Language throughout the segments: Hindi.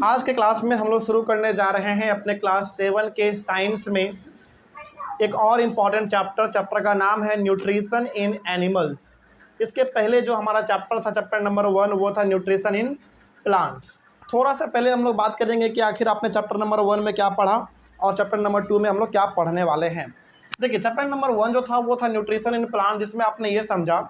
आज के क्लास में हम लोग शुरू करने जा रहे हैं अपने क्लास 7 के साइंस में एक और इम्पॉर्टेंट चैप्टर का नाम है न्यूट्रिशन इन एनिमल्स। इसके पहले जो हमारा चैप्टर था, चैप्टर नंबर 1, वो था न्यूट्रिशन इन प्लांट्स। थोड़ा सा पहले हम लोग बात करेंगे कि आखिर आपने चैप्टर नंबर 1 में क्या पढ़ा और चैप्टर नंबर 2 में हम लोग क्या पढ़ने वाले हैं। देखिए, चैप्टर नंबर 1 जो था वो था न्यूट्रिशन इन प्लांट, जिसमें आपने ये समझा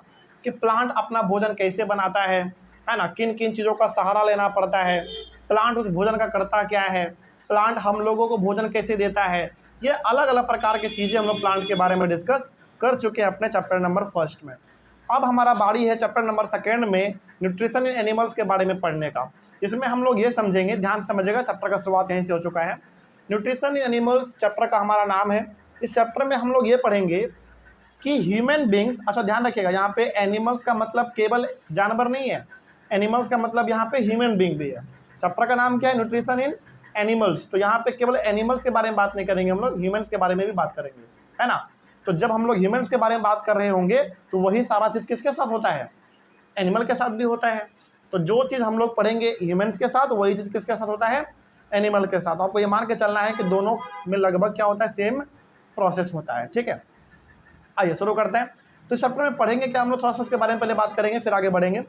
कि प्लांट अपना भोजन कैसे बनाता है ना, किन किन चीज़ों का सहारा लेना पड़ता है, प्लांट उस भोजन का करता क्या है, प्लांट हम लोगों को भोजन कैसे देता है। ये अलग अलग प्रकार की चीज़ें हम लोग प्लांट के बारे में डिस्कस कर चुके हैं अपने चैप्टर नंबर 1 में। अब हमारा बारी है चैप्टर नंबर 2 में न्यूट्रिशन इन एनिमल्स के बारे में पढ़ने का। इसमें हम लोग ये समझेंगे, ध्यान से समझिएगा, चैप्टर का शुरुआत यहीं से हो चुका है। न्यूट्रिशन इन एनिमल्स चैप्टर का हमारा नाम है। इस चैप्टर में हम लोग ये पढ़ेंगे कि ह्यूमन बींग्स, अच्छा ध्यान रखिएगा, यहाँ पे एनिमल्स का मतलब केवल जानवर नहीं है, एनिमल्स का मतलब यहाँ पे ह्यूमन बींग भी है। चैप्टर का नाम क्या है? Nutrition in animals. तो यहाँ पे केवल एनिमल्स के बारे में बात नहीं करेंगे, हम लोग ह्यूमंस के बारे में भी बात करेंगे, है ना। तो जब हम लोग ह्यूमंस के बारे में बात कर रहे होंगे तो वही सारा चीज़ किसके साथ होता है? एनिमल के साथ भी होता है। तो जो चीज़ हम लोग पढ़ेंगे ह्यूमंस के साथ, वही चीज़ किसके साथ होता है? एनिमल के साथ। आपको ये मान के चलना है कि दोनों में लगभग क्या होता है? सेम प्रोसेस होता है, ठीक है। आइए शुरू करते हैं। तो इस चैप्टर में पढ़ेंगे क्या हम लोग, थोड़ा सा उसके बारे में पहले बात करेंगे, फिर आगे बढ़ेंगे।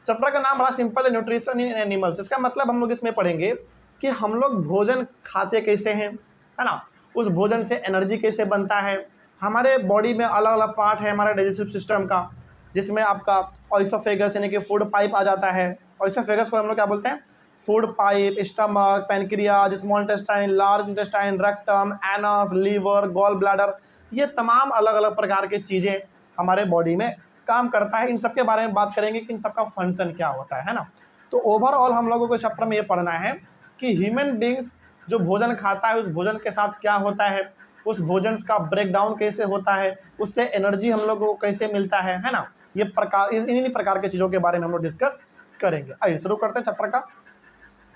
चैप्टर का नाम बड़ा सिंपल है, न्यूट्रिशन इन एनिमल्स। इसका मतलब हम लोग इसमें पढ़ेंगे कि हम लोग भोजन खाते कैसे हैं, है ना, उस भोजन से एनर्जी कैसे बनता है। हमारे बॉडी में अलग अलग पार्ट है हमारे डाइजेस्टिव सिस्टम का, जिसमें आपका ऑइसोफेगस यानी कि फूड पाइप आ जाता है। ऑइसोफेगस को हम लोग क्या बोलते हैं? Food pipe, stomach, pancreas, small intestine, large intestine, rectum, anus, liver, gall bladder, ये तमाम अलग अलग प्रकार की चीज़ें हमारे बॉडी में काम करता है। इन सब के बारे में बात करेंगे कि इन सब का फंक्शन क्या होता है ना। तो ओवरऑल हम लोगों को चैप्टर में ये पढ़ना है कि ह्यूमन बींग्स जो भोजन खाता है उस भोजन के साथ क्या होता है, उस भोजन का ब्रेक डाउन कैसे होता है, उससे एनर्जी हम लोगों को कैसे मिलता है ना। ये प्रकार, इन्हीं प्रकार की चीज़ों के बारे में हम लोग डिस्कस करेंगे। आइए शुरू करते हैं चैप्टर का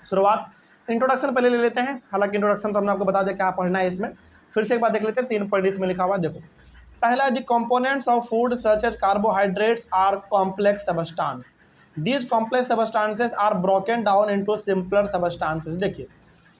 शुरुआत। इंट्रोडक्शन पहले ले लेते हैं, हालांकि इंट्रोडक्शन तो हमने आपको बता दिया क्या पढ़ना है इसमें। फिर से एक बार देख लेते हैं, 3 पॉइंट इसमें लिखा हुआ है, देखो। पहला, the components of food such as carbohydrates are complex substance. These complex substances are broken down into simpler substances. देखिए,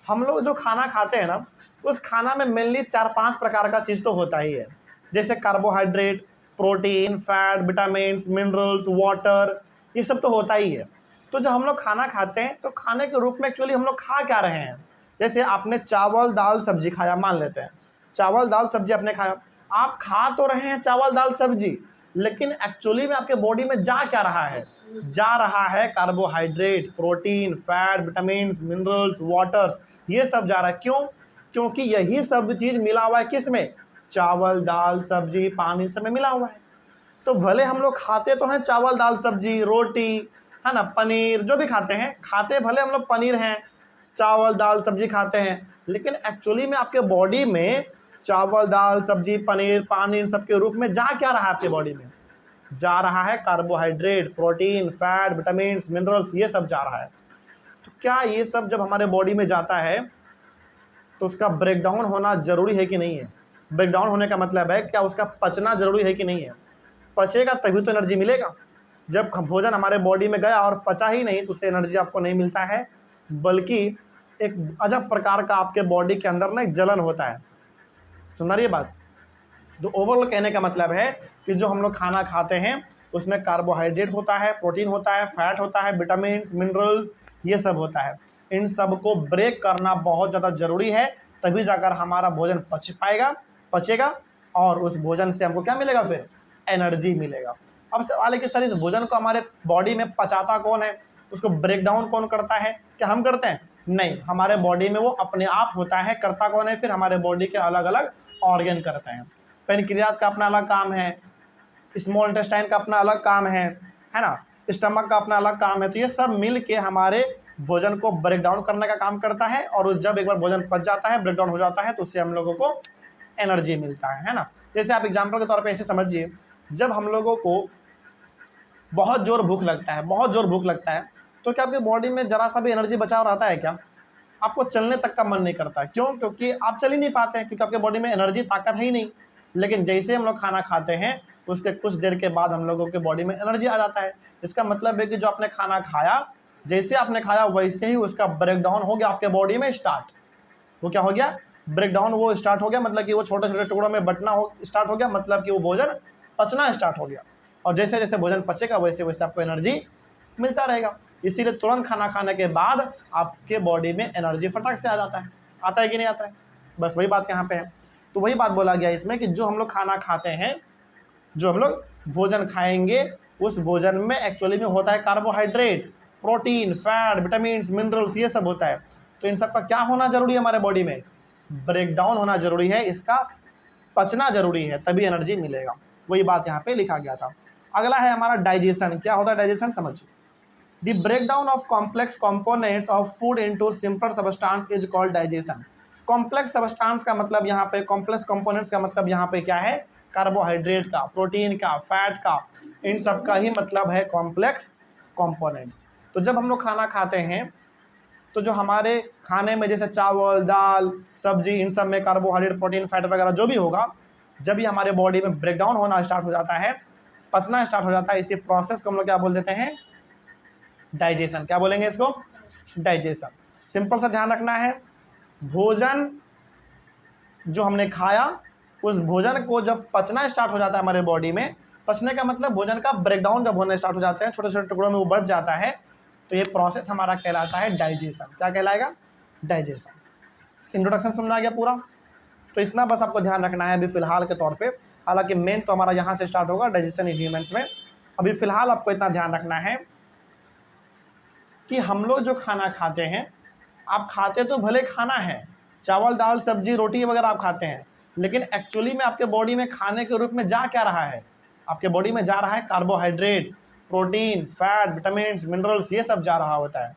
हम लोग जो खाना खाते हैं ना, उस खाना में मेनली 4-5 प्रकार का चीज़ तो होता ही है, जैसे carbohydrate, protein, fat, vitamins, minerals, water, ये सब तो होता ही है। तो जब हम लोग खाना खाते हैं तो खाने के रूप में एक्चुअली हम लोग खा क्या रहे हैं? जैसे आपने चावल दाल सब्जी खाया, मान लेते हैं चावल दाल सब्जी आपने खाया, आप खा तो रहे हैं चावल दाल सब्जी, लेकिन एक्चुअली में आपके बॉडी में जा क्या रहा है? जा रहा है carbohydrate, protein, fat, vitamins, minerals, waters, ये सब जा रहा है। क्यों? क्योंकि यही सब चीज़ मिला हुआ है किस में? चावल दाल सब्जी पानी सब में मिला हुआ है। तो भले हम लोग खाते तो हैं चावल दाल सब्जी रोटी, है ना, पनीर, जो भी खाते भले हम लोग पनीर हैं, चावल दाल सब्जी खाते हैं, लेकिन एक्चुअली में आपके बॉडी में चावल दाल सब्जी पनीर पानी इन सब के रूप में जा क्या रहा है? आपके बॉडी में जा रहा है carbohydrate, protein, fat, vitamins, minerals, ये सब जा रहा है। तो क्या ये सब जब हमारे बॉडी में जाता है तो उसका ब्रेकडाउन होना जरूरी है कि नहीं है? ब्रेकडाउन होने का मतलब है क्या उसका पचना जरूरी है कि नहीं है? पचेगा तभी तो एनर्जी मिलेगा। जब भोजन हमारे बॉडी में गया और पचा ही नहीं तो उससे एनर्जी आपको नहीं मिलता है, बल्कि एक अजब प्रकार का आपके बॉडी के अंदर ना एक जलन होता है। सुन रही बात? तो ओवरऑल कहने का मतलब है कि जो हम लोग खाना खाते हैं उसमें कार्बोहाइड्रेट होता है, प्रोटीन होता है, फैट होता है, विटामिन्स, मिनरल्स, ये सब होता है। इन सब को ब्रेक करना बहुत ज़्यादा ज़रूरी है, तभी जाकर हमारा भोजन पचेगा और उस भोजन से हमको क्या मिलेगा? फिर एनर्जी मिलेगा। अब सवाल है कि सर इस भोजन को हमारे बॉडी में पचाता कौन है, उसको ब्रेक डाउन कौन करता है? क्या हम करते हैं? नहीं, हमारे बॉडी में वो अपने आप होता है। करता कौन है? फिर हमारे बॉडी के अलग अलग ऑर्गन करते हैं। पेनक्रियाज का अपना अलग काम है, स्मॉल इंटेस्टाइन का अपना अलग काम है ना, स्टमक का अपना अलग काम है। तो ये सब मिल के हमारे भोजन को ब्रेक डाउन करने का काम करता है, और जब एक बार भोजन पच जाता है, ब्रेक डाउन हो जाता है, तो उससे हम लोगों को एनर्जी मिलता है ना। जैसे आप एग्जाम्पल के तौर पे ऐसे समझिए, जब हम लोगों को बहुत जोर भूख लगता है, तो क्या आपकी बॉडी में जरा सा भी एनर्जी बचा रहता है क्या? आपको चलने तक का मन नहीं करता है। क्यों? क्योंकि आप चल ही नहीं पाते हैं, क्योंकि आपके बॉडी में एनर्जी, ताकत है ही नहीं। लेकिन जैसे हम लोग खाना खाते हैं उसके कुछ देर के बाद हम लोगों के बॉडी में एनर्जी आ जाता है। इसका मतलब है कि जो आपने खाना खाया जैसे आपने खाया वैसे ही उसका ब्रेक डाउन हो गया आपके बॉडी में स्टार्ट। वो क्या हो गया? ब्रेक डाउन वो स्टार्ट हो गया, मतलब कि वो छोटे छोटे टुकड़ों में बंटना हो स्टार्ट हो गया, मतलब कि वो भोजन पचना स्टार्ट हो गया। और जैसे जैसे भोजन पचेगा वैसे वैसे आपको एनर्जी मिलता रहेगा। इसीलिए तुरंत खाना खाने के बाद आपके बॉडी में एनर्जी फटाक से आ जाता है। आता है कि नहीं आता है? बस वही बात यहाँ पे है। तो वही बात बोला गया इसमें कि जो हम लोग खाना खाते हैं, जो हम लोग भोजन खाएंगे, उस भोजन में एक्चुअली में होता है carbohydrate, protein, fat, vitamin, minerals, ये सब होता है। तो इन सब का क्या होना जरूरी है हमारे बॉडी में? ब्रेक डाउन होना जरूरी है, इसका पचना जरूरी है, तभी एनर्जी मिलेगा। वही बात यहाँ पे लिखा गया था। अगला है हमारा डाइजेशन। क्या होता है डाइजेशन? समझिए, the breakdown of complex components of food into simple substance is called digestion. Complex substance का मतलब यहाँ पे, कॉम्प्लेक्स कंपोनेंट्स का मतलब यहाँ पे क्या है? कार्बोहाइड्रेट का, प्रोटीन का, फैट का, इन सब का ही मतलब है कॉम्प्लेक्स कंपोनेंट्स। तो जब हम लोग खाना खाते हैं तो जो हमारे खाने में जैसे चावल, दाल, सब्जी, इन सब में कार्बोहाइड्रेट, प्रोटीन, फैट वगैरह जो भी होगा, जब ये हमारे बॉडी में ब्रेकडाउन होना स्टार्ट हो जाता है, पचना स्टार्ट हो जाता है, इसी प्रोसेस को हम लोग क्या बोल देते हैं? डाइजेशन। क्या बोलेंगे इसको? डाइजेशन। सिंपल सा ध्यान रखना है, भोजन जो हमने खाया, उस भोजन को जब पचना स्टार्ट हो जाता है हमारे बॉडी में, पचने का मतलब भोजन का ब्रेकडाउन जब होने स्टार्ट हो जाते हैं, छोटे छोटे टुकड़ों में वो बढ़ जाता है, तो ये प्रोसेस हमारा कहलाता है डाइजेशन। क्या कहलाएगा? डाइजेशन। इंट्रोडक्शन समझ आ गया पूरा? तो इतना बस आपको ध्यान रखना है अभी फिलहाल के तौर पे। हालांकि मेन तो हमारा यहाँ से स्टार्ट होगा डाइजेशन इन ह्यूमंस में। अभी फिलहाल आपको इतना ध्यान रखना है कि हम लोग जो खाना खाते हैं, आप खाते तो भले खाना है, चावल, दाल, सब्जी, रोटी वगैरह आप खाते हैं, लेकिन एक्चुअली में आपके बॉडी में खाने के रूप में जा क्या रहा है? आपके बॉडी में जा रहा है carbohydrate, protein, fat, vitamin, minerals, ये सब जा रहा होता है।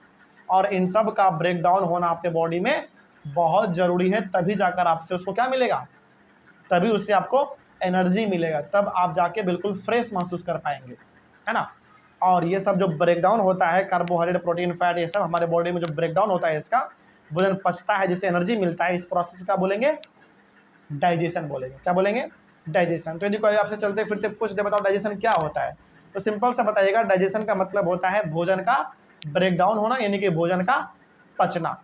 और इन सब का ब्रेक डाउन होना आपके बॉडी में बहुत ज़रूरी है, तभी जाकर आपसे उसको क्या मिलेगा? तभी उससे आपको एनर्जी मिलेगा, तब आप जाके बिल्कुल फ्रेश महसूस कर पाएंगे, है ना। और ये सब जो ब्रेकडाउन होता है, कार्बोहाइड्रेट, प्रोटीन, फैट, ये सब हमारे बॉडी में जो ब्रेकडाउन होता है, इसका भोजन पचता है जिससे एनर्जी मिलता है, इस प्रोसेस का बोलेंगे डाइजेशन बोलेंगे। क्या बोलेंगे? डाइजेशन। तो यदि कोई आपसे चलते फिरते पूछ दे बताओ डाइजेशन क्या होता है, तो सिंपल सा बताइएगा, डाइजेशन का मतलब होता है भोजन का ब्रेकडाउन होना, यानी कि भोजन का पचना।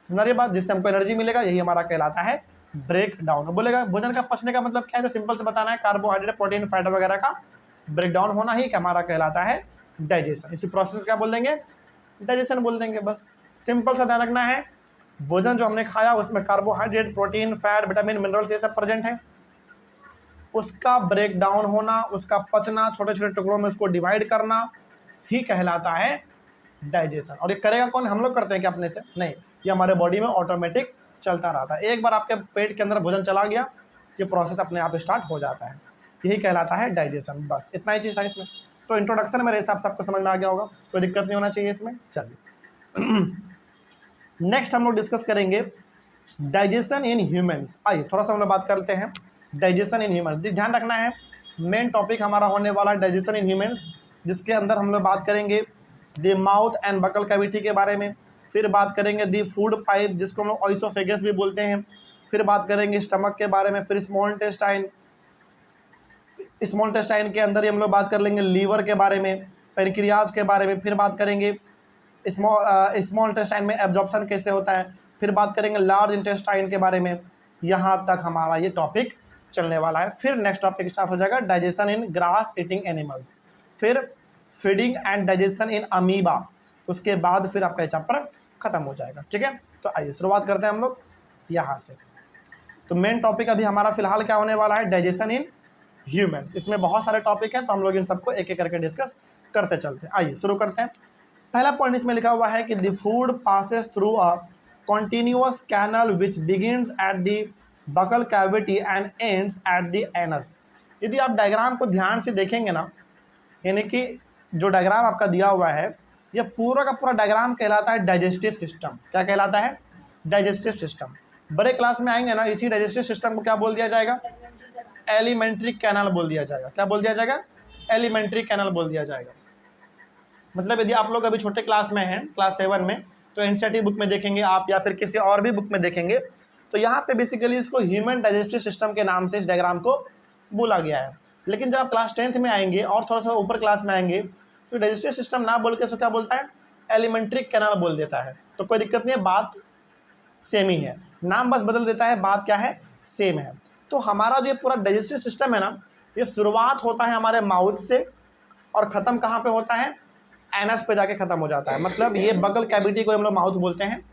समझ रही बात? जिससे हमको एनर्जी मिलेगा, यही हमारा कहलाता है ब्रेक डाउन। बोलेगा भोजन का पचने का मतलब क्या है? तो सिंपल से बताना है, कार्बोहाइड्रेट, प्रोटीन, फैट वगैरह का ब्रेकडाउन होना ही हमारा कहलाता है डाइजेशन। इसी प्रोसेस को क्या बोल देंगे? डाइजेशन बोल देंगे। बस सिंपल सा ध्यान रखना है, भोजन जो हमने खाया उसमें carbohydrate, protein, fat, vitamin, minerals ये सब प्रेजेंट है, उसका ब्रेक डाउन होना, उसका पचना, छोटे छोटे टुकड़ों में उसको डिवाइड करना ही कहलाता है डाइजेशन। और ये करेगा कौन? हम लोग करते हैं क्या अपने से? नहीं, ये हमारे बॉडी में ऑटोमेटिक चलता रहता है। एक बार आपके पेट के अंदर भोजन चला गया, ये प्रोसेस अपने आप स्टार्ट हो जाता है, यही कहलाता है डाइजेशन। बस इतना ही चीज़ है इसमें। तो इंट्रोडक्शन मेरे हिसाब से आपको समझ में आ गया होगा, कोई दिक्कत नहीं होना चाहिए इसमें। चलिए नेक्स्ट हम लोग डिस्कस करेंगे डाइजेशन इन ह्यूमंस। आइए थोड़ा सा हम लोग बात करते हैं डाइजेशन इन ह्यूमंस। ध्यान रखना है, मेन टॉपिक हमारा होने वाला है डाइजेशन इन ह्यूमंस, जिसके अंदर हम लोग बात करेंगे the mouth and buccal cavity के बारे में, फिर बात करेंगे द फूड पाइप जिसको हम लोग ऑइसोफेगस भी बोलते हैं, फिर बात करेंगे स्टमक के बारे में, फिर स्मॉल इंटेस्टाइन, स्मॉल इंटेस्टाइन के अंदर ही हम लोग बात कर लेंगे लीवर के बारे में, पेनक्रियाज के बारे में, फिर बात करेंगे स्मॉल इंटेस्टाइन में एब्जॉर्प्शन कैसे होता है, फिर बात करेंगे लार्ज इंटेस्टाइन के बारे में। यहाँ तक हमारा ये टॉपिक चलने वाला है। फिर नेक्स्ट टॉपिक स्टार्ट हो जाएगा digestion in grass eating animals, फिर feeding and digestion in amoeba, उसके बाद फिर आपका चैप्टर खत्म हो जाएगा। ठीक है, तो आइए शुरुआत करते हैं हम लोग यहाँ से। तो मेन टॉपिक अभी हमारा फिलहाल क्या होने वाला है? Digestion in humans. इसमें बहुत सारे टॉपिक हैं, तो हम लोग इन सबको एक एक करके डिस्कस करते चलते हैं। आइए शुरू करते हैं। पहला पॉइंट इसमें लिखा हुआ है कि the food passes through a continuous canal which begins at the buccal cavity and ends at the anus. यदि आप डायग्राम को ध्यान से देखेंगे ना, यानी कि जो डायग्राम आपका दिया हुआ है, ये पूरा का पूरा डायग्राम कहलाता है डाइजेस्टिव सिस्टम। क्या कहलाता है? Digestive system. बड़े क्लास में आएंगे ना, इसी डाइजेस्टिव सिस्टम को क्या बोल दिया जाएगा? एलिमेंट्री कैनल बोल दिया जाएगा। क्या बोल दिया जाएगा? एलिमेंट्री कैनल बोल दिया जाएगा। मतलब यदि आप लोग अभी छोटे क्लास में हैं, क्लास 7 में, तो एनसीईआरटी बुक में देखेंगे आप या फिर किसी और भी बुक में देखेंगे, तो यहाँ पे बेसिकली इसको ह्यूमन डाइजेस्टिव सिस्टम के नाम से इस डायग्राम को बोला गया है। लेकिन जब आप क्लास 10th में आएंगे और थोड़ा सा ऊपर क्लास में आएंगे, तो डाइजेस्टिव सिस्टम ना बोल के इसको क्या बोलता है, एलिमेंट्री कैनाल बोल देता है। तो कोई दिक्कत नहीं है, बात सेम ही है, नाम बस बदल देता है, बात क्या है, सेम है। तो हमारा जो ये पूरा डाइजेस्टिव सिस्टम है ना, ये शुरुआत होता है हमारे माउथ से और ख़त्म कहाँ पे होता है, एनस पे जाके ख़त्म हो जाता है। मतलब ये बगल कैविटी को हम लोग माउथ बोलते हैं,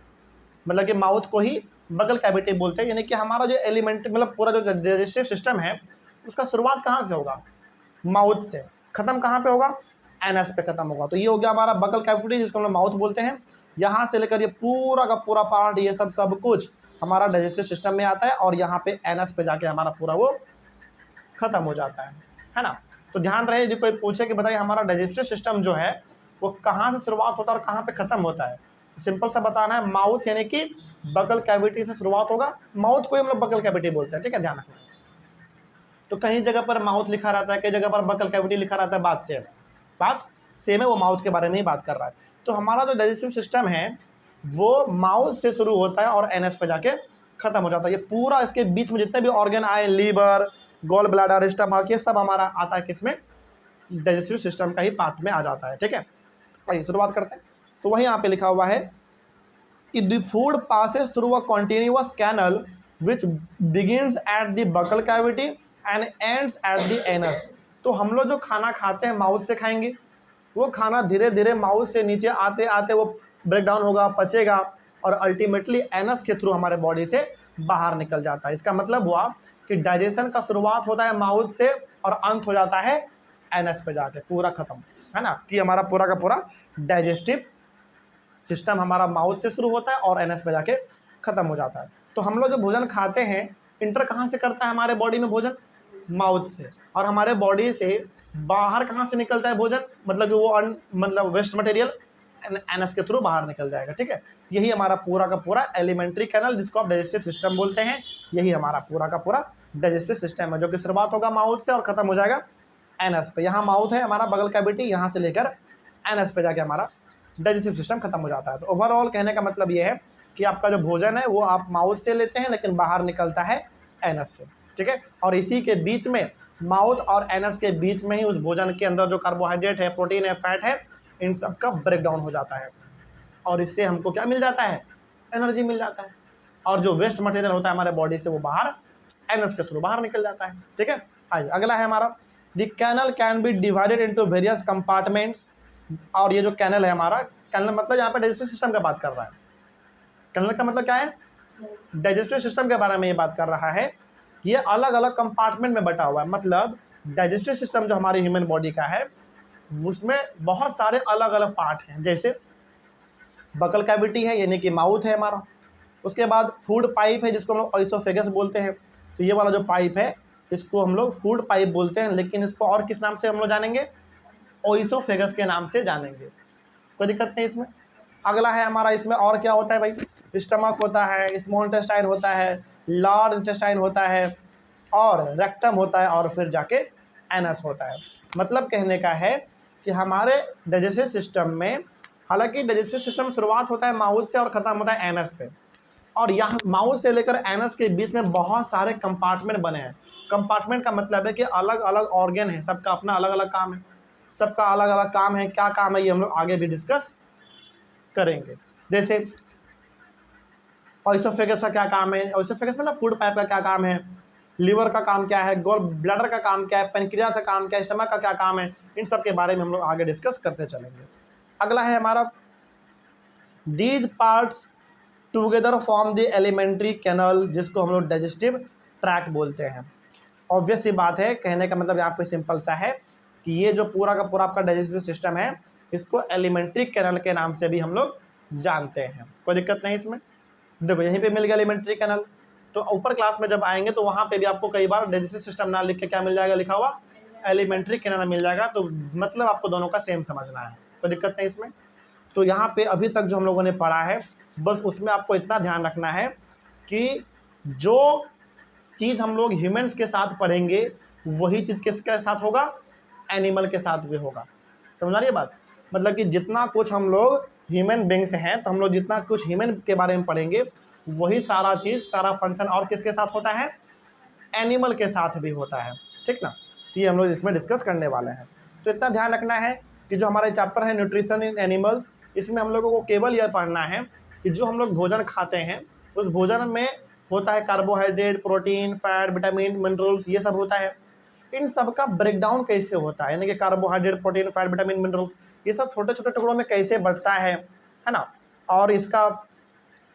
मतलब कि माउथ को ही बगल कैविटी बोलते हैं। यानी कि हमारा जो एलिमेंट्री मतलब पूरा जो डाइजेस्टिव सिस्टम है उसका शुरुआत कहाँ से होगा, माउथ से, ख़त्म कहाँ पे होगा, एनस पे ख़त्म होगा। तो ये हो गया हमारा बगल कैविटी जिसको हम लोग माउथ बोलते हैं। यहाँ से लेकर ये पूरा का पूरा पार्ट, ये सब कुछ हमारा डाइजेस्टिव सिस्टम में आता है और यहाँ पे एनस पे जाके हमारा पूरा वो ख़त्म हो जाता है ना। तो ध्यान रहे, जो कोई पूछे कि बताइए हमारा डाइजेस्टिव सिस्टम जो है वो कहाँ से शुरुआत होता है और कहाँ पे ख़त्म होता है, सिंपल सा बताना है, माउथ यानी कि बगल कैविटी से शुरुआत होगा। माउथ को ही हम लोग बगल कैविटी बोलते हैं, ठीक है, ध्यान रखना। तो कहीं जगह पर माउथ लिखा रहता है, कई जगह पर बगल कैविटी लिखा रहता है, बात सेम है, वो माउथ के बारे में ही बात कर रहा है। तो हमारा जो डाइजेस्टिव सिस्टम है वो माउथ से शुरू होता है और एनएस पे जाके खत्म हो जाता है। ये पूरा इसके बीच में जितने भी ऑर्गन आए, लीवर, गॉल ब्लैडर, स्टमक, ये सब हमारा आता है किसमें, डाइजेस्टिव सिस्टम का ही पार्ट में आ जाता है, ठीक है। आइए शुरुआत करते हैं। तो वही यहाँ पे लिखा हुआ है, if the food passes through a continuous canal which begins at the buccal cavity and ends at the anus। तो हम लोग जो खाना खाते हैं माउथ से खाएंगे, वो खाना धीरे धीरे माउथ से नीचे आते आते वो ब्रेक डाउन होगा, पचेगा और अल्टीमेटली एनस के थ्रू हमारे बॉडी से बाहर निकल जाता है। इसका मतलब हुआ कि डाइजेशन का शुरुआत होता है माउथ से और अंत हो जाता है एनस पे जाके, पूरा खत्म, है ना। कि हमारा पूरा का पूरा डाइजेस्टिव सिस्टम हमारा माउथ से शुरू होता है और एनएस पे जाके खत्म हो जाता है। तो हम लोग जो भोजन खाते हैं, इंटर कहाँ से करता है हमारे बॉडी में भोजन, माउथ से, और हमारे बॉडी से बाहर कहाँ से निकलता है भोजन, मतलब कि वो मतलब वेस्ट मटेरियल एनएस के थ्रू बाहर निकल जाएगा, ठीक है। यही हमारा पूरा का पूरा एलिमेंट्री कैनल जिसको आप डाइजेस्टिव सिस्टम बोलते हैं, यही हमारा पूरा का पूरा डाइजेस्टिव सिस्टम है, जो कि शुरुआत होगा माउथ से और खत्म हो जाएगा एनएस पे। यहाँ माउथ है हमारा बगल कैविटी, यहाँ से लेकर एनएस पे जाके हमारा डाइजेस्टिव सिस्टम खत्म हो जाता है। तो ओवरऑल कहने का मतलब ये है कि आपका जो भोजन है वो आप माउथ से लेते हैं लेकिन बाहर निकलता है एनस से, ठीक है। और इसी के बीच में, माउथ और एनस के बीच में ही उस भोजन के अंदर जो कार्बोहाइड्रेट है, प्रोटीन है, फैट है, इन सब का ब्रेक डाउन हो जाता है और इससे हमको क्या मिल जाता है, एनर्जी मिल जाता है। और जो वेस्ट मटेरियल होता है हमारे बॉडी से वो बाहर एनस के थ्रू बाहर निकल जाता है, ठीक है। आइए अगला है हमारा, the canal can be divided into various compartments. और ये जो कैनल है हमारा, कैनल मतलब यहाँ पे डाइजेस्टिव सिस्टम का बात कर रहा है। कैनल का मतलब क्या है, डाइजेस्टिव सिस्टम के बारे में ये बात कर रहा है कि ये अलग अलग कंपार्टमेंट में बटा हुआ है। मतलब डाइजेस्टिव सिस्टम जो हमारी ह्यूमन बॉडी का है उसमें बहुत सारे अलग अलग पार्ट हैं, जैसे बकल कैविटी है यानी कि माउथ है हमारा, उसके बाद फूड पाइप है जिसको हम लोग ओइसोफेगस बोलते हैं। तो ये वाला जो पाइप है इसको हम लोग फूड पाइप बोलते हैं, लेकिन इसको और किस नाम से हम लोग जानेंगे, ओइसोफेगस के नाम से जानेंगे, कोई दिक्कत नहीं इसमें। अगला है हमारा, इसमें और क्या होता है भाई, स्टमक होता है, स्मॉल इंटेस्टाइन होता है, लार्ज इंटेस्टाइन होता है और रेक्टम होता है और फिर जाके एनस होता है। मतलब कहने का है कि हमारे डाइजेस्टिव सिस्टम में, हालांकि डाइजेस्टिव सिस्टम शुरुआत होता है माउथ से और ख़त्म होता है एनस पे, और यहाँ माउथ से लेकर एनस के बीच में बहुत सारे कंपार्टमेंट बने हैं। कंपार्टमेंट का मतलब है कि अलग अलग ऑर्गन है, सबका अपना अलग अलग काम है, सबका अलग अलग काम है। क्या काम है ये हम लोग आगे भी डिस्कस करेंगे। जैसे ओइसोफेगस का क्या काम है, ओइसोफेगस मतलब फूड पाइप का क्या काम है, लीवर का काम क्या है, गॉल ब्लैडर का काम क्या है, पेनक्रियास का काम क्या है, स्टमक का क्या काम है, इन सब के बारे में हम लोग आगे डिस्कस करते चलेंगे। अगला है हमारा, these parts together form the alimentary canal जिसको हम लोग डाइजेस्टिव ट्रैक बोलते हैं। ऑब्वियस सी बात है, कहने का मतलब यहाँ पे सिंपल सा है कि ये जो पूरा का पूरा आपका डाइजेस्टिव सिस्टम है इसको एलिमेंट्री कैनल के नाम से भी हम लोग जानते हैं, कोई दिक्कत नहीं इसमें। देखो यहीं पे मिल गया एलिमेंट्री कैनल, तो ऊपर क्लास में जब आएंगे तो वहाँ पे भी आपको कई बार डाइजेस्टिव सिस्टम ना लिख के क्या मिल जाएगा, लिखा हुआ एलिमेंट्री कैनल मिल जाएगा। तो मतलब आपको दोनों का सेम समझना है, कोई दिक्कत नहीं इसमें। तो यहाँ पे अभी तक जो हम लोगों ने पढ़ा है बस उसमें आपको इतना ध्यान रखना है कि जो चीज़ हम लोग ह्यूमंस के साथ पढ़ेंगे वही चीज़ किसके साथ होगा, एनिमल के साथ भी होगा। समझ आ रही है बात, मतलब कि जितना कुछ हम लोग ह्यूमन बींग्स हैं तो हम लोग जितना कुछ ह्यूमन के बारे में पढ़ेंगे वही सारा चीज़, सारा फंक्शन और किसके साथ होता है, एनिमल के साथ भी होता है, ठीक ना। तो ये हम लोग इसमें डिस्कस करने वाले हैं। तो इतना ध्यान रखना है कि जो हमारा चैप्टर है न्यूट्रिशन इन एनिमल्स, इसमें हम लोगों को केवल यह पढ़ना है कि जो हम लोग भोजन खाते हैं उस भोजन में होता है carbohydrate, protein, fat, vitamin, minerals, ये सब होता है। इन सब का ब्रेकडाउन कैसे होता है, यानी कि carbohydrate, protein, fat, vitamin, minerals, ये सब छोटे छोटे टुकड़ों में कैसे बढ़ता है ना, और इसका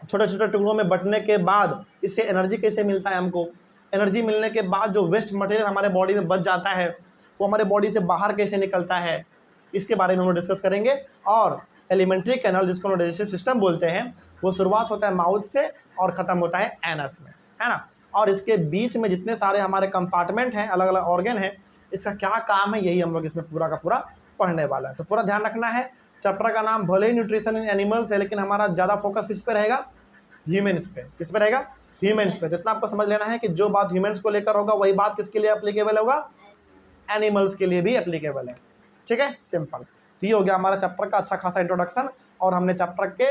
छोटे छोटे टुकड़ों में बंटने के बाद इससे एनर्जी कैसे मिलता है हमको, एनर्जी मिलने के बाद जो वेस्ट मटेरियल हमारे बॉडी में बच जाता है वो हमारे बॉडी से बाहर कैसे निकलता है, इसके बारे में हम लोग डिस्कस करेंगे। और एलिमेंट्री कैनल, जिसको हम डाइजेस्टिव सिस्टम बोलते हैं, वो शुरुआत होता है माउथ से और ख़त्म होता है एनस में, है ना। और इसके बीच में जितने सारे हमारे कंपार्टमेंट हैं, अलग अलग ऑर्गन हैं, इसका क्या काम है, यही हम लोग इसमें पूरा का पूरा पढ़ने वाला है। तो पूरा ध्यान रखना है। चैप्टर का नाम भले ही न्यूट्रिशन इन एनिमल्स है, लेकिन हमारा ज़्यादा फोकस किस पे रहेगा, ह्यूमन्स पे। किस पे रहेगा, ह्यूमन्स पे। तो इतना आपको समझ लेना है कि जो बात ह्यूमन्स को लेकर होगा वही बात किसके लिए एप्लीकेबल होगा, एनिमल्स के लिए भी एप्लीकेबल है। ठीक है, सिंपल। तो ये हो गया हमारा चैप्टर का अच्छा खासा इंट्रोडक्शन, और हमने चैप्टर के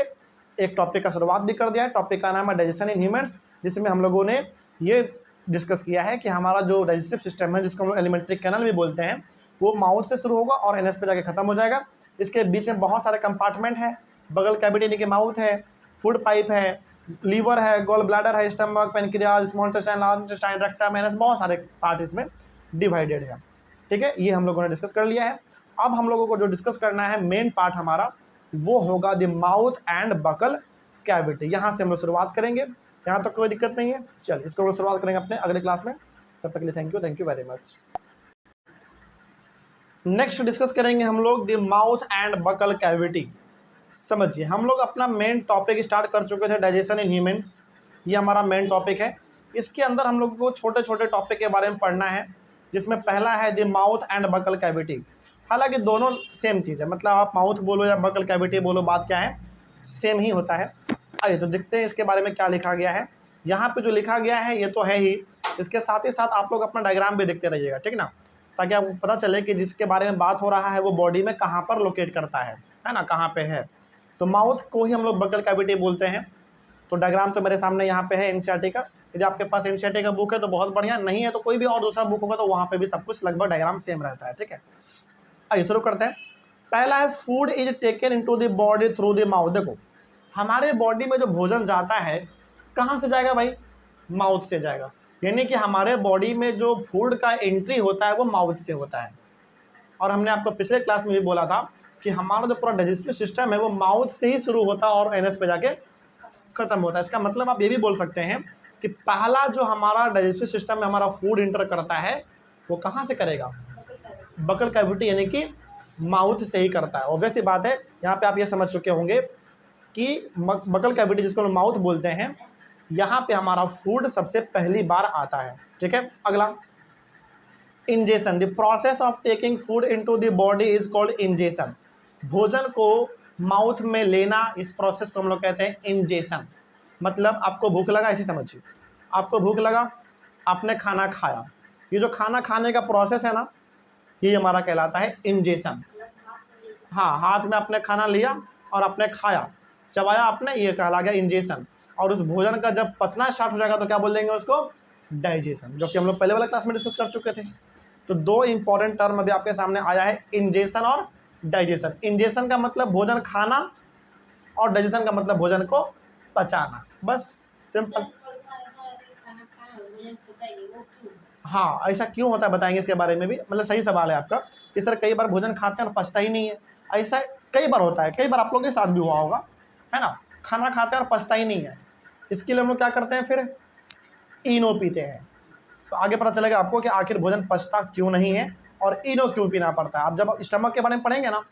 एक टॉपिक का शुरुआत भी कर दिया है। टॉपिक का नाम है डाइजेशन इन ह्यूमन्स, जिसमें हम लोगों ने ये डिस्कस किया है कि हमारा जो डाइजेस्टिव सिस्टम है, जिसको हम लोग एलिमेंट्री कैनल भी बोलते हैं, वो माउथ से शुरू होगा और एनएस पे जाके खत्म हो जाएगा। इसके बीच में बहुत सारे कंपार्टमेंट हैं, बगल कैविटी यानी कि माउथ है, फूड पाइप है, लीवर है, गॉल ब्लैडर है, stomach, pancreas, small intestine, large intestine, rectum, anus, बहुत सारे पार्ट इसमें डिवाइडेड है। ठीक है, ये हम लोगों ने डिस्कस कर लिया है। अब हम लोगों को जो डिस्कस करना है मेन पार्ट हमारा, वो होगा the mouth and buccal cavity. यहाँ से हम लोग शुरुआत करेंगे, यहाँ तक कोई दिक्कत नहीं है। चल, इसको हम लोग शुरुआत करेंगे अपने अगले क्लास में। तब तक के लिए thank you very much. Next discuss करेंगे हम लोग the mouth and buccal cavity. समझिए, हम लोग अपना मेन टॉपिक स्टार्ट कर चुके थे, डाइजेशन इन ह्यूमन्स। ये हमारा मेन टॉपिक है। इसके अंदर हम लोग को छोटे छोटे टॉपिक के बारे में पढ़ना है, जिसमें पहला है the mouth and buccal cavity. हालांकि दोनों सेम चीज़ है, मतलब आप माउथ बोलो या बकल कैविटी बोलो, बात क्या है, सेम ही होता है। आइए तो देखते हैं इसके बारे में क्या लिखा गया है। यहाँ पे जो लिखा गया है ये तो है ही, इसके साथ ही साथ आप लोग अपना डायग्राम भी देखते रहिएगा, ठीक ना, ताकि आपको पता चले कि जिसके बारे में बात हो रहा है वो बॉडी में कहाँ पर लोकेट करता है ना, कहाँ पे है। तो माउथ को ही हम लोग बकल कैविटी बोलते हैं। तो डायग्राम तो मेरे सामने यहाँ पे है एनसीईआरटी का। यदि आपके पास एनसीईआरटी का बुक है तो बहुत बढ़िया, नहीं है तो कोई भी और दूसरा बुक होगा तो वहाँ पे भी सब कुछ लगभग डायग्राम सेम रहता है। ठीक है, आइए शुरू करते हैं। पहला है food is taken into the body through the mouth. देखो, हमारे बॉडी में जो भोजन जाता है कहाँ से जाएगा भाई, माउथ से जाएगा। यानी कि हमारे बॉडी में जो फूड का एंट्री होता है वो माउथ से होता है। और हमने आपको पिछले क्लास में भी बोला था कि हमारा जो पूरा डाइजेस्टिव सिस्टम है वो माउथ से ही शुरू होता है और एनएस पे जाके खत्म होता है। इसका मतलब आप ये भी बोल सकते हैं कि पहला जो हमारा डाइजेस्टिव सिस्टम में हमारा फूड इंटर करता है वो कहाँ से करेगा, बकल कैविटी यानी कि माउथ से ही करता है। ऑब्वियस सी बात है, यहाँ पे आप ये समझ चुके होंगे कि बकल कैविटी, जिसको हम माउथ बोलते हैं, यहाँ पे हमारा फूड सबसे पहली बार आता है। ठीक है, अगला ingestion. The process of taking food into the body is called ingestion. भोजन को माउथ में लेना, इस प्रोसेस को हम लोग कहते हैं इंजेशन। मतलब आपको भूख लगा, ऐसे समझिए, आपको भूख लगा, आपने खाना खाया, ये जो खाना खाने का प्रोसेस है ना, ये हमारा कहलाता है इंजेशन। हाँ, हाथ में आपने खाना लिया और आपने खाया, चबाया आपने, ये कहला गया इंजेशन। और उस भोजन का जब पचना स्टार्ट हो जाएगा तो क्या बोल देंगे उसको, डाइजेशन, जो कि हम लोग पहले वाले क्लास में डिस्कस कर चुके थे। तो दो इंपॉर्टेंट टर्म अभी आपके सामने आया है, इंजेशन और डाइजेशन। इंजेशन का मतलब भोजन खाना और डाइजेशन का मतलब भोजन को पचाना, बस सिंपल। हाँ, ऐसा क्यों होता है बताएंगे इसके बारे में भी, मतलब सही सवाल है आपका। इस तरह कई बार भोजन खाते हैं और पचता ही नहीं है, ऐसा कई बार होता है, कई बार आप लोगों के साथ भी हुआ होगा, है ना। खाना खाते हैं और पचता ही नहीं है, इसके लिए हम लोग क्या करते हैं, फिर इनो पीते हैं। तो आगे पता चलेगा आपको कि आखिर भोजन पचता क्यों नहीं है और इनो क्यों पीना पड़ता है। आप जब स्टमक के बारे में पढ़ेंगे ना,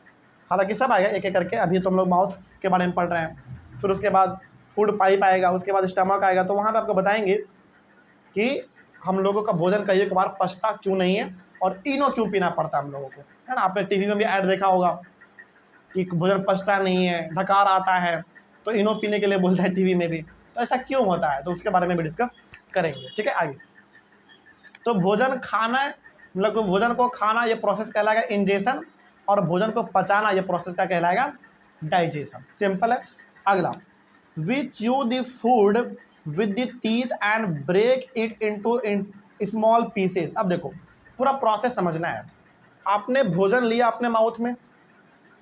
हालांकि सब आएगा एक एक करके, अभी तो हम लोग माउथ के बारे में पढ़ रहे हैं, फिर उसके बाद फूड पाइप आएगा, उसके बाद स्टमक आएगा, तो वहाँ पर आपको बताएंगे कि हम लोगों का भोजन कई बार पचता क्यों नहीं है और इनो क्यों पीना पड़ता है हम लोगों को, है ना। आपने टीवी में भी ऐड देखा होगा कि भोजन पचता नहीं है, डकार आता है, तो इनो पीने के लिए बोलता है टीवी में भी। तो ऐसा क्यों होता है, तो उसके बारे में भी डिस्कस करेंगे। ठीक है, आगे तो भोजन खाना, मतलब भोजन को खाना ये प्रोसेस कहलाएगा इंजेशन, और भोजन को पचाना ये प्रोसेस का कहलाएगा डाइजेशन। सिंपल है। अगला, we chew the food with the teeth and break it into small pieces. अब देखो, पूरा प्रोसेस समझना है। आपने भोजन लिया अपने माउथ में,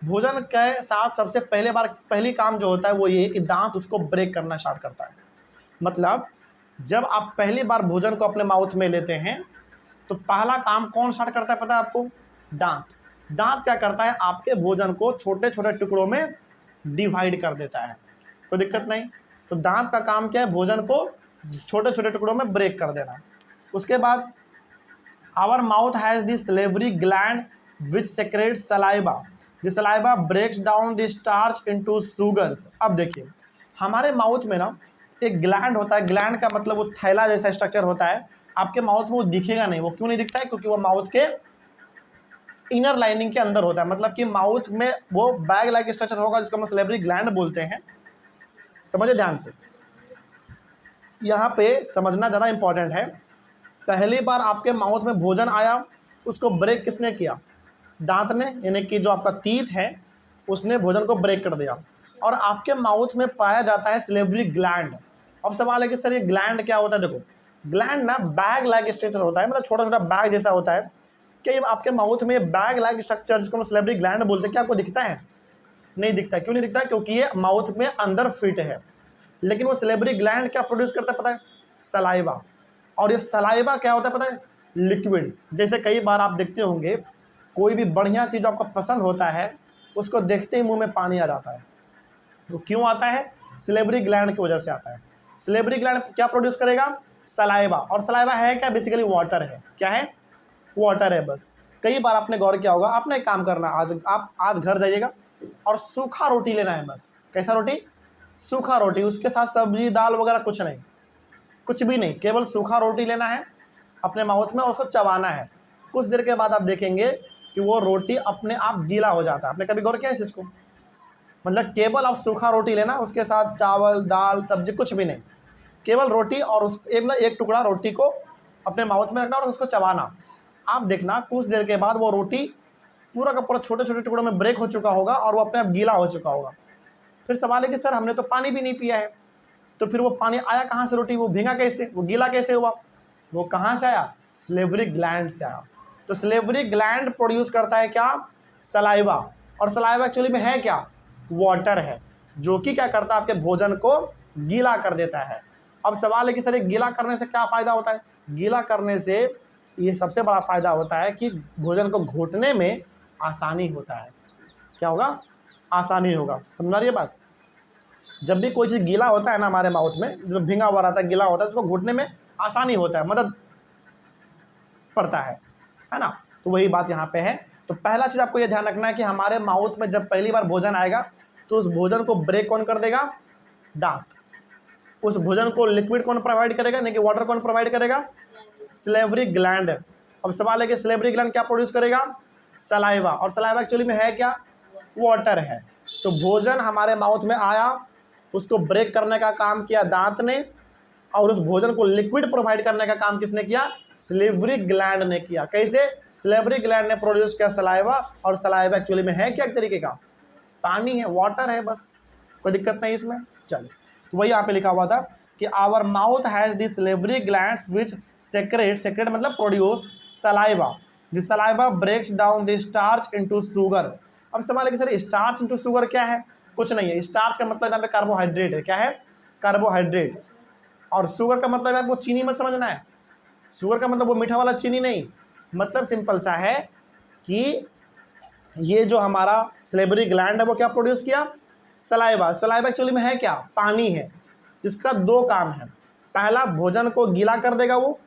भोजन के साथ सबसे पहली काम जो होता है वो ये कि दांत उसको ब्रेक करना स्टार्ट करता है। मतलब जब आप पहली बार भोजन को अपने माउथ में लेते हैं तो पहला काम कौन स्टार्ट करता है पता है आपको? दांत। दांत क्या करता है? आपके भोजन को छोटे छोटे टुकड़ों में डिवाइड कर देता है। कोई दिक्कत नहीं। तो दांत का काम क्या है? भोजन को छोटे छोटे टुकड़ों में ब्रेक कर देना। उसके बाद our mouth has the salivary gland which secretes saliva. The saliva breaks down the starch into sugars. अब देखिए हमारे माउथ में ना एक ग्लैंड होता है। ग्लैंड का मतलब वो थैला जैसा स्ट्रक्चर होता है। आपके माउथ में वो दिखेगा नहीं। वो क्यों नहीं दिखता है? क्योंकि वो माउथ के इनर लाइनिंग के अंदर होता है। मतलब कि माउथ में वो बैग लाइक स्ट्रक्चर होगा जिसको हम सलेवरी ग्लैंड बोलते हैं। समझे ध्यान से, यहाँ पे समझना ज़्यादा इंपॉर्टेंट है। पहली बार आपके माउथ में भोजन आया, उसको ब्रेक किसने किया? दांत ने, यानी कि जो आपका टीथ है उसने भोजन को ब्रेक कर दिया। और आपके माउथ में पाया जाता है सलेवरी ग्लैंड। अब सवाल है कि सर ये ग्लैंड क्या होता है? देखो ग्लैंड ना बैग लाइक स्ट्रक्चर होता है, मतलब छोटा छोटा बैग जैसा होता है। कि आपके माउथ में बैग लाइक स्ट्रक्चर जिसको हम सलेवरी ग्लैंड बोलते हैं, क्या आपको दिखता है? नहीं दिखता। क्यों नहीं दिखता? क्योंकि ये माउथ में अंदर फिट है। लेकिन वो सलेवरी ग्लैंड क्या प्रोड्यूस करता है पता है? सलाइवा। और ये सलाइवा क्या होता है पता है? लिक्विड। जैसे कई बार आप देखते होंगे कोई भी बढ़िया चीज़ आपको पसंद होता है, उसको देखते ही मुंह में पानी आ जाता है। तो क्यों आता है? सलेवरी ग्लैंड की वजह से आता है। सलेवरी ग्लैंड क्या प्रोड्यूस करेगा? सलाइवा। और सलाइवा है क्या? बेसिकली वाटर है। क्या है? वाटर है बस। कई बार आपने गौर किया होगा, आपने एक काम करना, आज घर जाइएगा और सूखा रोटी लेना है बस। कैसा रोटी? सूखा रोटी। उसके साथ सब्जी दाल वगैरह कुछ नहीं, कुछ भी नहीं, केवल सूखा रोटी लेना है अपने माउथ में और उसको चबाना है। कुछ देर के बाद आप देखेंगे कि वो रोटी अपने आप गीला हो जाता है। आपने कभी गौर किया है इसको? मतलब केवल आप सूखा रोटी लेना, उसके साथ चावल दाल सब्जी कुछ भी नहीं, केवल रोटी और उस एक टुकड़ा रोटी को अपने माउथ में रखना और उसको चबाना। आप देखना कुछ देर के बाद वो रोटी पूरा का पूरा छोटे छोटे टुकड़ों में ब्रेक हो चुका होगा और वो अपने आप गीला हो चुका होगा। फिर सवाल है कि सर हमने तो पानी भी नहीं पिया है, तो फिर वो पानी आया कहाँ से? रोटी वो भीगा कैसे? वो गीला कैसे हुआ? वो कहाँ से आया? सलेवरी ग्लैंड से आया। तो सलेवरी ग्लैंड प्रोड्यूस करता है क्या? सलाइवा। और सलाइवा एक्चुअली में है क्या? वाटर है, जो कि क्या करता है? आपके भोजन को गीला कर देता है। अब सवाल है कि सर ये गीला करने से क्या फ़ायदा होता है? गीला करने से ये सबसे बड़ा फ़ायदा होता है कि भोजन को घोटने में आसानी होता है। क्या होगा? आसानी होगा। समझ आ रही है बात? जब भी कोई चीज़ गीला होता है ना हमारे माउथ में, जो भींगा हुआ रहता है, गीला होता है, उसको घोटने में आसानी होता है, मदद पड़ता है ना? तो वही बात यहाँ पे है। तो पहला चीज़ आपको ये ध्यान रखना है कि हमारे माउथ में जब पहली बार भोजन आएगा तो उस भोजन को ब्रेक कौन कर देगा? दांत। उस भोजन को लिक्विड कौन प्रोवाइड करेगा? नहीं कि वाटर कौन प्रोवाइड करेगा? Salivary gland. अब सवाल है कि सलेवरी ग्लैंड क्या प्रोड्यूस करेगा? सलाइवा। और सलाइवा एक्चुअली में है क्या? वाटर है। तो भोजन हमारे माउथ में आया, उसको ब्रेक करने का काम किया दांत ने, और उस भोजन को लिक्विड प्रोवाइड करने का काम किसने किया? सलेवरी ग्लैंड ने किया। कैसे? सलेवरी ग्लैंड ने प्रोड्यूस किया सलाइवा। और सलाइवा एक्चुअली में है क्या? एक तरीके का पानी है, वाटर है बस। कोई दिक्कत नहीं इसमें। चलिए, तो वही यहाँ पे लिखा हुआ था कि our mouth has the salivary glands which secrete मतलब produce saliva. The saliva breaks down the starch into sugar. अब सवाल है कि सर स्टार्च इनटू शुगर क्या है? कुछ नहीं है। स्टार्च का मतलब यहाँ पे कार्बोहाइड्रेट है। क्या है? कार्बोहाइड्रेट। और शुगर का मतलब आपको चीनी मत समझना है। शुगर का मतलब वो मीठा वाला चीनी नहीं। मतलब सिंपल सा है कि ये जो हमारा सलेवरी ग्लैंड है वो क्या प्रोड्यूस किया? सलाइवा। सलाइवा एक्चुअली में है क्या? पानी है, जिसका दो काम है। पहला, भोजन को गीला कर देगा वो,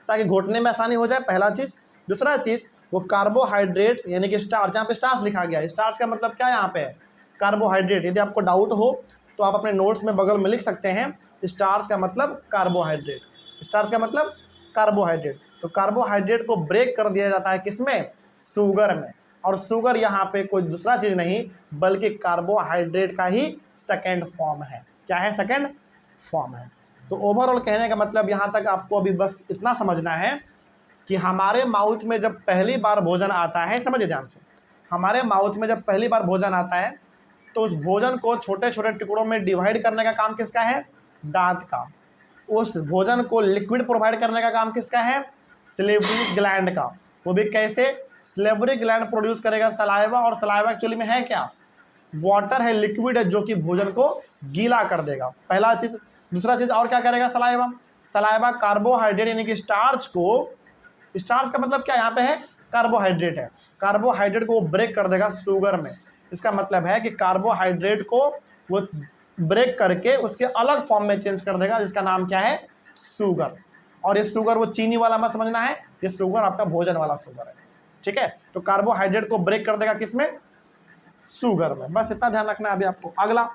ताकि घोटने में आसानी हो जाए, पहला चीज़। दूसरा चीज़, वो कार्बोहाइड्रेट यानी कि स्टार्च, यहाँ पे स्टार्च लिखा गया है। स्टार्च का मतलब क्या यहाँ पे है? कार्बोहाइड्रेट। यदि आपको डाउट हो तो आप अपने नोट्स में बगल में लिख सकते हैं, स्टार्च का मतलब कार्बोहाइड्रेट। स्टार्च का मतलब कार्बोहाइड्रेट। तो कार्बोहाइड्रेट को ब्रेक कर दिया जाता है किसमें? शुगर में। और शुगर यहाँ पे कोई दूसरा चीज़ नहीं बल्कि कार्बोहाइड्रेट का ही सेकेंड फॉर्म है। क्या है? सेकेंड फॉर्म है। तो ओवरऑल कहने का मतलब यहाँ तक आपको अभी बस इतना समझना है कि हमारे माउथ में जब पहली बार भोजन आता है, समझिए ध्यान से, हमारे माउथ में जब पहली बार भोजन आता है तो उस भोजन को छोटे छोटे टुकड़ों में डिवाइड करने का काम किसका है? दांत का। उस भोजन को लिक्विड प्रोवाइड करने का काम किसका है? सलेवरी ग्लैंड का। वो भी कैसे? सलेवरी ग्लैंड प्रोड्यूस करेगा सलाइवा, और सलाइवा एक्चुअली में है क्या? वाटर है, लिक्विड है, जो कि भोजन को गीला कर देगा, पहला चीज। दूसरा चीज और क्या करेगा सलाइवा? सलाइवा कार्बोहाइड्रेट यानी कि स्टार्च को, स्टार्च का मतलब क्या यहाँ पे है? कार्बोहाइड्रेट है, कार्बोहाइड्रेट को वो ब्रेक कर देगा शुगर में। इसका मतलब है कि कार्बोहाइड्रेट को वो ब्रेक करके उसके अलग फॉर्म में चेंज कर देगा, जिसका नाम क्या है? शुगर। और ये शुगर वो चीनी वाला मत समझना है, ये शुगर आपका भोजन वाला शुगर है, ठीक है? तो कार्बोहाइड्रेट को ब्रेक कर देगा किसमें? शुगर में। बस इतना ध्यान रखना है अभी आपको। अगला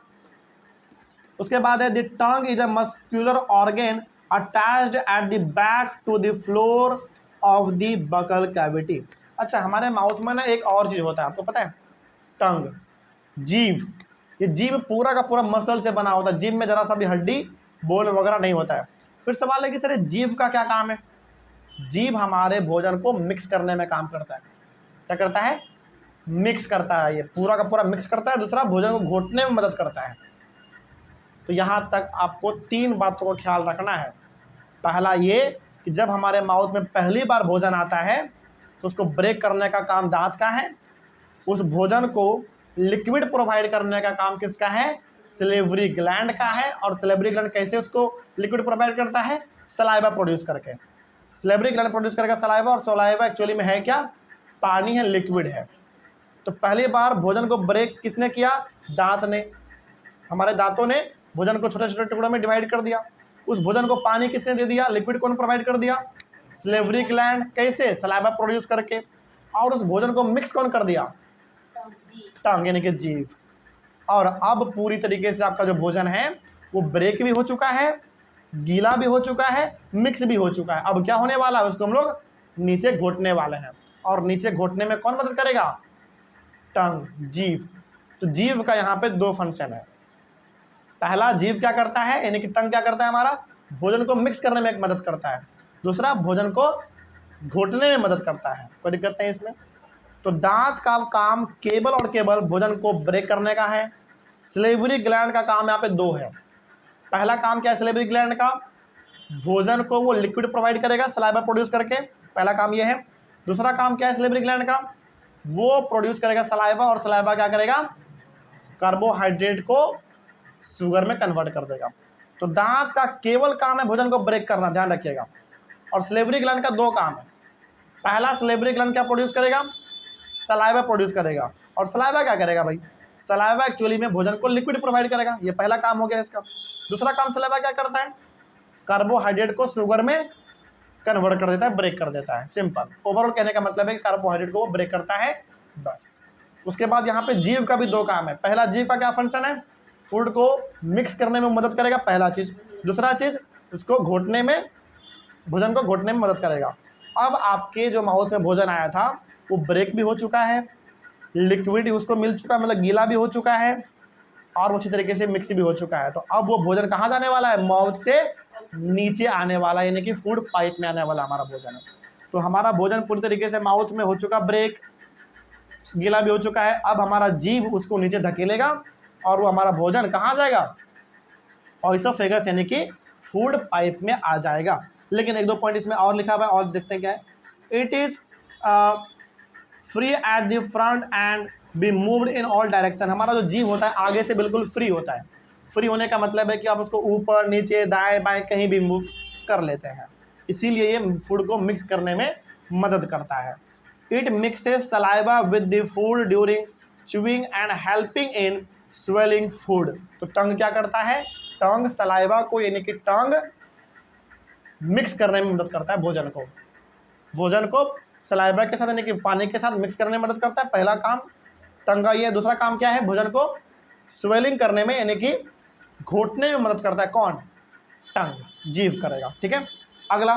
उसके बाद है the tongue is a muscular organ attached at the back to the floor of the buccal cavity. अच्छा, हमारे माउथ में ना एक और चीज होता है, आपको पता है? टंग, जीभ। ये जीभ पूरा का पूरा मसल से बना होता है, जीभ में जरा सा भी हड्डी बोन वगैरह नहीं होता है। फिर सवाल है कि सर जीभ का क्या काम है? जीभ हमारे भोजन को मिक्स करने में काम करता है। क्या करता है? मिक्स करता है, ये पूरा का पूरा मिक्स करता है। दूसरा, भोजन को घोटने में मदद करता है। तो यहाँ तक आपको 3 बातों का ख्याल रखना है। पहला ये कि जब हमारे माउथ में पहली बार भोजन आता है तो उसको ब्रेक करने का काम दांत का है, उस भोजन को लिक्विड प्रोवाइड करने का काम किसका है? सलेवरी ग्लैंड का है। और सलेवरी ग्लैंड कैसे उसको लिक्विड प्रोवाइड करता है? सलाइवा प्रोड्यूस करके। सलेवरी ग्लैंड प्रोड्यूस करेगा सलाइवा, और सलाइवा एक्चुअली में है क्या? पानी है, लिक्विड है। तो पहली बार भोजन को ब्रेक किसने किया? दांत ने। हमारे दांतों ने भोजन को छोटे छोटे टुकड़ों में डिवाइड कर दिया। उस भोजन को पानी किसने दे दिया? लिक्विड कौन प्रोवाइड कर दिया? Salivary gland. कैसे? सलाइवा प्रोड्यूस करके। और उस भोजन को मिक्स कौन कर दिया? टंग यानी कि जीभ। और अब पूरी तरीके से आपका जो भोजन है वो ब्रेक भी हो चुका है, गीला भी हो चुका है, मिक्स भी हो चुका है। अब क्या होने वाला है? उसको हम लोग नीचे घोटने वाले हैं। और नीचे घोटने में कौन मदद करेगा? टंग, जीभ। तो जीभ का यहाँ पे 2 फंक्शन है। पहला, जीभ क्या करता है यानी कि टंग क्या करता है? हमारा भोजन को मिक्स करने में एक मदद करता है। दूसरा, भोजन को घोटने में मदद करता है। कोई दिक्कत नहीं इसमें। तो दांत का काम केवल और केवल भोजन को ब्रेक करने का है। सलेवरी ग्लैंड का काम यहाँ पे 2 है। पहला काम क्या है सलेवरी ग्लैंड का? भोजन को वो लिक्विड प्रोवाइड करेगा सलाइवा प्रोड्यूस करके, पहला काम ये है। दूसरा काम क्या है सलेवरी ग्लैंड का? वो प्रोड्यूस करेगा सलाइवा, और सलाइवा क्या करेगा? कार्बोहाइड्रेट को शुगर में कन्वर्ट कर देगा। तो दांत का केवल काम है भोजन को ब्रेक करना, ध्यान रखिएगा। और सलेवरी ग्लैंड का 2 काम है। पहला, सलेवरी ग्लैंड क्या प्रोड्यूस करेगा? सलाइवा प्रोड्यूस करेगा। और सलाइवा क्या करेगा भाई? सलाइवा एक्चुअली में भोजन को लिक्विड प्रोवाइड करेगा, ये पहला काम हो गया इसका। दूसरा काम सलाइवा क्या करता है? कार्बोहाइड्रेट को शुगर में कन्वर्ट कर देता है, ब्रेक कर देता है। सिंपल। ओवरऑल कहने का मतलब है कि कार्बोहाइड्रेट को वो ब्रेक करता है, बस। उसके बाद यहाँ पे जीव का भी 2 काम है। पहला, जीव का क्या फंक्शन है? फूड को मिक्स करने में मदद करेगा, पहला चीज। दूसरा चीज, उसको घोटने में, भोजन को घोटने में मदद करेगा। अब आपके जो माउथ में भोजन आया था वो ब्रेक भी हो चुका है, लिक्विड उसको मिल चुका है, मतलब गीला भी हो चुका है, और अच्छी तरीके से मिक्स भी हो चुका है। तो अब वो भोजन कहाँ जाने वाला है? माउथ से नीचे आने वाला है, यानी कि फूड पाइप में आने वाला हमारा भोजन है। तो हमारा भोजन पूरी तरीके से माउथ में हो चुका ब्रेक, गीला भी हो चुका है। अब हमारा जीभ उसको नीचे धकेलेगा और वो हमारा भोजन कहाँ जाएगा? ऑइसोफेगस यानी कि फूड पाइप में आ जाएगा। लेकिन 1-2 पॉइंट इसमें और लिखा हुआ है, और देखते हैं क्या है। It is free at the front end be moved in all direction. हमारा जो जीभ होता है आगे से बिल्कुल फ्री होता है। फ्री होने का मतलब है कि आप उसको ऊपर नीचे दाएं बाएं कहीं भी मूव कर लेते हैं, इसीलिए ये फूड को मिक्स करने में मदद करता है। It mixes saliva with the food during chewing and helping in swelling food. तो टंग क्या करता है? टंग सलाइवा को यानी कि टंग मिक्स करने में मदद करता है भोजन को सलाइवा के साथ यानी कि पानी के साथ मिक्स करने में मदद करता है, पहला काम टंग का ये। दूसरा काम क्या है? भोजन को स्वेलिंग करने में यानी कि घोटने में मदद करता है, कौन? टंग, जीभ करेगा, ठीक है। अगला,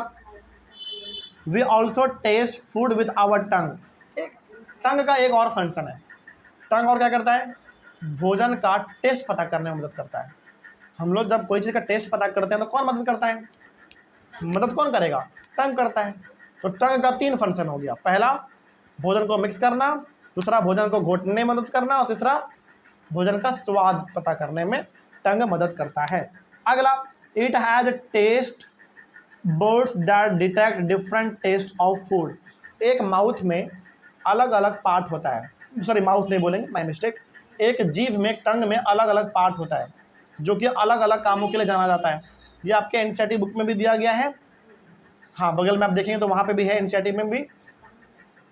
we also test food with our tongue. Tongue का एक और फंक्शन है। टंग और क्या करता है? भोजन का टेस्ट पता करने में मदद करता है। हम लोग जब कोई चीज़ का टेस्ट पता करते हैं तो कौन मदद करता है? मदद कौन करेगा? टंग करता है। तो टंग का 3 फंक्शन हो गया। पहला, भोजन को मिक्स करना। दूसरा, भोजन को घोटने में मदद करना। और तीसरा, भोजन का स्वाद पता करने में टंग मदद करता है। अगला, it has taste buds that detect different taste of food. एक माउथ में अलग अलग पार्ट होता है, सॉरी माउथ नहीं बोलेंगे, माय मिस्टेक। एक जीभ में, टंग में अलग अलग पार्ट होता है जो कि अलग अलग कामों के लिए जाना जाता है। ये आपके एनसीईआरटी बुक में भी दिया गया है, हाँ बगल में आप देखेंगे तो वहाँ पे भी है, एनसीईआरटी में भी,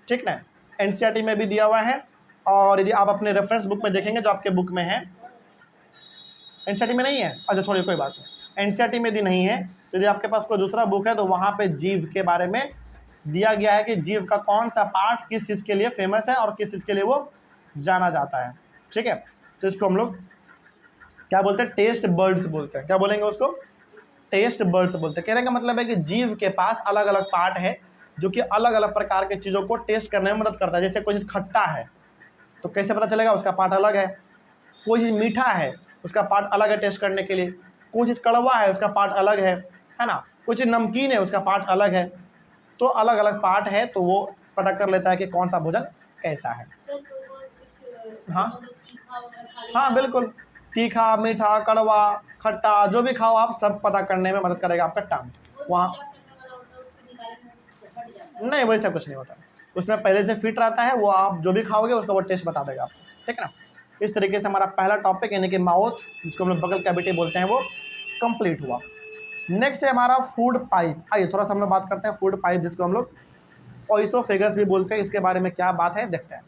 ठीक ना, एनसीईआरटी में भी दिया हुआ है। और यदि आप अपने रेफरेंस बुक में देखेंगे जो आपके बुक में है, एनसीईआरटी में नहीं है, अच्छा छोड़िए कोई बात नहीं, एनसीईआरटी में यदि नहीं है तो यदि आपके पास कोई दूसरा बुक है तो वहाँ पे जीभ के बारे में दिया गया है कि जीभ का कौन सा पार्ट किस चीज़ के लिए फेमस है और किस चीज़ के लिए वो जाना जाता है, ठीक है। तो इसको हम लोग क्या बोलते हैं, टेस्ट बर्ड्स बोलते हैं। क्या बोलेंगे उसको, टेस्ट बर्ड्स बोलते हैं। कहने का मतलब है कि जीभ के पास अलग अलग पार्ट है जो कि अलग अलग प्रकार के चीज़ों को टेस्ट करने में मदद करता है। जैसे कोई चीज़ खट्टा है तो कैसे पता चलेगा, उसका पार्ट अलग है। कोई चीज़ मीठा है उसका पार्ट अलग है टेस्ट करने के लिए। कोई चीज़ कड़वा है उसका पार्ट अलग है ना। कोई चीज़ नमकीन है उसका पार्ट अलग है। तो अलग अलग पार्ट है तो वो पता कर लेता है कि कौन सा भोजन कैसा है। हाँ हाँ बिल्कुल, तीखा, मीठा, कड़वा, खट्टा, जो भी खाओ आप, सब पता करने में मदद करेगा आपका टंग। वहाँ नहीं, वैसा कुछ नहीं होता, उसमें पहले से फिट रहता है, वो आप जो भी खाओगे उसका वो टेस्ट बता देगा आपको, ठीक है ना। इस तरीके से हमारा पहला टॉपिक यानी कि माउथ, जिसको हम लोग बगल कैविटी बोलते हैं, वो कंप्लीट हुआ। नेक्स्ट है हमारा फूड पाइप। आइए थोड़ा सा हम लोग बात करते हैं फूड पाइप, जिसको हम लोग ओइसोफेगस भी बोलते हैं। इसके बारे में क्या बात है देखते हैं।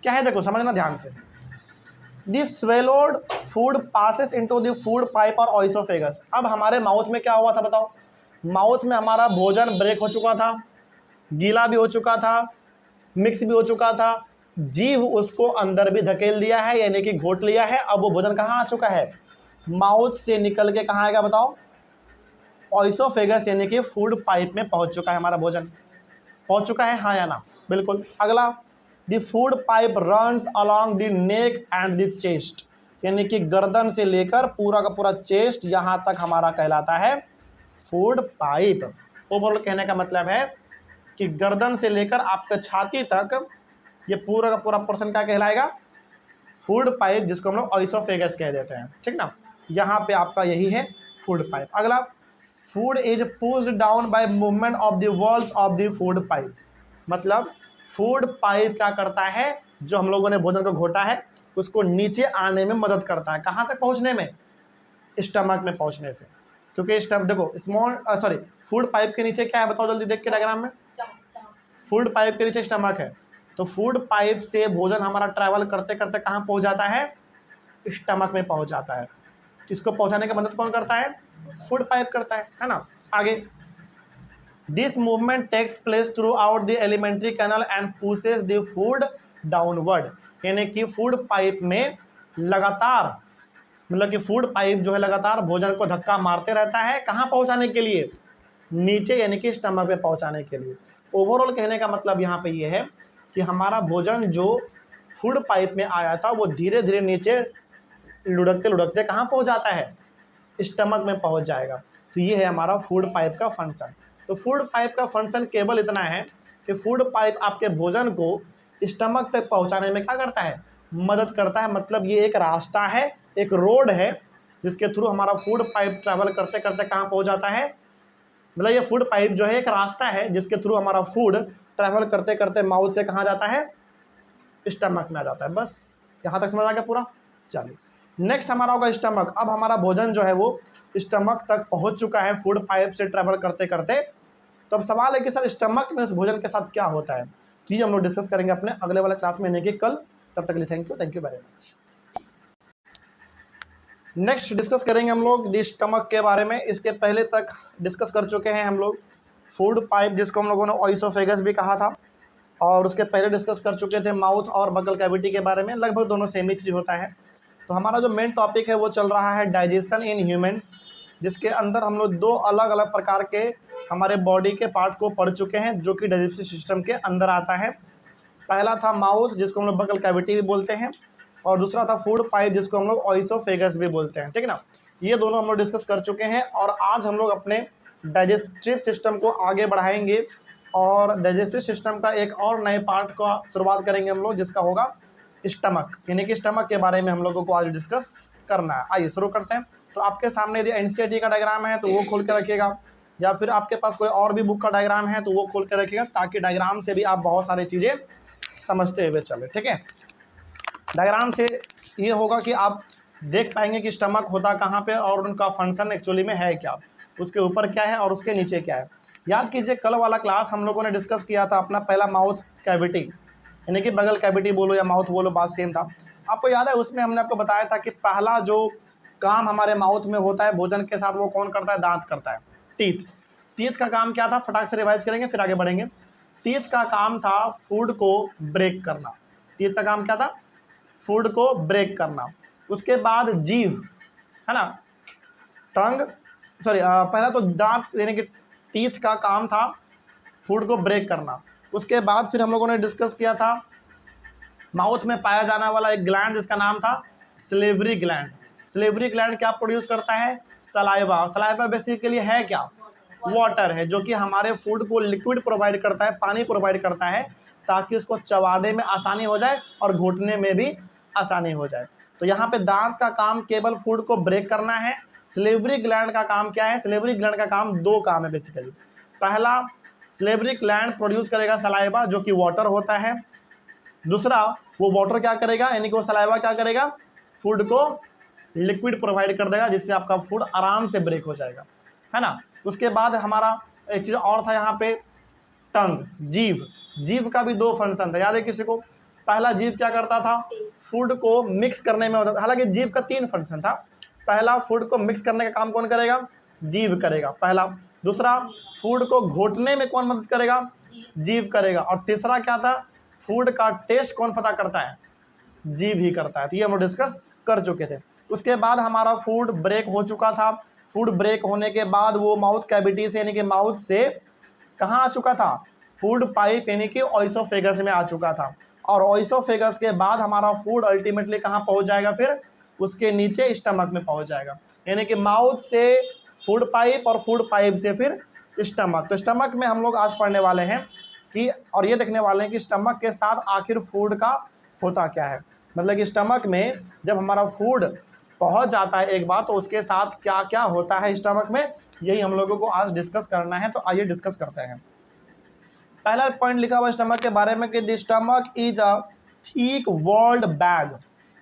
क्या है देखो, समझना ध्यान से। This swallowed food passes into the food pipe और ओइसोफेगस। अब हमारे माउथ में क्या हुआ था बताओ, माउथ में हमारा भोजन ब्रेक हो चुका था, गीला भी हो चुका था, मिक्स भी हो चुका था, जीभ उसको अंदर भी धकेल दिया है यानी कि घोट लिया है। अब वो भोजन कहाँ आ चुका है, माउथ से निकल के कहाँ आएगा बताओ, ओइसोफेगस यानी कि फूड पाइप में पहुंच चुका है। हमारा भोजन पहुंच चुका है, हाँ या ना, बिल्कुल। अगला, the food pipe runs along the neck and the chest, यानी कि गर्दन से लेकर पूरा का पूरा चेस्ट यहाँ तक हमारा कहलाता है फूड पाइप। ओवरऑल कहने का मतलब है कि गर्दन से लेकर आपके छाती तक ये पूरा का पूरा पोर्शन क्या कहलाएगा, फूड पाइप, जिसको हम लोग ओइसोफेगस कह देते हैं, ठीक ना। यहाँ पे आपका यही है फूड पाइप। अगला, food is pushed down by movement of the walls of the food pipe, मतलब फूड पाइप क्या करता है, जो हम लोगों ने भोजन को घोटा है उसको नीचे आने में मदद करता है। कहाँ तक पहुँचने में, स्टमक में पहुँचने से। क्योंकि स्टमक देखो, स्मॉल सॉरी फूड पाइप के नीचे क्या है बताओ जल्दी देख के डायग्राम में, फूड पाइप के नीचे स्टमक है। तो फूड पाइप से भोजन हमारा ट्रैवल करते करते कहाँ पहुँच जाता है, स्टमक में पहुँच जाता है। इसको पहुँचाने की मदद कौन करता है, फूड पाइप करता है ना। आगे, this movement takes place throughout the alimentary canal and pushes the food downward, यानी कि फूड पाइप में लगातार, मतलब कि फूड पाइप जो है लगातार भोजन को धक्का मारते रहता है। कहाँ पहुँचाने के लिए, नीचे, यानी कि स्टमक में पहुँचाने के लिए। ओवरऑल कहने का मतलब यहाँ पे ये है कि हमारा भोजन जो फूड पाइप में आया था वो धीरे धीरे नीचे लुढ़कते लुढ़कते कहाँ पहुँच जाता है, स्टमक में पहुँच जाएगा। तो ये है हमारा फूड पाइप का फंक्शन। तो फूड पाइप का फंक्शन केवल इतना है कि फूड पाइप आपके भोजन को स्टमक तक पहुँचाने में क्या करता है, मदद करता है। मतलब ये एक रास्ता है, एक रोड है, जिसके थ्रू हमारा फूड पाइप ट्रैवल करते करते कहाँ पहुँच जाता है, मतलब ये फूड पाइप जो है एक रास्ता है जिसके थ्रू हमारा फूड ट्रैवल करते करते माउथ से कहाँ जाता है, स्टमक में आ जाता है। बस यहाँ तक समझ आ गया पूरा। चलिए नेक्स्ट हमारा होगा स्टमक। अब हमारा भोजन जो है वो स्टमक तक पहुँच चुका है फूड पाइप से ट्रैवल करते करते। तो अब सवाल है कि सर स्टमक में उस भोजन के साथ क्या होता है, तो ये हम लोग डिस्कस करेंगे अपने अगले वाले क्लास में, यानी कि कल। तब तक के लिए thank you very much. Next discuss करेंगे हम लोग दी स्टमक के बारे में। इसके पहले तक डिस्कस कर चुके हैं हम लोग फूड पाइप, जिसको हम लोगों ने ओइसोफेगस भी कहा था, और उसके पहले डिस्कस कर चुके थे माउथ और बगल कैविटी के बारे में। लगभग दोनों सेम ही चीज़ होता है। तो हमारा जो मेन टॉपिक है वो चल रहा है डाइजेशन इन ह्यूमन्स, जिसके अंदर हम लोग दो अलग अलग प्रकार के हमारे बॉडी के पार्ट को पढ़ चुके हैं जो कि डाइजेस्टिव सिस्टम के अंदर आता है। पहला था माउथ, जिसको हम लोग बगल कैविटी भी बोलते हैं, और दूसरा था फूड पाइप, जिसको हम लोग ओइसोफेगस भी बोलते हैं, ठीक है ना। ये दोनों हम लोग डिस्कस कर चुके हैं, और आज हम लोग अपने डाइजेस्टिव सिस्टम को आगे बढ़ाएंगे और डाइजेस्टिव सिस्टम का एक और नए पार्ट का शुरुआत करेंगे हम लोग, जिसका होगा स्टमक, यानी कि स्टमक के बारे में हम लोगों को आज डिस्कस करना है। आइए शुरू करते हैं। तो आपके सामने यदि एनसीईआरटी का डायग्राम है तो वो खोल के रखिएगा। या फिर आपके पास कोई और भी बुक का डायग्राम है तो वो खोल कर रखिएगा, ताकि डायग्राम से भी आप बहुत सारी चीज़ें समझते हुए चले। ठीक है, डायग्राम से ये होगा कि आप देख पाएंगे कि स्टमक होता कहाँ पे और उनका फंक्शन एक्चुअली में है क्या, उसके ऊपर क्या है और उसके नीचे क्या है। याद कीजिए कल वाला क्लास हम लोगों ने डिस्कस किया था अपना पहला माउथ कैविटी, यानी कि बगल कैविटी बोलो या माउथ बोलो, बात सेम था। आपको याद है उसमें हमने आपको बताया था कि पहला जो काम हमारे माउथ में होता है भोजन के साथ, वो कौन करता है? दांत करता है, टीथ। टीथ का काम क्या था? फटाक से रिवाइज करेंगे फिर आगे बढ़ेंगे। टीथ का काम था फूड को ब्रेक करना। टीथ का काम क्या था? फूड को ब्रेक करना। उसके बाद जीभ, है ना, टंग, सॉरी पहला तो दांत यानी कि टीथ का काम था फूड को ब्रेक करना। उसके बाद फिर हम लोगों ने डिस्कस किया था माउथ में पाया जाने वाला एक ग्लैंड जिसका नाम था सलेवरी ग्लैंड। सलेवरी ग्लैंड क्या प्रोड्यूस करता है? सलाइवा। सलाइवा बेसिकली है क्या? वाटर है, जो कि हमारे फूड को लिक्विड प्रोवाइड करता है, पानी प्रोवाइड करता है, ताकि उसको चबाने में आसानी हो जाए और घुटने में भी आसानी हो जाए। तो यहाँ पे दांत का काम केवल फूड को ब्रेक करना है। सलेवरी ग्लैंड का काम क्या है? सलेवरी ग्लैंड का काम दो काम है बेसिकली। पहला, सलेवरी ग्लैंड प्रोड्यूस करेगा सलाइवा जो कि वाटर होता है। दूसरा, वो वाटर क्या करेगा, यानी कि वो सलाइवा क्या करेगा? फूड को लिक्विड प्रोवाइड कर देगा, जिससे आपका फूड आराम से ब्रेक हो जाएगा, है ना। उसके बाद हमारा एक चीज़ और था यहाँ पे, टंग, जीभ। जीभ का भी दो फंक्शन था, याद है किसी को? पहला, जीभ क्या करता था? फूड को मिक्स करने में मदद, हालांकि जीभ का तीन फंक्शन था। पहला, फूड को मिक्स करने का काम कौन करेगा? जीभ करेगा, पहला। दूसरा, फूड को घोटने में कौन मदद करेगा? जीभ करेगा। और तीसरा क्या था? फूड का टेस्ट कौन पता करता है? जीभ ही करता है। तो ये हम लोग डिस्कस कर चुके थे। उसके बाद हमारा फूड ब्रेक हो चुका था। फूड ब्रेक होने के बाद वो माउथ कैविटी से यानी कि माउथ से कहाँ आ चुका था? फूड पाइप यानी कि ओइसोफेगस में आ चुका था। और ओइसोफेगस के बाद हमारा फूड अल्टीमेटली कहाँ पहुँच जाएगा? फिर उसके नीचे स्टमक में पहुँच जाएगा, यानी कि माउथ से फूड पाइप और फूड पाइप से फिर स्टमक। तो स्टमक में हम लोग आज पढ़ने वाले हैं कि, और ये देखने वाले हैं कि स्टमक के साथ आखिर फूड का होता क्या है। मतलब कि स्टमक में जब हमारा फूड पहुंच जाता है एक बार, तो उसके साथ क्या क्या होता है स्टमक में, यही हम लोगों को आज डिस्कस करना है। तो आइए डिस्कस करते हैं। पहला पॉइंट लिखा हुआ स्टमक के बारे में कि the stomach is a thick walled bag,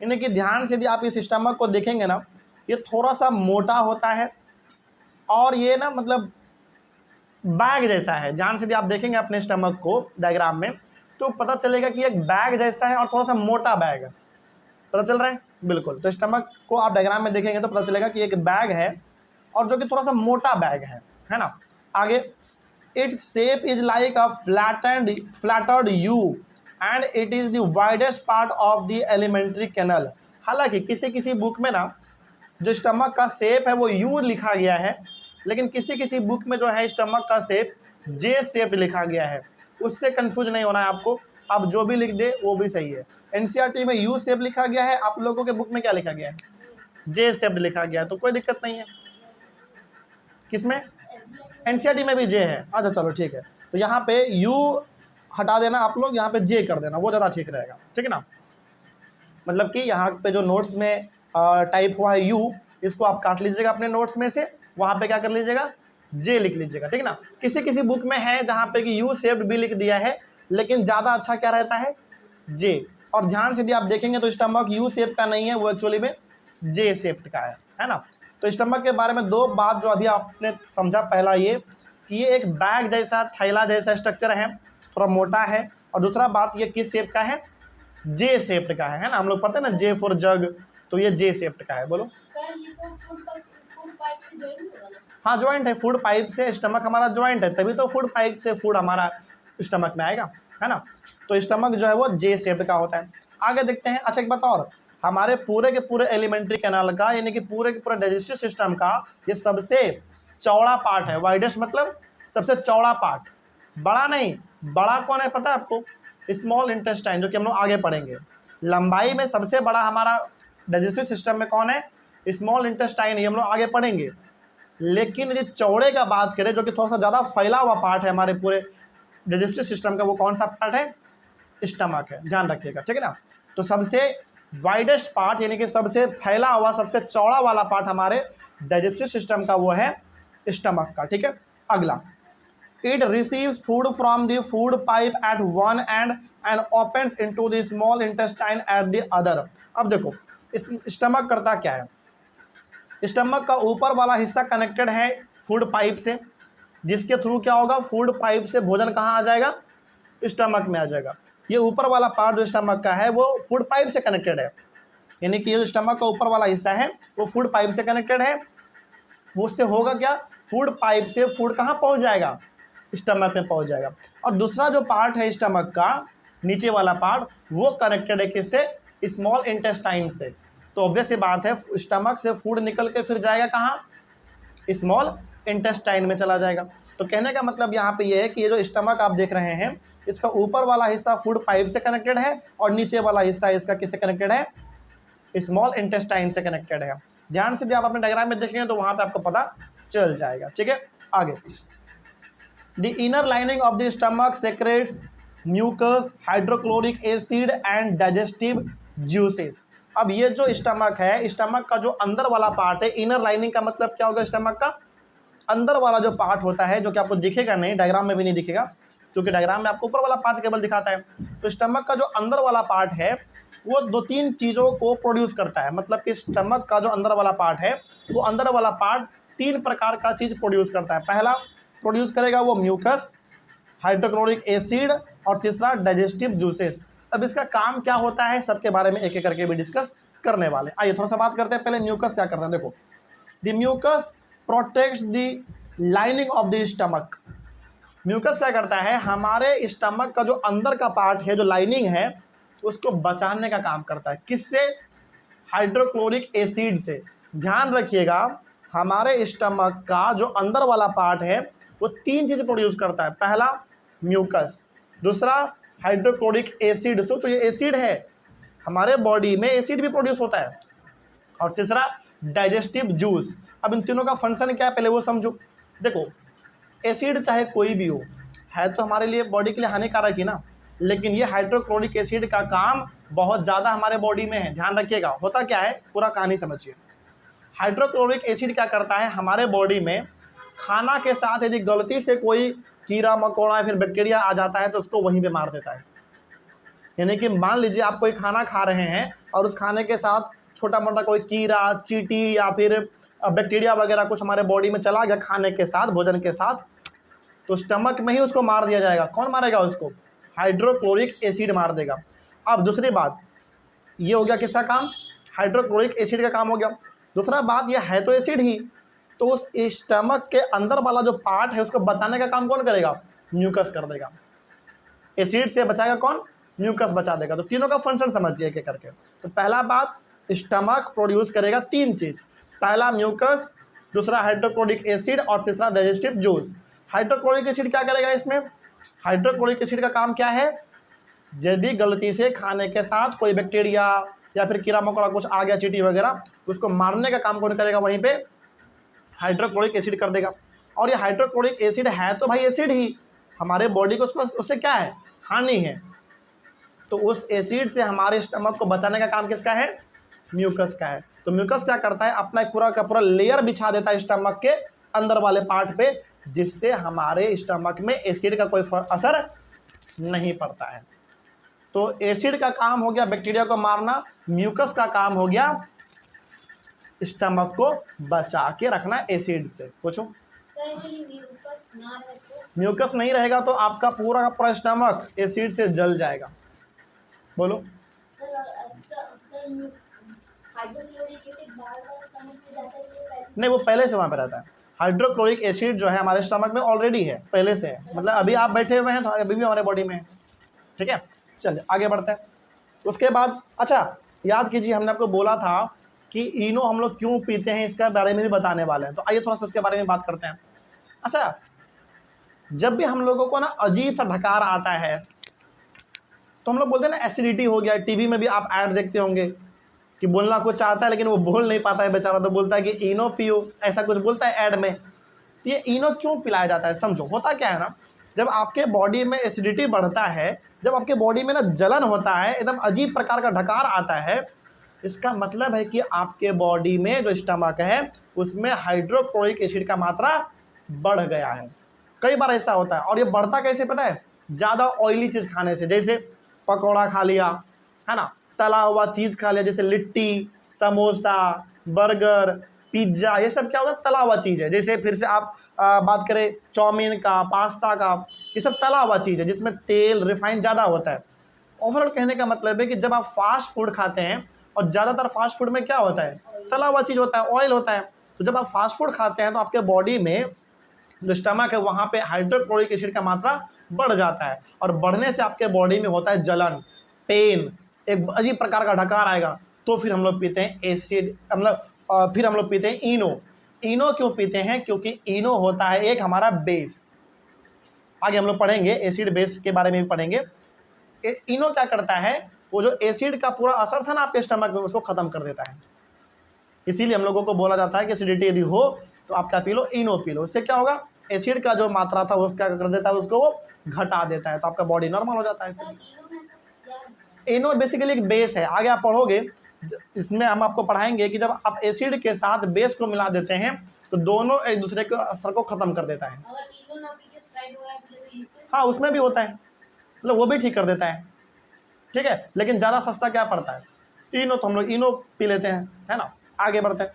यानी कि ध्यान से यदि आप इस स्टमक को देखेंगे ना, ये थोड़ा सा मोटा होता है और ये ना मतलब बैग जैसा है। ध्यान से यदि आप देखेंगे अपने स्टमक को डायग्राम में, तो पता चलेगा कि एक बैग जैसा है और थोड़ा सा मोटा बैग है। पता चल रहा है? बिल्कुल। तो स्टमक को आप डायग्राम में देखेंगे तो पता चलेगा कि एक बैग है और जो कि थोड़ा सा मोटा बैग है ना। आगे, its shape is like a flattened U and it is the widest part of the alimentary canal. हालांकि किसी किसी बुक में ना जो स्टमक का शेप है वो यू लिखा गया है, लेकिन किसी किसी बुक में जो है स्टमक का शेप जे शेप्ड लिखा गया है। उससे कंफ्यूज नहीं होना है आपको, आप जो भी लिख दे वो भी सही है। एनसीईआरटी में यू शेप लिखा गया है, आप लोगों के बुक में क्या लिखा गया है? जे शेप्ड लिखा गया है, तो कोई दिक्कत नहीं है। किसमें? एनसीईआरटी में भी जे है। अच्छा चलो ठीक है, तो यहाँ पे यू हटा देना आप लोग, यहाँ पे जे कर देना, वो ज़्यादा ठीक रहेगा, ठीक है ना। मतलब कि यहाँ पे जो नोट्स में टाइप हुआ है यू, इसको आप काट लीजिएगा अपने नोट्स में से, वहाँ पे क्या कर लीजिएगा? जे लिख लीजिएगा, ठीक है ना। किसी किसी बुक में है जहाँ पे कि यू शेप्ड भी लिख दिया है, लेकिन ज़्यादा अच्छा क्या रहता है? जे। और ध्यान से यदि आप देखेंगे तो स्टमक यू शेप का नहीं है, वो एक्चुअली में जे शेप्ड का है ना। तो स्टमक के बारे में दो बात जो अभी आपने समझा, पहला ये कि ये एक बैग जैसा, थैला जैसा स्ट्रक्चर है, थोड़ा मोटा है। और दूसरा बात ये किस शेप का है? जे शेप्ड का है ना। हम लोग पढ़ते हैं ना जे फॉर जग, तो ये जे शेप्ड का है। बोलो सर, ये तो फूड पाइप से जॉइंट होगा ना? हाँ, ज्वाइंट है, फूड पाइप से स्टमक हमारा ज्वाइंट है, तभी तो फूड पाइप से फूड हमारा स्टमक में आएगा, है ना। तो स्टमक जो है वो जे शेप्ड का होता है। आगे देखते हैं। अच्छा एक बात और, हमारे पूरे के पूरे एलिमेंट्री कैनाल का, यानी कि पूरे के पूरे डाइजेस्टिव सिस्टम का ये सबसे चौड़ा पार्ट है। वाइडेस्ट मतलब सबसे चौड़ा पार्ट, बड़ा नहीं। बड़ा कौन है पता है आपको? स्मॉल इंटेस्टाइन, जो कि हम लोग आगे पढ़ेंगे। लंबाई में सबसे बड़ा हमारा डाइजेस्टिव सिस्टम में कौन है? स्मॉल इंटेस्टाइन, ये हम लोग आगे पढ़ेंगे। लेकिन यदि चौड़े का बात करें, जो कि थोड़ा सा ज़्यादा फैला हुआ पार्ट है हमारे पूरे डाइजेस्टिव सिस्टम का, वो कौन सा पार्ट है? स्टमक है, ध्यान रखिएगा, ठीक है ना। तो सबसे वाइडेस्ट पार्ट, यानी कि सबसे फैला हुआ, सबसे चौड़ा वाला पार्ट हमारे डाइजेस्टिव सिस्टम का वो है स्टमक का, ठीक है। अगला, it receives food from the food pipe at one end and opens into the small intestine at the other. अब देखो इस स्टमक करता क्या है, स्टमक का ऊपर वाला हिस्सा कनेक्टेड है फूड पाइप से, जिसके थ्रू क्या होगा, फूड पाइप से भोजन कहाँ आ जाएगा, स्टमक में आ जाएगा। ये ऊपर वाला पार्ट जो स्टमक का है वो फूड पाइप से कनेक्टेड है, यानी कि ये जो स्टमक का ऊपर वाला हिस्सा है वो फूड पाइप से कनेक्टेड है। वो उससे होगा क्या, फूड पाइप से फूड कहाँ पहुँच जाएगा, स्टमक में पहुँच जाएगा। और दूसरा जो पार्ट है स्टमक का नीचे वाला पार्ट वो कनेक्टेड है किससे, स्मॉल इंटेस्टाइन से। तो ऑब्वियस सी बात है स्टमक से फूड निकल के फिर जाएगा कहाँ, स्मॉल इंटेस्टाइन में चला जाएगा। तो कहने का मतलब यहाँ पे ये है कि ये जो स्टमक आप देख रहे हैं इसका ऊपर वाला हिस्सा फूड पाइप से कनेक्टेड है और नीचे वाला हिस्सा इसका किससे कनेक्टेड है, स्मॉल इंटेस्टाइन से कनेक्टेड है। ध्यान से आप अपने डायग्राम में देखेंगे तो वहाँ पे आपको पता चल जाएगा। ठीक है, आगे, the inner lining of the stomach secretes mucus, hydrochloric acid and digestive juices. अब ये जो स्टमक है, स्टमक का जो अंदर वाला पार्ट है, इनर लाइनिंग का मतलब क्या होगा, स्टमक का अंदर वाला जो पार्ट होता है, जो कि आपको दिखेगा नहीं, डायग्राम में भी नहीं दिखेगा क्योंकि डायग्राम में आपको ऊपर वाला पार्ट केवल दिखाता है। तो स्टमक का जो अंदर वाला पार्ट है वो 2-3 चीज़ों को प्रोड्यूस करता है, मतलब कि स्टमक का जो अंदर वाला पार्ट है वो अंदर वाला पार्ट 3 प्रकार का चीज़ प्रोड्यूस करता है। पहला प्रोड्यूस करेगा वो म्यूकस, हाइड्रोक्लोरिक एसिड और तीसरा डाइजेस्टिव जूसेस। अब इसका काम क्या होता है सबके बारे में एक एक करके भी डिस्कस करने वाले। आइए थोड़ा सा बात करते हैं। पहले म्यूकस क्या करता है, देखो, the mucus protects the lining of the stomach. Mucus क्या करता है, हमारे स्टमक का जो अंदर का पार्ट है, जो लाइनिंग है, उसको बचाने का काम करता है। किससे, हाइड्रोक्लोरिक एसिड से। ध्यान रखिएगा हमारे स्टमक का जो अंदर वाला पार्ट है वो 3 चीज़ प्रोड्यूस करता है। पहला म्यूकस, दूसरा हाइड्रोक्लोरिक एसिड, सोचो ये एसिड है, हमारे बॉडी में एसिड भी प्रोड्यूस होता है, और तीसरा डाइजेस्टिव जूस। अब इन तीनों का फंक्शन क्या है पहले वो समझो। देखो एसिड चाहे कोई भी हो है तो हमारे लिए बॉडी के लिए हानिकारक ही ना, लेकिन ये हाइड्रोक्लोरिक एसिड का काम बहुत ज़्यादा हमारे बॉडी में है। ध्यान रखिएगा होता क्या है, पूरा कहानी समझिए। हाइड्रोक्लोरिक एसिड क्या करता है, हमारे बॉडी में खाना के साथ यदि गलती से कोई कीड़ा मकोड़ा या फिर बैक्टीरिया आ जाता है तो उसको वहीं पे मार देता है। यानी कि मान लीजिए आप कोई खाना खा रहे हैं और उस खाने के साथ छोटा मोटा कोई कीड़ा, चींटी या फिर बैक्टीरिया वगैरह कुछ हमारे बॉडी में चला गया खाने के साथ, भोजन के साथ, तो स्टमक में ही उसको मार दिया जाएगा। कौन मारेगा उसको, हाइड्रोक्लोरिक एसिड मार देगा। अब दूसरी बात, ये हो गया किसका काम, हाइड्रोक्लोरिक एसिड का काम हो गया। दूसरा बात, ये है तो एसिड ही, तो उस स्टमक के अंदर वाला जो पार्ट है उसको बचाने का काम कौन करेगा, म्यूकस कर देगा। एसिड से बचाएगा कौन, म्यूकस बचा देगा। तो तीनों का फंक्शन समझिए एक एक करके। तो पहला बात, स्टमक प्रोड्यूस करेगा 3 चीज़, पहला म्यूकस, दूसरा हाइड्रोक्लोरिक एसिड और तीसरा डाइजेस्टिव जूस। हाइड्रोक्लोरिक एसिड क्या करेगा इसमें, हाइड्रोक्लोरिक एसिड का काम क्या है, यदि गलती से खाने के साथ कोई बैक्टीरिया या फिर कीड़ा मकोड़ा कुछ आ गया, चींटी वगैरह, उसको मारने का काम कौन करेगा, वहीं पे हाइड्रोक्लोरिक एसिड कर देगा। और ये हाइड्रोक्लोरिक एसिड है तो भाई एसिड ही, हमारे बॉडी को उससे क्या है, हानि है। तो उस एसिड से हमारे स्टमक को बचाने का काम किसका है, म्यूकस का है। तो म्यूकस क्या करता है, अपना एक पूरा का पूरा लेयर बिछा देता है स्टमक के अंदर वाले पार्ट पे, जिससे हमारे स्टमक में एसिड का कोई असर नहीं पड़ता है। तो एसिड का काम हो गया बैक्टीरिया को मारना, म्यूकस का काम हो गया स्टमक को बचा के रखना एसिड से। पूछो, म्यूकस नहीं रहेगा तो आपका पूरा का पूरा स्टमक एसिड से जल जाएगा। बोलो नहीं, वो पहले से वहाँ पे रहता है। हाइड्रोक्लोरिक एसिड जो है हमारे स्टमक में ऑलरेडी है, पहले से है, मतलब अभी आप बैठे हुए हैं तो अभी भी हमारे बॉडी में है। ठीक है, चलिए आगे बढ़ते हैं। उसके बाद अच्छा याद कीजिए, हमने आपको बोला था कि इनो हम लोग क्यों पीते हैं, इसके बारे में भी बताने वाले हैं। तो आइए थोड़ा सा इसके बारे में बात करते हैं। अच्छा, जब भी हम लोगों को ना अजीब सा ढकार आता है तो हम लोग बोलते हैं ना एसिडिटी हो गया। टीवी में भी आप ऐड देखते होंगे कि बोलना कुछ चाहता है लेकिन वो बोल नहीं पाता है बेचारा, तो बोलता है कि इनो पियो, ऐसा कुछ बोलता है ऐड में। तो ये इनो क्यों पिलाया जाता है, समझो। होता क्या है ना, जब आपके बॉडी में एसिडिटी बढ़ता है, जब आपके बॉडी में ना जलन होता है, एकदम अजीब प्रकार का ढकार आता है, इसका मतलब है कि आपके बॉडी में जो स्टमक है उसमें हाइड्रोक्लोरिक एसिड का मात्रा बढ़ गया है। कई बार ऐसा होता है। और ये बढ़ता कैसे पता है? ज़्यादा ऑयली चीज़ खाने से, जैसे पकौड़ा खा लिया, है ना, तला हुआ चीज़ खा लिया, जैसे लिट्टी, समोसा, बर्गर, पिज्ज़ा, ये सब क्या होता है? तला हुआ चीज़ है। जैसे फिर से आप बात करें चाउमीन का, पास्ता का, ये सब तला हुआ चीज़ है जिसमें तेल, रिफाइन ज़्यादा होता है। ओवरऑल कहने का मतलब है कि जब आप फास्ट फूड खाते हैं, और ज़्यादातर फास्ट फूड में क्या होता है? तला हुआ चीज़ होता है, ऑयल होता है। तो जब आप फास्ट फूड खाते हैं तो आपके बॉडी में जो स्टमक है वहाँ पे हाइड्रोक्लोरिक एसिड का मात्रा बढ़ जाता है, और बढ़ने से आपके बॉडी में होता है जलन, पेन, एक अजीब प्रकार का ढकार आएगा। तो फिर हम लोग पीते हैं एसिड, मतलब फिर हम लोग पीते हैं इनो। इनो क्यों पीते हैं? क्योंकि इनो होता है एक हमारा बेस। आगे हम लोग पढ़ेंगे, एसिड बेस के बारे में भी पढ़ेंगे। इनो क्या करता है? वो जो एसिड का पूरा असर था ना आपके स्टमक में, उसको खत्म कर देता है। इसीलिए हम लोगों को बोला जाता है कि एसिडिटी यदि हो तो आप क्या पी लो? इनो पी लो। इससे क्या होगा? एसिड का जो मात्रा था वो क्या कर देता है? उसको वो घटा देता है, तो आपका बॉडी नॉर्मल हो जाता है। सर तीनों में से क्या है? इनो बेसिकली एक बेस है। आगे आप पढ़ोगे, इसमें हम आपको पढ़ाएंगे कि जब आप एसिड के साथ बेस को मिला देते हैं तो दोनों एक दूसरे के असर को खत्म कर देता है। अगर तीनों ना पी के स्प्राइट वगैरह पी ले तो इससे हाँ, उसमें भी होता है, मतलब वो भी ठीक कर देता है, ठीक है। लेकिन ज़्यादा सस्ता क्या पड़ता है? इनो। तो हम लोग इनो पी लेते हैं, है ना। आगे बढ़ते हैं।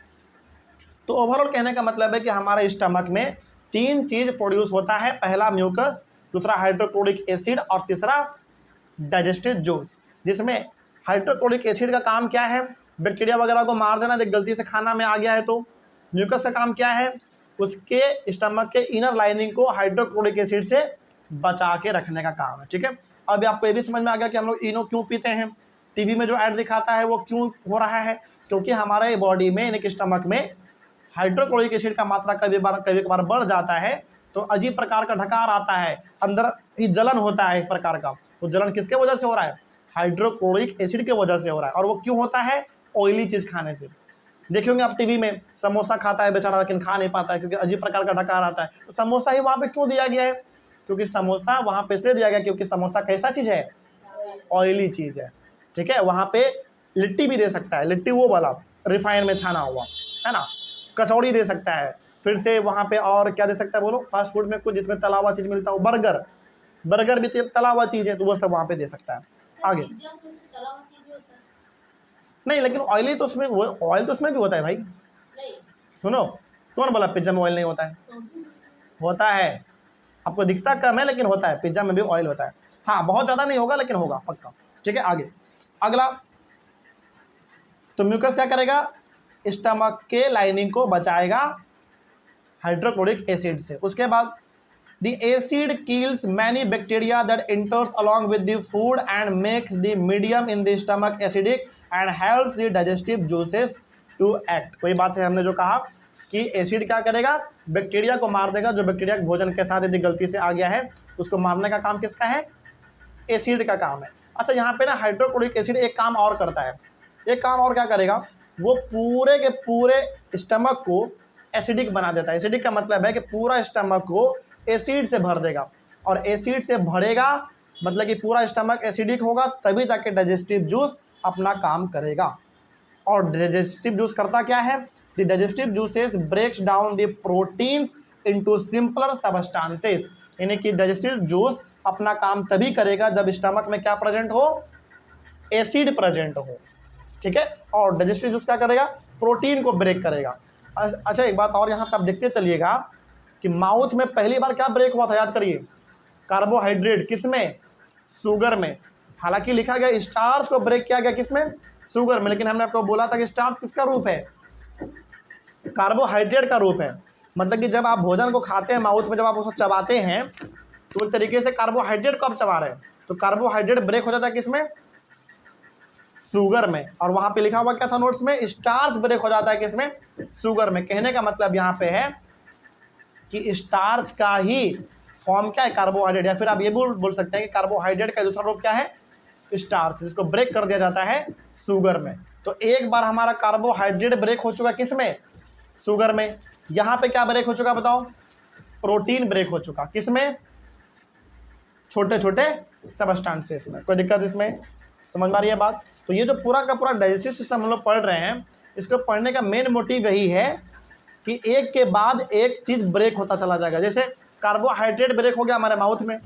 तो ओवरऑल कहने का मतलब है कि हमारे स्टमक में 3 चीज़ प्रोड्यूस होता है। पहला म्यूकस, दूसरा हाइड्रोक्लोरिक एसिड, और तीसरा डाइजेस्टिव जूस। जिसमें हाइड्रोक्लोरिक एसिड का काम क्या है? बैक्टीरिया वगैरह को मार देना, जब गलती से खाना में आ गया है तो। म्यूकस का काम क्या है? उसके स्टमक के इनर लाइनिंग को हाइड्रोक्लोरिक एसिड से बचा के रखने का काम है, ठीक है। अभी आपको ये भी समझ में आ गया कि हम लोग इनो क्यों पीते हैं, टीवी में जो ऐड दिखाता है वो क्यों हो रहा है? क्योंकि हमारे बॉडी में, यानी कि स्टमक में हाइड्रोक्लोरिक एसिड का मात्रा कभी कभार बढ़ जाता है, तो अजीब प्रकार का ढकार आता है, अंदर ही जलन होता है एक प्रकार का। वो जलन किसके वजह से हो रहा है? हाइड्रोक्लोरिक एसिड के वजह से हो रहा है। और वो क्यों होता है? ऑयली चीज़ खाने से। देखे होंगे आप टीवी में, समोसा खाता है बेचारा लेकिन खा नहीं पाता है क्योंकि अजीब प्रकार का ढकार आता है। तो समोसा ही वहाँ पे क्यों दिया गया है? क्योंकि समोसा वहाँ पे इसलिए दिया गया क्योंकि समोसा कैसा चीज़ है? ऑयली चीज़ है, ठीक है। वहाँ पे लिट्टी भी दे सकता है, लिट्टी वो वाला रिफाइन में छाना हुआ, है ना। कचौड़ी दे सकता है, फिर से वहाँ पे और क्या दे सकता है बोलो? फास्ट फूड में कुछ जिसमें तला हुआ चीज़ मिलता हो, बर्गर भी तला हुआ चीज़ है, तो वो सब वहाँ पे दे सकता है। आगे पिज्जा तो उससे तला हुआ चीज भी होता है। नहीं, लेकिन ऑयली तो उसमें, वो ऑयल तो उसमें भी होता है भाई। नहीं सुनो, कौन बोला पिज्जा में ऑयल नहीं होता है? तो होता है, आपको दिखता कम है लेकिन होता है, पिज्जा में भी ऑयल होता है। हाँ, बहुत ज़्यादा नहीं होगा लेकिन होगा पक्का, ठीक है। आगे अगला, तो म्यूकस क्या करेगा? स्टमक के लाइनिंग को बचाएगा हाइड्रोक्लोरिक एसिड से। उसके बाद the acid kills many bacteria that enters along with the food and makes the medium in the stomach acidic and helps the digestive juices to act। कोई बात है, हमने जो कहा कि एसिड क्या करेगा? बैक्टीरिया को मार देगा। जो बैक्टीरिया भोजन के साथ यदि गलती से आ गया है, उसको मारने का काम किसका है? एसिड का काम है। अच्छा, यहाँ पे ना हाइड्रोक्लोरिक एसिड एक काम और करता है। एक काम और क्या करेगा? वो पूरे के पूरे स्टमक को एसिडिक बना देता है। एसिडिक का मतलब है कि पूरा स्टमक को एसिड से भर देगा, और एसिड से भरेगा मतलब कि पूरा स्टमक एसिडिक होगा, तभी जाके डाइजेस्टिव जूस अपना काम करेगा। और डाइजेस्टिव जूस करता क्या है? The digestive juices breaks down the proteins into simpler substances. यानी कि डाइजेस्टिव जूस अपना काम तभी करेगा जब स्टमक में क्या प्रेजेंट हो? एसिड प्रेजेंट हो, ठीक है। और डाइजेस्टिव जूस क्या करेगा? प्रोटीन को ब्रेक करेगा। अच्छा, एक बात और यहाँ पे आप देखते चलिएगा कि माउथ में पहली बार क्या ब्रेक हुआ था? याद करिए, कार्बोहाइड्रेट। किसमें? शुगर में। हालांकि लिखा गया स्टार्च को ब्रेक किया गया, किसमें? शुगर में। लेकिन हमने आपको बोला था कि स्टार्च किसका रूप है? कार्बोहाइड्रेट का रूप है। मतलब कि जब आप भोजन को खाते हैं, माउथ में जब आप उसको चबाते हैं, तो एक तरीके से कार्बोहाइड्रेट को आप चबा रहे हैं। तो कार्बोहाइड्रेट ब्रेक हो जाता है किसमें? शुगर में। और वहां पे लिखा हुआ क्या था नोट्स में? स्टार्च ब्रेक हो जाता है किसमें? शुगर में। कहने का मतलब यहाँ पे है कि स्टार्च का ही फॉर्म क्या है? कार्बोहाइड्रेट। या फिर आप ये बोल सकते हैं कि कार्बोहाइड्रेट का दूसरा रूप क्या है? स्टार्च, जिसको ब्रेक कर दिया जाता है शुगर में। तो एक बार हमारा कार्बोहाइड्रेट ब्रेक हो चुका, किसमें? शुगर में। यहाँ पे क्या ब्रेक हो चुका बताओ? प्रोटीन ब्रेक हो चुका, किसमें? छोटे छोटे सबस्टांसेस में। कोई दिक्कत इसमें? समझ में आ रही है बात? तो ये जो पूरा का पूरा डाइजेस्टिव सिस्टम हम लोग पढ़ रहे हैं, इसको पढ़ने का मेन मोटिव यही है कि एक के बाद एक चीज़ ब्रेक होता चला जाएगा। जैसे कार्बोहाइड्रेट ब्रेक हो गया हमारे माउथ में,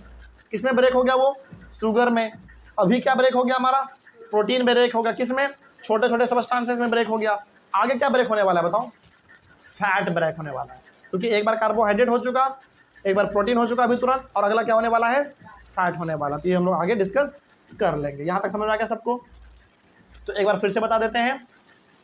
किसमें ब्रेक हो गया वो, शुगर में। अभी क्या ब्रेक हो गया हमारा, प्रोटीन ब्रेक हो गया, किसमें, छोटे छोटे सबस्टांसेस में ब्रेक हो गया। आगे क्या ब्रेक होने वाला है बताओ, फैट ब्रेक होने वाला है, क्योंकि एक बार कार्बोहाइड्रेट हो चुका, एक बार प्रोटीन हो चुका अभी तुरंत, और अगला क्या होने वाला है, फैट होने वाला। तो ये हम लोग आगे डिस्कस कर लेंगे। यहाँ तक समझ में आ गया सबको? तो एक बार फिर से बता देते हैं,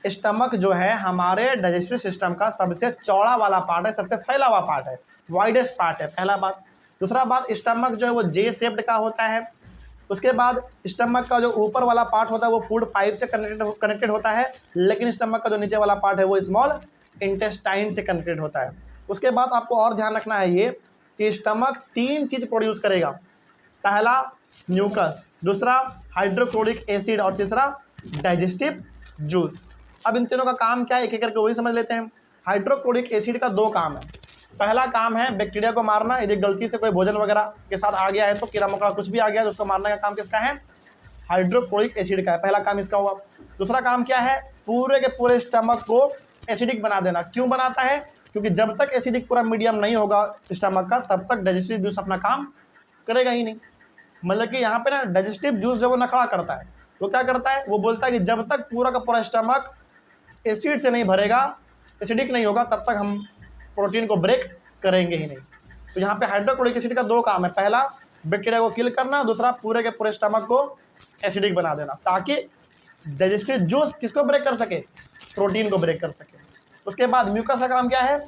स्टमक जो है हमारे डाइजेस्टिव सिस्टम का सबसे चौड़ा वाला पार्ट है, सबसे फैला हुआ पार्ट है, वाइडेस्ट पार्ट है, पहला बात। दूसरा बात, स्टमक जो है वो जे शेप्ड का होता है। उसके बाद स्टमक का जो ऊपर वाला पार्ट होता है वो फूड पाइप से कनेक्टेड होता है, लेकिन स्टमक का जो नीचे वाला पार्ट है वो स्मॉल इंटेस्टाइन से कनेक्टेड होता है। उसके बाद आपको और ध्यान रखना है ये कि स्टमक 3 चीज़ प्रोड्यूस करेगा, पहला म्यूकस, दूसरा हाइड्रोक्लोरिक एसिड, और तीसरा डाइजेस्टिव जूस। अब इन तीनों का काम क्या है, एक एक करके वही समझ लेते हैं। हाइड्रोक्लोरिक एसिड का 2 काम है। पहला काम है बैक्टीरिया को मारना, यदि गलती से कोई भोजन वगैरह के साथ आ गया है तो कीड़ा मकोड़ा कुछ भी आ गया है तो उसको मारने का काम किसका है, हाइड्रोक्लोरिक एसिड का है, पहला काम इसका हुआ। दूसरा काम क्या है, पूरे के पूरे स्टमक को एसिडिक बना देना। क्यों बनाता है, क्योंकि जब तक एसिडिक पूरा मीडियम नहीं होगा स्टमक का तब तक डाइजेस्टिव जूस अपना काम करेगा ही नहीं। मतलब कि यहाँ पे ना डाइजेस्टिव जूस जब वो नखड़ा करता है वो क्या करता है, वो बोलता है कि जब तक पूरा का पूरा स्टमक एसिड से नहीं भरेगा, एसिडिक नहीं होगा, तब तक हम प्रोटीन को ब्रेक करेंगे ही नहीं। तो यहाँ पे हाइड्रोक्लोरिक एसिड का 2 काम है, पहला बैक्टीरिया को किल करना, दूसरा पूरे के पूरे स्टमक को एसिडिक बना देना, ताकि डाइजेस्टिव जूस किसको ब्रेक कर सके, प्रोटीन को ब्रेक कर सके। उसके बाद म्यूकस का काम क्या है,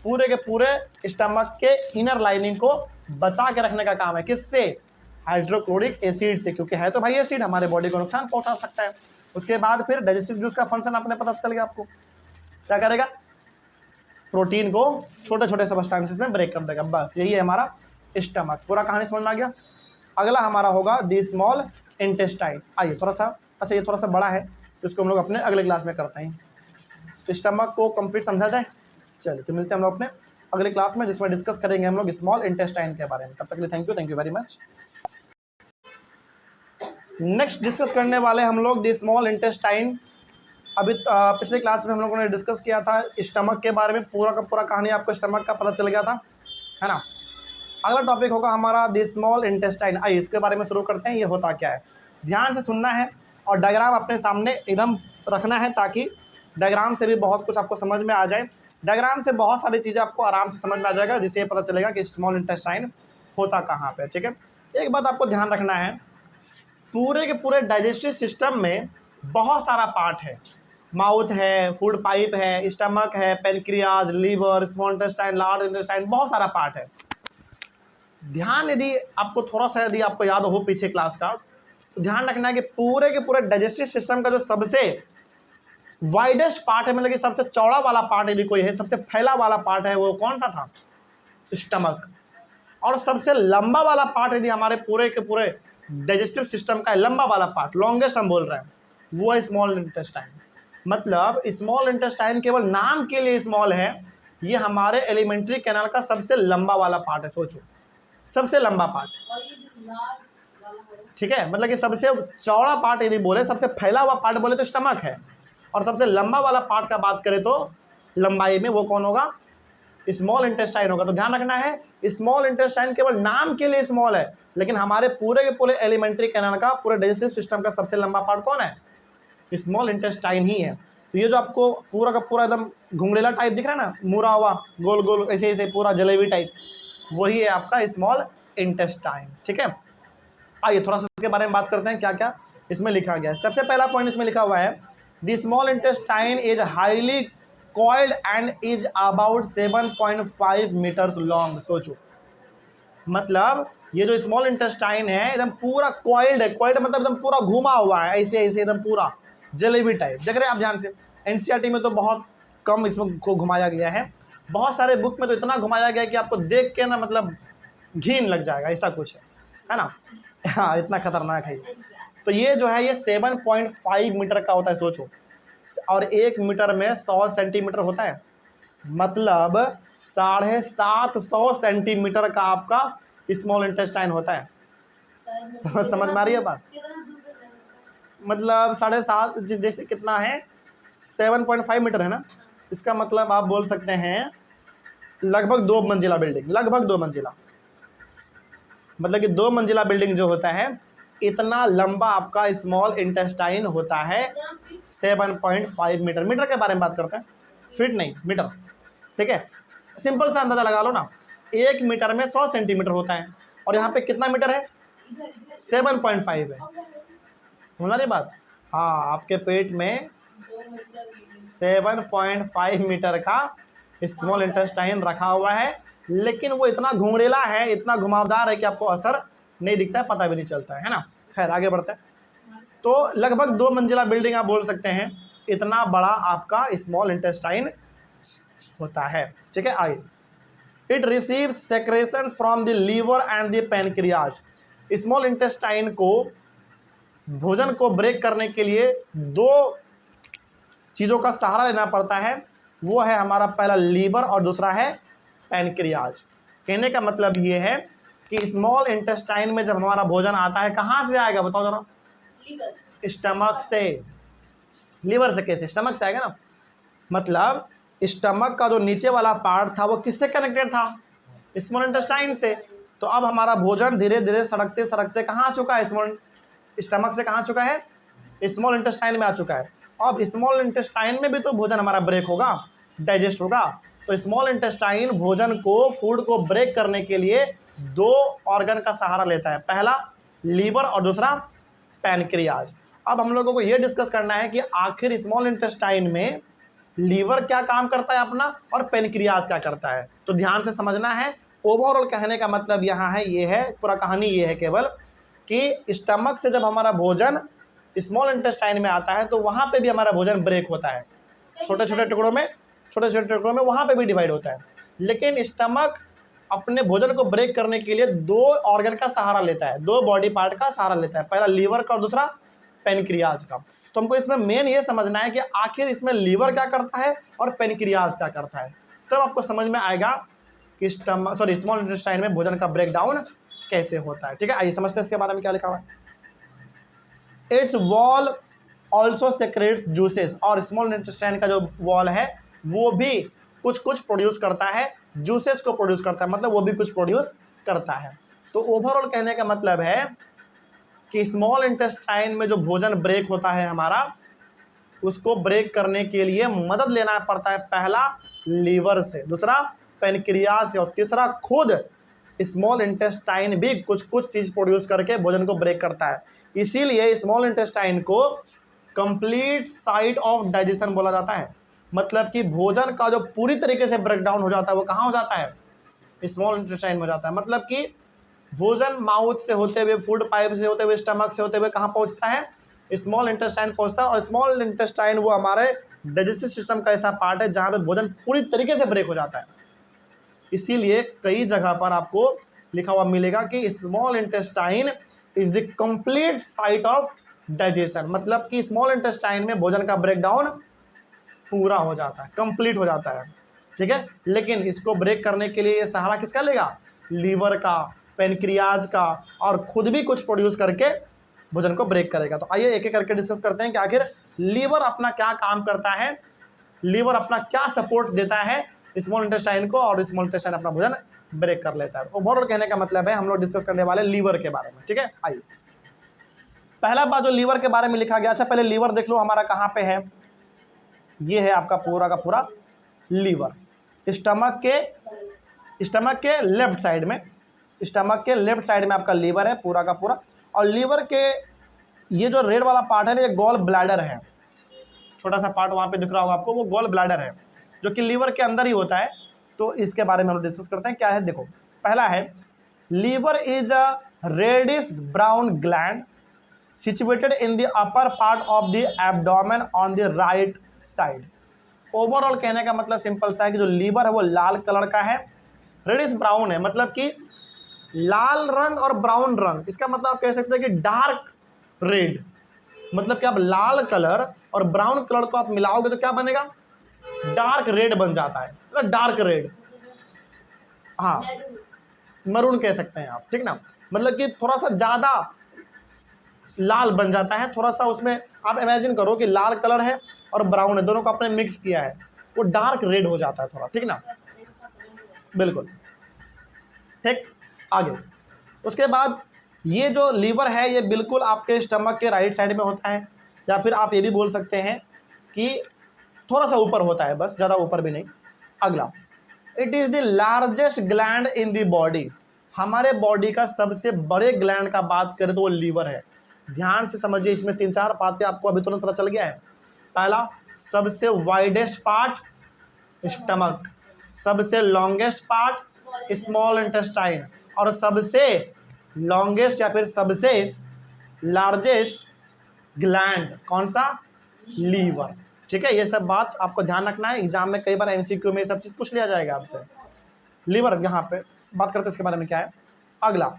पूरे के पूरे स्टमक के इनर लाइनिंग को बचा के रखने का काम है, किससे, हाइड्रोक्लोरिक एसिड से, क्योंकि है तो भाई एसिड हमारे बॉडी को नुकसान पहुंचा सकता है। उसके बाद फिर डाइजेस्टिव जूस का फंक्शन आपने पता चल गया आपको, क्या करेगा, प्रोटीन को छोटे छोटे सबस्टांसेस में ब्रेक कर देगा। बस यही है हमारा स्टमक, पूरा कहानी समझ में आ गया। अगला हमारा होगा द स्मॉल इंटेस्टाइन। आइए थोड़ा सा, अच्छा ये थोड़ा सा बड़ा है तो इसको हम लोग अपने अगले क्लास में करते हैं। तो स्टमक को कंप्लीट समझा जाए। चलिए तो मिलते हैं हम लोग अपने अगले क्लास में, जिसमें डिस्कस करेंगे हम लोग स्मॉल इंटेस्टाइन के बारे में। तब तक के लिए thank you very much. Next discuss करने वाले हम लोग द स्मॉल इंटेस्टाइन। अभी पिछले क्लास में हम लोगों ने डिस्कस किया था स्टमक के बारे में, पूरा का पूरा कहानी आपको स्टमक का पता चल गया था, है ना। अगला टॉपिक होगा हमारा द स्मॉल इंटेस्टाइन। आइए इसके बारे में शुरू करते हैं, ये होता क्या है। ध्यान से सुनना है और डायग्राम अपने सामने एकदम रखना है, ताकि डायग्राम से भी बहुत कुछ आपको समझ में आ जाए। डायग्राम से बहुत सारी चीज़ें आपको आराम से समझ में आ जाएगा, जिससे ये पता चलेगा कि स्मॉल इंटेस्टाइन होता कहाँ पर, ठीक है। एक बात आपको ध्यान रखना है, पूरे के पूरे डाइजेस्टिव सिस्टम में बहुत सारा पार्ट है, माउथ है, फूड पाइप है, स्टमक है, pancreas, liver, small intestine, large intestine, बहुत सारा पार्ट है। ध्यान यदि आपको थोड़ा सा यदि आपको याद हो पीछे क्लास का, तो ध्यान रखना है कि पूरे के पूरे डाइजेस्टिव सिस्टम का जो सबसे वाइडेस्ट पार्ट है, मतलब कि सबसे चौड़ा वाला पार्ट यदि कोई है, सबसे फैला वाला पार्ट है, वो कौन सा था, स्टमक। और सबसे लंबा वाला पार्ट यदि हमारे पूरे के पूरे डाइजेस्टिव सिस्टम का लंबा वाला पार्ट, लॉन्गेस्ट हम बोल रहे हैं, वो है स्मॉल इंटेस्टाइन। मतलब स्मॉल इंटेस्टाइन केवल नाम के लिए स्मॉल है, ये हमारे एलिमेंट्री कैनाल का सबसे लंबा वाला पार्ट है। सोचो, सबसे लंबा पार्ट, और ये जो लार्ज वाला है ठीक है। मतलब कि सबसे चौड़ा पार्ट यदि बोले, सबसे फैला हुआ पार्ट बोले तो स्टमक है, और सबसे लंबा वाला पार्ट का बात करें तो लंबाई में वो कौन होगा, स्मॉल इंटेस्टाइन होगा। तो ध्यान रखना है, स्मॉल इंटेस्टाइन केवल नाम के लिए स्मॉल है, लेकिन हमारे पूरे के पूरे एलिमेंट्री कैनाल का, पूरे डाइजेस्टिव सिस्टम का सबसे लंबा पार्ट कौन है, स्मॉल इंटेस्टाइन ही है। तो ये जो आपको पूरा का पूरा एकदम घुंगरेला टाइप दिख रहा है ना, मुड़ा हुआ गोल गोल ऐसे ऐसे पूरा जलेबी टाइप, वही है आपका स्मॉल इंटेस्टाइन, ठीक है। आइए थोड़ा सा इसके बारे में बात करते हैं, क्या क्या इसमें लिखा गया है। सबसे पहला पॉइंट इसमें लिखा हुआ है, the small intestine is highly coiled and is about 7.5 metres long. सोचो, मतलब ये जो स्मॉल इंटेस्टाइन है एकदम पूरा कॉइल्ड है, कॉइल्ड मतलब एकदम पूरा घुमा हुआ है, ऐसे ऐसे एकदम पूरा जलेबी टाइप। देख रहे हैं आप ध्यान से, एनसीईआरटी में तो बहुत कम इसमें को घुमाया गया है, बहुत सारे बुक में तो इतना घुमाया गया है कि आपको देख के ना मतलब घिन लग जाएगा, ऐसा कुछ है ना। हाँ, इतना खतरनाक है। तो ये जो है ये 7.5 मीटर का होता है, सोचो, और 1 मीटर में 100 सेंटीमीटर होता है, मतलब 750 सेंटीमीटर का आपका स्मॉल इंटेस्टाइन होता है। समझ में आ रही है बात, कितना दूर तक जाना है? मतलब 7.5 जैसे कितना है, 7.5 मीटर है ना, इसका मतलब आप बोल सकते हैं लगभग 2 मंजिला बिल्डिंग, लगभग 2 मंजिला, मतलब कि 2 मंजिला बिल्डिंग जो होता है इतना लंबा आपका स्मॉल इंटेस्टाइन होता है 7.5 मीटर। मीटर के बारे में बात करते हैं, फीट नहीं, मीटर। ठीक है, सिंपल सा अंदाजा लगा लो ना, 1 मीटर में 100 सेंटीमीटर होता है, और यहाँ पे कितना मीटर है? 7.5 है। समझ रही बात? हाँ, आपके पेट में 7.5 मीटर का स्मॉल इंटेस्टाइन रखा हुआ है, लेकिन वो इतना घुंघरेला है, इतना घुमावदार है कि आपको असर नहीं दिखता है, पता भी नहीं चलता है ना। खैर आगे बढ़ते हैं। तो लगभग 2 मंजिला बिल्डिंग आप बोल सकते हैं, इतना बड़ा आपका स्मॉल इंटेस्टाइन होता है। ठीक है, आगे। It receives secretions from the liver and the pancreas. Small intestine को भोजन को ब्रेक करने के लिए 2 चीज़ों का सहारा लेना पड़ता है, वो है हमारा पहला लीवर और दूसरा है पैनक्रियाज। कहने का मतलब ये है कि स्मॉल इंटेस्टाइन में जब हमारा भोजन आता है, कहाँ से आएगा बताओ जरा? लीवर। स्टमक से। लीवर से कैसे? स्टमक से आएगा ना। मतलब स्टमक का जो नीचे वाला पार्ट था वो किससे कनेक्टेड था? स्मॉल इंटेस्टाइन से। तो अब हमारा भोजन धीरे धीरे सड़कते सड़कते कहाँ आ चुका है? स्टमक से कहाँ आ चुका है? स्मॉल इंटेस्टाइन में आ चुका है। अब स्मॉल इंटेस्टाइन में भी तो भोजन हमारा ब्रेक होगा, डाइजेस्ट होगा। तो स्मॉल इंटेस्टाइन भोजन को, फूड को ब्रेक करने के लिए 2 ऑर्गन का सहारा लेता है, पहला लीवर और दूसरा पैनक्रियाज। अब हम लोगों को ये डिस्कस करना है कि आखिर स्मॉल इंटेस्टाइन में लीवर क्या काम करता है अपना, और पैनक्रियाज क्या करता है। तो ध्यान से समझना है। ओवरऑल कहने का मतलब यहाँ है, ये है पूरा कहानी, ये है केवल कि स्टमक से जब हमारा भोजन स्मॉल इंटेस्टाइन में आता है तो वहाँ पे भी हमारा भोजन ब्रेक होता है, छोटे छोटे टुकड़ों में, वहाँ पे भी डिवाइड होता है। लेकिन स्टमक अपने भोजन को ब्रेक करने के लिए 2 ऑर्गन का सहारा लेता है, 2 बॉडी पार्ट का सहारा लेता है, पहला लीवर का और दूसरा पैनक्रियाज का। तो हमको इसमें मेन ये समझना है कि आखिर इसमें लीवर क्या करता है और पैनक्रियाज क्या करता है, तब आपको समझ में आएगा कि स्मॉल इंटेस्टाइन में भोजन का ब्रेक डाउन कैसे होता है। ठीक है, आइए समझते हैं इसके बारे में क्या लिखा हुआ है। It's wall also secrets juices. और स्मॉल इंटेस्टाइन का जो वॉल है वो भी कुछ प्रोड्यूस करता है, जूसेस को प्रोड्यूस करता है, मतलब वो भी कुछ प्रोड्यूस करता है। तो ओवरऑल कहने का मतलब है कि स्मॉल इंटेस्टाइन में जो भोजन ब्रेक होता है हमारा, उसको ब्रेक करने के लिए मदद लेना पड़ता है, पहला लीवर से, दूसरा पैनक्रियाज से, और तीसरा खुद स्मॉल इंटेस्टाइन भी कुछ चीज़ प्रोड्यूस करके भोजन को ब्रेक करता है। इसीलिए स्मॉल इंटेस्टाइन को कंप्लीट साइट ऑफ डाइजेशन बोला जाता है। मतलब कि भोजन का जो पूरी तरीके से ब्रेक डाउन हो जाता है वो कहाँ हो जाता है? स्मॉल इंटेस्टाइन में हो जाता है। मतलब कि भोजन माउथ से होते हुए, फूड पाइप से होते हुए, स्टमक से होते हुए कहाँ पहुँचता है? स्मॉल इंटेस्टाइन पहुँचता है। और स्मॉल इंटेस्टाइन वो हमारे डाइजेस्टिव सिस्टम का ऐसा पार्ट है जहाँ पे भोजन पूरी तरीके से ब्रेक हो जाता है। इसीलिए कई जगह पर आपको लिखा हुआ मिलेगा कि small intestine is the complete site of digestion. मतलब कि स्मॉल इंटेस्टाइन में भोजन का ब्रेकडाउन पूरा हो जाता है, कंप्लीट हो जाता है। ठीक है, लेकिन इसको ब्रेक करने के लिए ये सहारा किसका लेगा? लीवर का, पैनक्रियाज का, और खुद भी कुछ प्रोड्यूस करके भोजन को ब्रेक करेगा। तो आइए एक एक करके डिस्कस करते हैं कि आखिर लीवर अपना क्या काम करता है, लीवर अपना क्या सपोर्ट देता है स्मॉल इंटेस्टाइन को, और स्मॉल इंटेस्टाइन अपना भोजन ब्रेक कर लेता है। ओवरऑल कहने का मतलब है हम लोग डिस्कस करने वाले लीवर के बारे में। ठीक है, आइए पहला बात जो लीवर के बारे में लिखा गया। अच्छा पहले लीवर देख लो हमारा कहाँ पे है। ये है आपका पूरा का पूरा लीवर, स्टमक के लेफ्ट साइड में, स्टमक के लेफ्ट साइड में आपका लीवर है पूरा का पूरा। और लीवर के ये जो रेड वाला पार्ट है ना, ये गॉल ब्लैडर है, छोटा सा पार्ट वहाँ पे दिख रहा होगा आपको, वो गॉल ब्लैडर है जो कि लीवर के अंदर ही होता है। तो इसके बारे में हम डिस्कस करते हैं क्या है। देखो पहला है, liver is a reddish brown gland situated in the upper part of the abdomen on the right side. Overall कहने का मतलब सिंपल सा है कि जो लीवर है वो लाल कलर का है, रेडिश ब्राउन है, मतलब कि लाल रंग और ब्राउन रंग। इसका मतलब आप कह सकते हैं कि डार्क रेड, मतलब कि आप लाल कलर और ब्राउन कलर को आप मिलाओगे तो क्या बनेगा? डार्क रेड बन जाता है, मतलब डार्क रेड, हाँ मरून कह सकते हैं आप, ठीक ना। मतलब कि थोड़ा सा ज़्यादा लाल बन जाता है, थोड़ा सा उसमें आप इमेजिन करो कि लाल कलर है और ब्राउन है, दोनों को आपने मिक्स किया है, वो डार्क रेड हो जाता है थोड़ा, ठीक ना। बिल्कुल ठीक। आगे उसके बाद ये जो लीवर है ये बिल्कुल आपके स्टमक के राइट साइड में होता है, या फिर आप ये भी बोल सकते हैं कि थोड़ा सा ऊपर होता है, बस ज़्यादा ऊपर भी नहीं। अगला, it is the largest gland in the body. हमारे बॉडी का सबसे बड़े ग्लैंड का बात करें तो वो लीवर है। ध्यान से समझिए, इसमें 3-4 बातें आपको अभी तुरंत पता चल गया है। पहला, सबसे वाइडेस्ट पार्ट स्टमक, सबसे लॉन्गेस्ट पार्ट स्मॉल इंटेस्टाइन, और सबसे लॉन्गेस्ट या फिर सबसे लार्जेस्ट ग्लैंड कौन सा? लीवर। ठीक है, ये सब बात आपको ध्यान रखना है। एग्जाम में कई बार एमसीक्यू में सब चीज़ पूछ लिया जाएगा आपसे। लीवर यहाँ पे बात करते हैं इसके बारे में क्या है। अगला,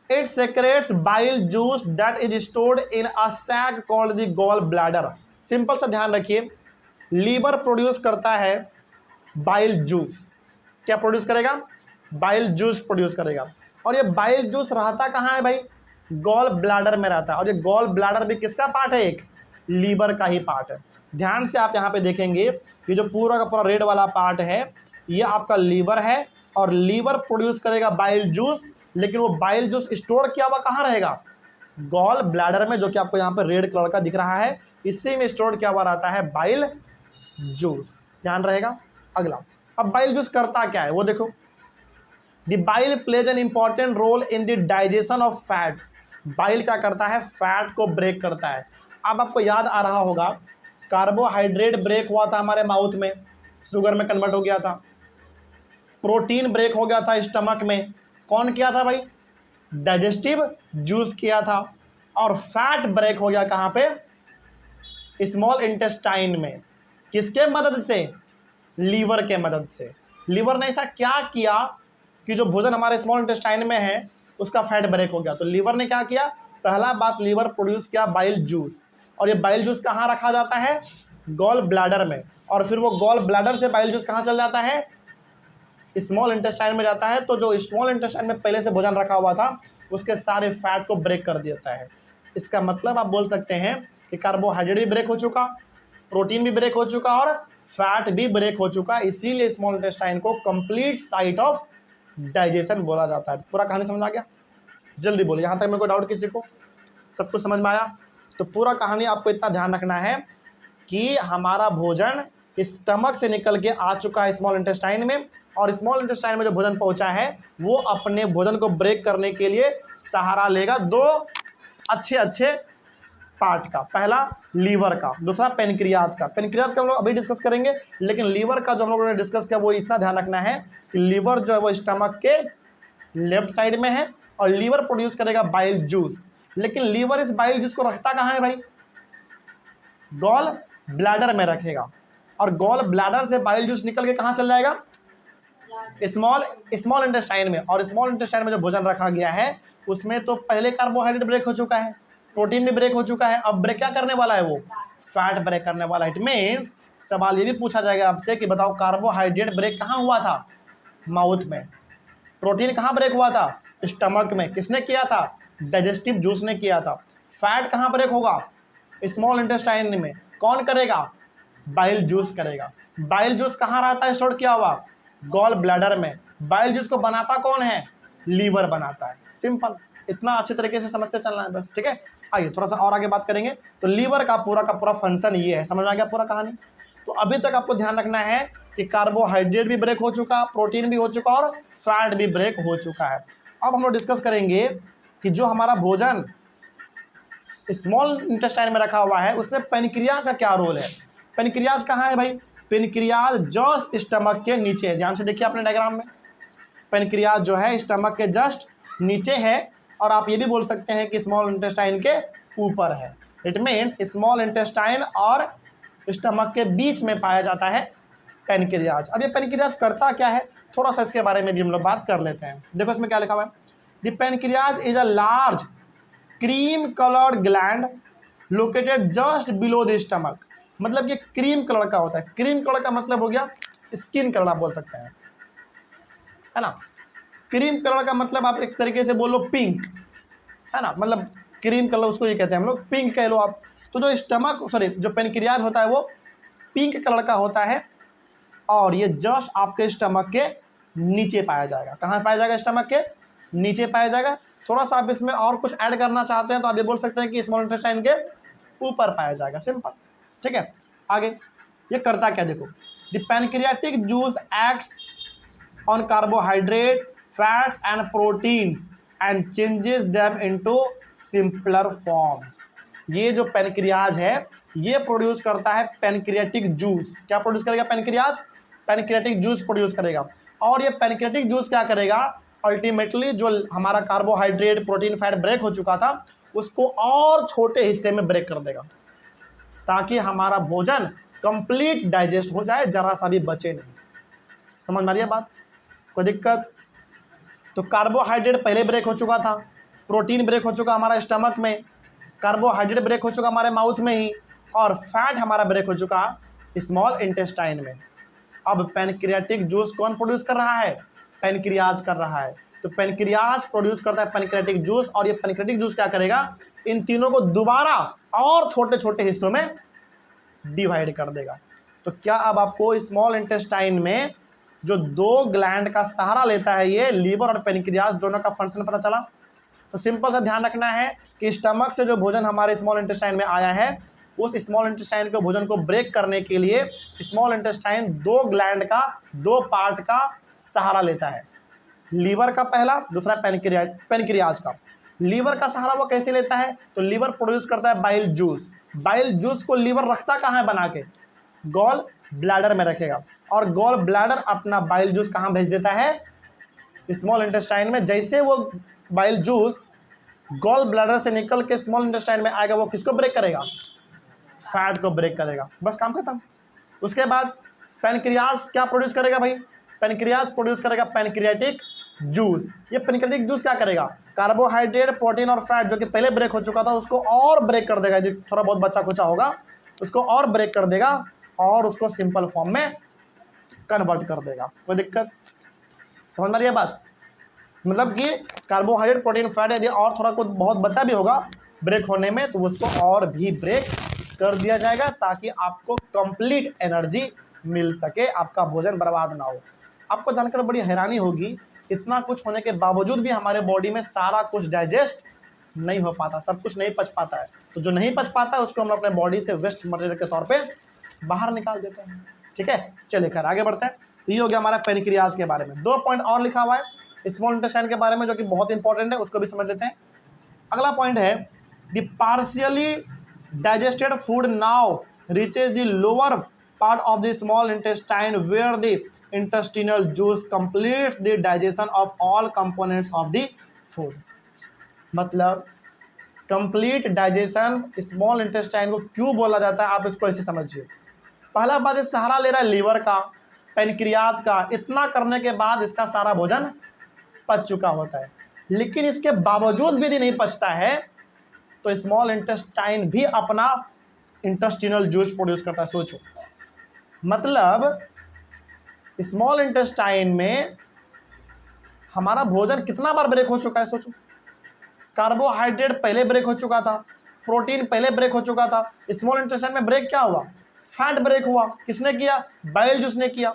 it secretes bile juice that is stored in a sac called the gall bladder. Simple सा ध्यान रखिए, लीवर प्रोड्यूस करता है बाइल जूस। क्या प्रोड्यूस करेगा? बाइल जूस प्रोड्यूस करेगा। और ये बाइल जूस रहता कहाँ है भाई? गॉल ब्लैडर में रहता है। और ये गॉल ब्लैडर भी किसका पार्ट है? एक लीवर का ही पार्ट है। ध्यान से आप यहाँ पे देखेंगे, ये जो पूरा का पूरा रेड वाला पार्ट है ये आपका लीवर है, और लीवर प्रोड्यूस करेगा बाइल जूस, लेकिन वो बाइल जूस स्टोर किया हुआ कहाँ रहेगा? गॉल ब्लैडर में, जो कि आपको यहाँ पे रेड कलर का दिख रहा है, इसी में स्टोर किया हुआ रहता है बाइल जूस। ध्यान रहेगा। अगला, अब बाइल जूस करता क्या है वो देखो। The bile plays an important role in the digestion of fats. Bile क्या करता है? फैट को ब्रेक करता है। अब आपको याद आ रहा होगा, कार्बोहाइड्रेट ब्रेक हुआ था हमारे माउथ में, शुगर में कन्वर्ट हो गया था। प्रोटीन ब्रेक हो गया था स्टमक में, कौन किया था भाई? डाइजेस्टिव जूस किया था। और फैट ब्रेक हो गया कहाँ पे? स्मॉल इंटेस्टाइन में। किसके मदद से? लीवर के मदद से। लीवर ने ऐसा क्या किया कि जो भोजन हमारे स्मॉल इंटेस्टाइन में है उसका फैट ब्रेक हो गया। तो लीवर ने क्या किया? पहला बात, लीवर प्रोड्यूस किया बाइल जूस। और ये बाइल जूस कहाँ रखा जाता है? गॉल ब्लैडर में। और फिर वो गॉल ब्लैडर से बाइल जूस कहाँ चल जाता है? स्मॉल इंटेस्टाइन में जाता है। तो जो स्मॉल इंटेस्टाइन में पहले से भोजन रखा हुआ था उसके सारे फैट को ब्रेक कर देता है। इसका मतलब आप बोल सकते हैं कि कार्बोहाइड्रेट भी ब्रेक हो चुका, प्रोटीन भी ब्रेक हो चुका, और फैट भी ब्रेक हो चुका। इसीलिए स्मॉल इंटेस्टाइन को कंप्लीट साइट ऑफ डाइजेशन बोला जाता है। पूरा कहानी समझ में आ गया? जल्दी बोलिए, यहाँ तक मेरे को डाउट किसी को? सब कुछ समझ में आया? तो पूरा कहानी आपको इतना ध्यान रखना है कि हमारा भोजन स्टमक से निकल के आ चुका है स्मॉल इंटेस्टाइन में, और स्मॉल इंटेस्टाइन में जो भोजन पहुंचा है वो अपने भोजन को ब्रेक करने के लिए सहारा लेगा दो अच्छे पार्ट का। पहला लीवर का, दूसरा पेनक्रियाज का। पेनक्रियाज का हम लोग अभी डिस्कस करेंगे, लेकिन लीवर का जो हम लोगों ने डिस्कस किया वो इतना ध्यान रखना है कि लीवर जो है वो स्टमक के लेफ्ट साइड में है, और लीवर प्रोड्यूस करेगा बाइल जूस। लेकिन लीवर इस बाइल जूस को रखता कहाँ है भाई? गॉल ब्लैडर में रखेगा। और गॉल ब्लैडर से बाइल जूस निकल के कहाँ चल जाएगा? स्मॉल इंटेस्टाइन में। और स्मॉल इंटेस्टाइन में जो भोजन रखा गया है उसमें तो पहले कार्बोहाइड्रेट ब्रेक हो चुका है, प्रोटीन भी ब्रेक हो चुका है। अब ब्रेक क्या करने वाला है? वो फैट ब्रेक करने वाला है। इट मीन्स सवाल ये भी पूछा जाएगा आपसे कि बताओ कार्बोहाइड्रेट ब्रेक कहाँ हुआ था? माउथ में। प्रोटीन कहाँ ब्रेक हुआ था? स्टमक में। किसने किया था? डाइजेस्टिव जूस ने किया था। फैट कहाँ ब्रेक होगा? स्मॉल इंटेस्टाइन में। कौन करेगा? बाइल जूस करेगा। बाइल जूस कहाँ रहता है स्टोर किया हुआ? गॉल ब्लैडर में। बाइल जूस को बनाता कौन है? लीवर बनाता है। सिंपल, इतना अच्छे तरीके से समझते चलना है बस। ठीक है, आइए थोड़ा सा और आगे बात करेंगे। तो लीवर का पूरा फंक्शन ये है। समझ में आ गया पूरा कहानी? तो अभी तक आपको ध्यान रखना है कि कार्बोहाइड्रेट भी ब्रेक हो चुका, प्रोटीन भी हो चुका, और फैट भी ब्रेक हो चुका है। अब हम लोग डिस्कस करेंगे कि जो हमारा भोजन स्मॉल इंटेस्टाइन में रखा हुआ है उसमें पेनक्रियाज का क्या रोल है। पेनक्रियाज कहाँ है भाई? पेनक्रियाज जस्ट स्टमक के नीचे है। ध्यान से देखिए अपने डायग्राम में, पेनक्रियाज जो है स्टमक के जस्ट नीचे है, और आप ये भी बोल सकते हैं कि स्मॉल इंटेस्टाइन के ऊपर है। इट मीन्स स्मॉल इंटेस्टाइन और स्टमक के बीच में पाया जाता है पेनक्रियाज। अब ये पेनक्रियाज करता क्या है, थोड़ा सा इसके बारे में भी हम लोग बात कर लेते हैं। देखो इसमें क्या लिखा हुआ है। The pancreas is a large cream coloured gland located just below the stomach. मतलब ये क्रीम कलर का होता है। क्रीम कलर का मतलब हो गया स्किन कलर, आप बोल सकते हैं, है ना। क्रीम कलर का मतलब आप एक तरीके से बोलो पिंक, है ना। मतलब क्रीम कलर उसको ये कहते हैं हम लोग, पिंक कह लो आप। तो जो स्टमक जो पेनक्रियाज होता है वो पिंक कलर का होता है, और ये जस्ट आपके स्टमक के नीचे पाया जाएगा। कहाँ पाया जाएगा? स्टमक के नीचे पाया जाएगा। थोड़ा सा आप इसमें और कुछ ऐड करना चाहते हैं तो आप ये बोल सकते हैं कि स्मॉल इंटेस्टाइन के ऊपर पाया जाएगा। सिंपल, ठीक है। आगे ये करता क्या देखो, the pancreatic juice acts on carbohydrate, fats and proteins and changes them into simpler forms. ये जो पैनक्रियाज है ये प्रोड्यूस करता है पैनक्रियाटिक जूस। क्या प्रोड्यूस करेगा? पैनक्रियाज पैनक्रियाटिक जूस प्रोड्यूस करेगा। और ये पैनक्रियाटिक जूस क्या करेगा? अल्टीमेटली जो हमारा कार्बोहाइड्रेट, प्रोटीन, फैट ब्रेक हो चुका था उसको और छोटे हिस्से में ब्रेक कर देगा ताकि हमारा भोजन कंप्लीट डाइजेस्ट हो जाए, जरा सा भी बचे नहीं। समझ में आ रही है बात? कोई दिक्कत? तो कार्बोहाइड्रेट पहले ब्रेक हो चुका था, प्रोटीन ब्रेक हो चुका हमारा स्टमक में, कार्बोहाइड्रेट ब्रेक हो चुका हमारे माउथ में ही, और फैट हमारा ब्रेक हो चुका स्मॉल इंटेस्टाइन में। अब पैनक्रियाटिक जूस कौन प्रोड्यूस कर रहा है? पैनक्रियाज कर रहा है। तो पैनक्रियाज प्रोड्यूस करता है पैनक्रियाटिक जूस, और ये पैनक्रियाटिक जूस क्या करेगा? इन तीनों को दोबारा और छोटे छोटे हिस्सों में डिवाइड कर देगा। तो क्या अब आपको स्मॉल इंटेस्टाइन में जो दो ग्लैंड का सहारा लेता है, ये लीवर और पैनक्रियाज, दोनों का फंक्शन पता चला? तो सिंपल सा ध्यान रखना है कि स्टमक से जो भोजन हमारे स्मॉल इंटेस्टाइन में आया है उस स्मॉल इंटेस्टाइन के भोजन को ब्रेक करने के लिए स्मॉल इंटेस्टाइन दो ग्लैंड का, दो पार्ट का सहारा लेता है। लीवर का पहला, दूसरा पैनक्रियाज का। लीवर का सहारा वो कैसे लेता है? तो लीवर प्रोड्यूस करता है बाइल जूस। बाइल जूस को लीवर रखता कहाँ है बना के? गॉल ब्लैडर में रखेगा, और गॉल ब्लैडर अपना बाइल जूस कहाँ भेज देता है? स्मॉल इंटेस्टाइन में। जैसे वो बाइल जूस गॉल ब्लैडर से निकल के स्मॉल इंटेस्टाइन में आएगा, वो किसको ब्रेक करेगा? फैट को ब्रेक करेगा। बस काम खत्म। उसके बाद पैनक्रियाज क्या प्रोड्यूस करेगा भाई? पैनक्रियाज प्रोड्यूस करेगा पैनक्रियाटिक जूस। ये पैनक्रियाटिक जूस क्या करेगा? कार्बोहाइड्रेट, प्रोटीन और फैट जो कि पहले ब्रेक हो चुका था उसको और ब्रेक कर देगा। जो थोड़ा बहुत बचा कुचा होगा उसको और ब्रेक कर देगा और उसको सिंपल फॉर्म में कन्वर्ट कर देगा। कोई दिक्कत? समझ में आ रही है बात? मतलब कि कार्बोहाइड्रेट, प्रोटीन, फैट यदि और थोड़ा कुछ बहुत बचा भी होगा ब्रेक होने में तो उसको और भी ब्रेक कर दिया जाएगा ताकि आपको कंप्लीट एनर्जी मिल सके, आपका भोजन बर्बाद ना हो। आपको जानकर बड़ी हैरानी होगी, इतना कुछ होने के बावजूद भी हमारे बॉडी में सारा कुछ डाइजेस्ट नहीं हो पाता, सब कुछ नहीं पच पाता है। तो जो नहीं पच पाता है उसको हम अपने बॉडी से वेस्ट मटेरियल के तौर पे बाहर निकाल देते हैं। ठीक है, चलिए खैर आगे बढ़ते हैं। तो ये हो गया हमारा पैनक्रियाज के बारे में। 2 पॉइंट और लिखा हुआ है स्मॉल इंटेस्टाइन के बारे में जो कि बहुत इंपॉर्टेंट है, उसको भी समझ लेते हैं। अगला पॉइंट है the partially digested food now reaches the lower part of the small intestine where the intestinal juice completes the digestion of all components of the food। मतलब कंप्लीट डाइजेशन स्मॉल इंटेस्टाइन को क्यों बोला जाता है, आप इसको ऐसे समझिए। पहला बात, इस सहारा ले रहा है लीवर का, पैनक्रियाज का। इतना करने के बाद इसका सारा भोजन पच चुका होता है, लेकिन इसके बावजूद भी यदि नहीं पचता है तो स्मॉल इंटेस्टाइन भी अपना इंटेस्टिनल जूस प्रोड्यूस करता है। सोचो, मतलब स्मॉल इंटेस्टाइन में हमारा भोजन कितना बार ब्रेक हो चुका है। सोचो, कार्बोहाइड्रेट पहले ब्रेक हो चुका था, प्रोटीन पहले ब्रेक हो चुका था। स्मॉल इंटेस्टाइन में ब्रेक क्या हुआ? फैट ब्रेक हुआ। किसने किया? बाइल जूस ने किया।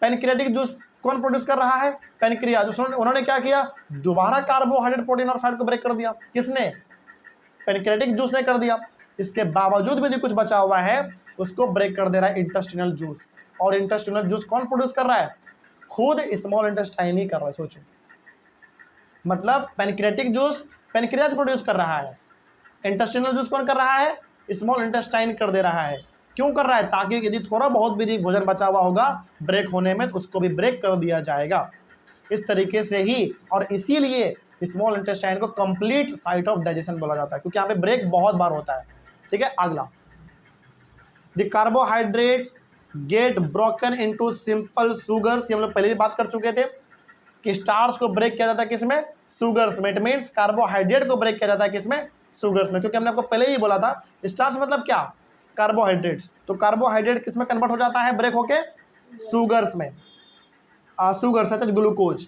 पैनक्रियाटिक जूस कौन प्रोड्यूस कर रहा है? पैनक्रियाज। उन्होंने क्या किया? दोबारा कार्बोहाइड्रेट, प्रोटीन और फैट को ब्रेक कर दिया। किसने? पैनक्रियाटिक जूस ने कर दिया। इसके बावजूद भी कुछ बचा हुआ है उसको ब्रेक कर दे रहा है इंटेस्टिनल जूस। और इंटेस्टिनल जूस कौन प्रोड्यूस कर रहा है? खुद स्मॉल इंटेस्टाइन ही कर रहा है। सोचो, मतलब पैनक्रियाटिक जूस पैनक्रियाज प्रोड्यूस कर रहा है, इंटेस्टिनल जूस कौन कर रहा है? स्मॉल इंटेस्टाइन कर दे रहा है। क्यों कर रहा है? ताकि यदि थोड़ा बहुत भी भोजन बचा हुआ होगा ब्रेक होने में तो उसको भी ब्रेक कर दिया जाएगा। इस तरीके से ही, और इसीलिए स्मॉल इंटेस्टाइन को कंप्लीट साइट ऑफ डाइजेशन बोला जाता है, क्योंकि यहाँ पे ब्रेक बहुत बार होता है। ठीक है, अगला, the carbohydrates get broken into simple sugars. हम लोग पहले भी बात कर चुके थे कि स्टार्च को ब्रेक किया जाता है किसमें? सुगर्स में। इट मीन्स कार्बोहाइड्रेट को ब्रेक किया जाता है किसमें? सुगर्स में, क्योंकि हमने आपको पहले ही बोला था स्टार्च मतलब क्या? कार्बोहाइड्रेट्स। तो कार्बोहाइड्रेट किसमें कन्वर्ट हो जाता है ब्रेक होके? सुगर्स में। सुगर सच एज ग्लूकोज,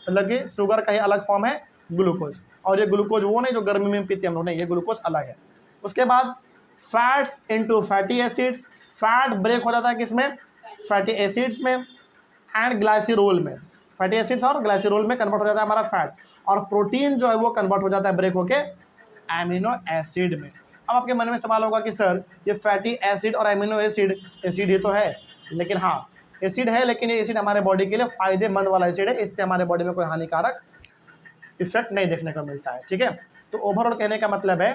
मतलब कि शुगर का ही अलग फॉर्म है ग्लूकोज। और ये ग्लूकोज वो नहीं जो गर्मी में पीते हम लोग, नहीं, ये ग्लूकोज अलग है। उसके बाद fats into fatty acids. Fat break हो जाता है किसमें? फैटी एसिड्स में। एंड ग्लाइसिरोल में। फैटी एसिड्स और ग्लाइसरॉल में कन्वर्ट हो जाता है हमारा फैट, और प्रोटीन जो है वो कन्वर्ट हो जाता है ब्रेक होके एमिनो एसिड में। अब आपके मन में सवाल होगा कि सर ये फैटी एसिड और एमिनो एसिड, एसिड ही तो है, लेकिन हाँ एसिड है, लेकिन ये एसिड हमारे बॉडी के लिए फायदेमंद वाला एसिड है, इससे हमारे बॉडी में कोई हानिकारक इफेक्ट नहीं देखने को मिलता है। ठीक है, तो ओवरऑल कहने का मतलब है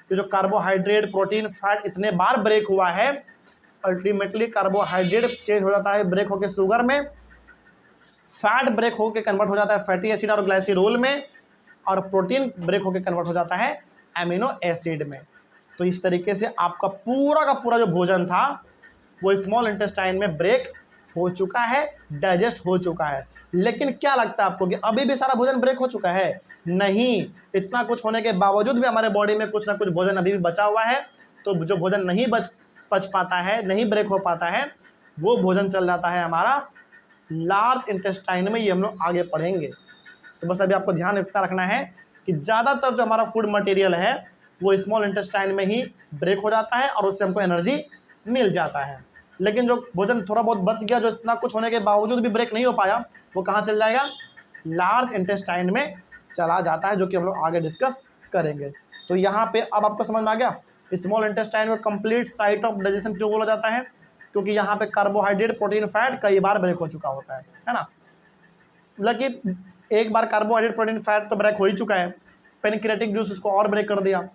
कि जो कार्बोहाइड्रेट, प्रोटीन, फैट इतने बार ब्रेक हुआ है, अल्टीमेटली कार्बोहाइड्रेट चेंज हो जाता है ब्रेक होकर शुगर में, फैट ब्रेक होकर कन्वर्ट हो जाता है फैटी एसिड और ग्लाइसरॉल में, और प्रोटीन ब्रेक होकर कन्वर्ट हो जाता है एमिनो एसिड में। तो इस तरीके से आपका पूरा का पूरा जो भोजन था वो स्मॉल इंटेस्टाइन में ब्रेक हो चुका है, डाइजेस्ट हो चुका है। लेकिन क्या लगता है आपको कि अभी भी सारा भोजन ब्रेक हो चुका है? नहीं, इतना कुछ होने के बावजूद भी हमारे बॉडी में कुछ ना कुछ भोजन अभी भी बचा हुआ है। तो जो भोजन नहीं पच पाता है, नहीं ब्रेक हो पाता है, वो भोजन चल जाता है हमारा लार्ज इंटेस्टाइन में। ये हम लोग आगे पढ़ेंगे। तो बस अभी आपको ध्यान इतना रखना है कि ज़्यादातर जो हमारा फूड मटेरियल है वो स्मॉल इंटेस्टाइन में ही ब्रेक हो जाता है और उससे हमको एनर्जी मिल जाता है। लेकिन जो भोजन थोड़ा बहुत बच गया, जो इतना कुछ होने के बावजूद भी ब्रेक नहीं हो पाया, वो कहाँ चल जाएगा? लार्ज इंटेस्टाइन में चला जाता है, जो कि हम लोग आगे डिस्कस करेंगे। तो यहाँ पे अब आपको समझ में आ गया स्मॉल इंटेस्टाइन को कंप्लीट साइट ऑफ डाइजेशन क्यों बोला जाता है? क्योंकि यहाँ पे कार्बोहाइड्रेट, प्रोटीन, फैट कई बार ब्रेक हो चुका होता है ना। लेकिन एक बार कार्बोहाइड्रेट, प्रोटीन, फैट तो ब्रेक हो ही चुका है, पेनक्रियाटिक जूस उसको और ब्रेक कर दिया,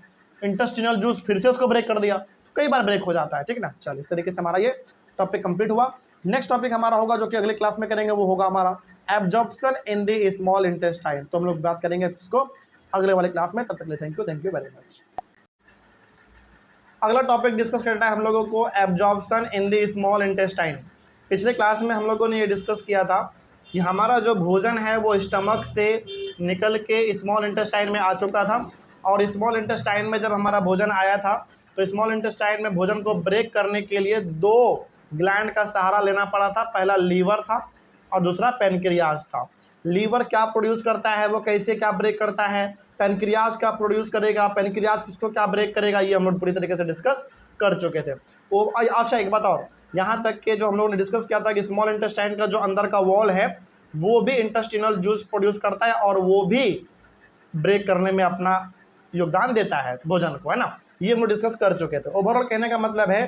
इंटेस्टिनल जूस फिर से उसको ब्रेक कर दिया, कई बार ब्रेक हो जाता है। ठीक ना, चल इस तरीके से हमारा ये टॉपिक कंप्लीट हुआ। नेक्स्ट टॉपिक हमारा होगा जो कि अगले क्लास में करेंगे, वो होगा हमारा absorption in the small intestine. तो हम लोग बात करेंगे इसको अगले वाले क्लास में। तब तक के लिए थैंक यू वेरी मच। अगला टॉपिक डिस्कस करना है हम लोगों को absorption in the small intestine. पिछले क्लास में हम लोगों ने ये डिस्कस किया था कि हमारा जो भोजन है वो स्टमक से निकल के स्मॉल इंटेस्टाइन में आ चुका था, और स्मॉल इंटेस्टाइन में जब हमारा भोजन आया था तो स्मॉल इंटेस्टाइन में भोजन को ब्रेक करने के लिए दो ग्लैंड का सहारा लेना पड़ा था। पहला लीवर था और दूसरा पेनक्रियाज था। लीवर क्या प्रोड्यूस करता है, वो कैसे क्या ब्रेक करता है, पेनक्रियाज क्या प्रोड्यूस करेगा, पेनक्रियाज किसको क्या ब्रेक करेगा, ये हम लोग पूरी तरीके से डिस्कस कर चुके थे। वो अच्छा एक बात और, यहाँ तक के जो हम लोगों ने डिस्कस किया था कि स्मॉल इंटेस्टाइन का जो अंदर का वॉल है वो भी इंटेस्टिनल जूस प्रोड्यूस करता है और वो भी ब्रेक करने में अपना योगदान देता है भोजन को, है ना। ये हम लोग डिस्कस कर चुके थे। ओवरऑल कहने का मतलब है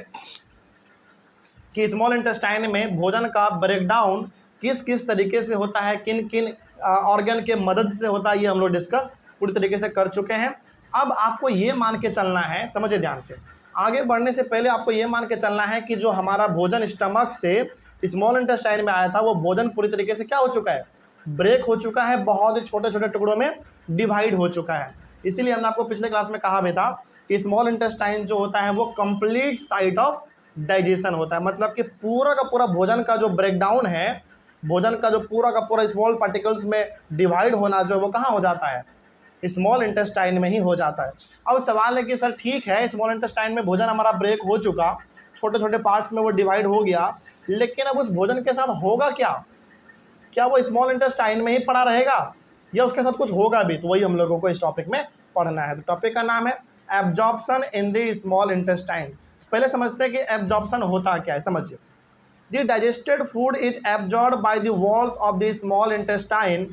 कि स्मॉल इंटेस्टाइन में भोजन का ब्रेकडाउन किस किस तरीके से होता है, किन किन ऑर्गन के मदद से होता है, ये हम लोग डिस्कस पूरी तरीके से कर चुके हैं। अब आपको ये मान के चलना है, समझे ध्यान से, आगे बढ़ने से पहले आपको ये मान के चलना है कि जो हमारा भोजन स्टमक से स्मॉल इंटेस्टाइन में आया था वो भोजन पूरी तरीके से क्या हो चुका है? ब्रेक हो चुका है, बहुत ही छोटे छोटे टुकड़ों में डिवाइड हो चुका है। इसीलिए हमने आपको पिछले क्लास में कहा भी था कि स्मॉल इंटेस्टाइन जो होता है वो कंप्लीट साइट ऑफ डाइजेशन होता है। मतलब कि पूरा का पूरा भोजन का जो ब्रेकडाउन है, भोजन का जो पूरा का पूरा स्मॉल पार्टिकल्स में डिवाइड होना जो वो कहाँ हो जाता है? स्मॉल इंटेस्टाइन में ही हो जाता है। अब सवाल है कि सर ठीक है, स्मॉल इंटेस्टाइन में भोजन हमारा ब्रेक हो चुका, छोटे छोटे पार्ट्स में वो डिवाइड हो गया, लेकिन अब उस भोजन के साथ होगा क्या? क्या वो स्मॉल इंटेस्टाइन में ही पड़ा रहेगा या उसके साथ कुछ होगा भी? तो वही हम लोगों को इस टॉपिक में पढ़ना है। तो टॉपिक का नाम है absorption in the small intestine. पहले समझते हैं कि एब्जॉर्प्शन होता क्या है, समझिए। The digested food is absorbed by the walls of the small intestine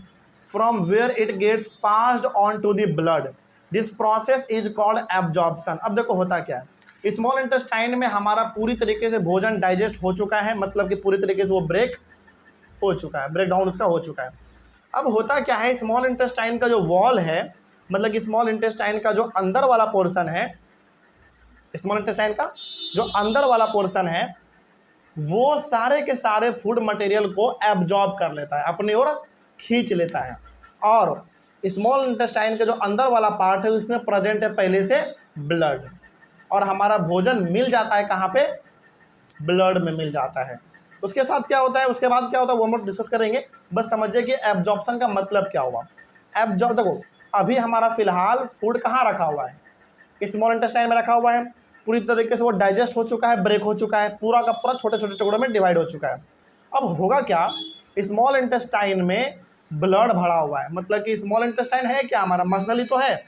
from where it gets passed on to the blood. This process is called absorption. अब देखो होता क्या है, स्मॉल इंटेस्टाइन में हमारा पूरी तरीके से भोजन डाइजेस्ट हो चुका है, मतलब कि पूरी तरीके से वो ब्रेक हो चुका है, ब्रेकडाउन उसका हो चुका है। अब होता क्या है, स्मॉल इंटेस्टाइन का जो वॉल है, मतलब कि स्मॉल इंटेस्टाइन का जो अंदर वाला पोर्शन है, स्मॉल इंटेस्टाइन का जो अंदर वाला पोर्शन है वो सारे के सारे फूड मटेरियल को एब्जॉर्ब कर लेता है, अपनी ओर खींच लेता है। और स्मॉल इंटेस्टाइन के जो अंदर वाला पार्ट है उसमें प्रेजेंट है पहले से ब्लड, और हमारा भोजन मिल जाता है कहाँ पे? ब्लड में मिल जाता है। उसके साथ क्या होता है, उसके बाद क्या होता है वो हम लोग डिस्कस करेंगे। बस समझिए कि एब्जॉर्प्शन का मतलब क्या हुआ। देखो अभी हमारा फिलहाल फूड कहाँ रखा हुआ है? स्मॉल इंटेस्टाइन में रखा हुआ है, पूरी तरीके से वो डाइजेस्ट हो चुका है, ब्रेक हो चुका है, पूरा का पूरा छोटे छोटे टुकड़ों में डिवाइड हो चुका है। अब होगा क्या, स्मॉल इंटेस्टाइन में ब्लड भरा हुआ है, मतलब कि स्मॉल इंटेस्टाइन है क्या हमारा? मसल ही तो है,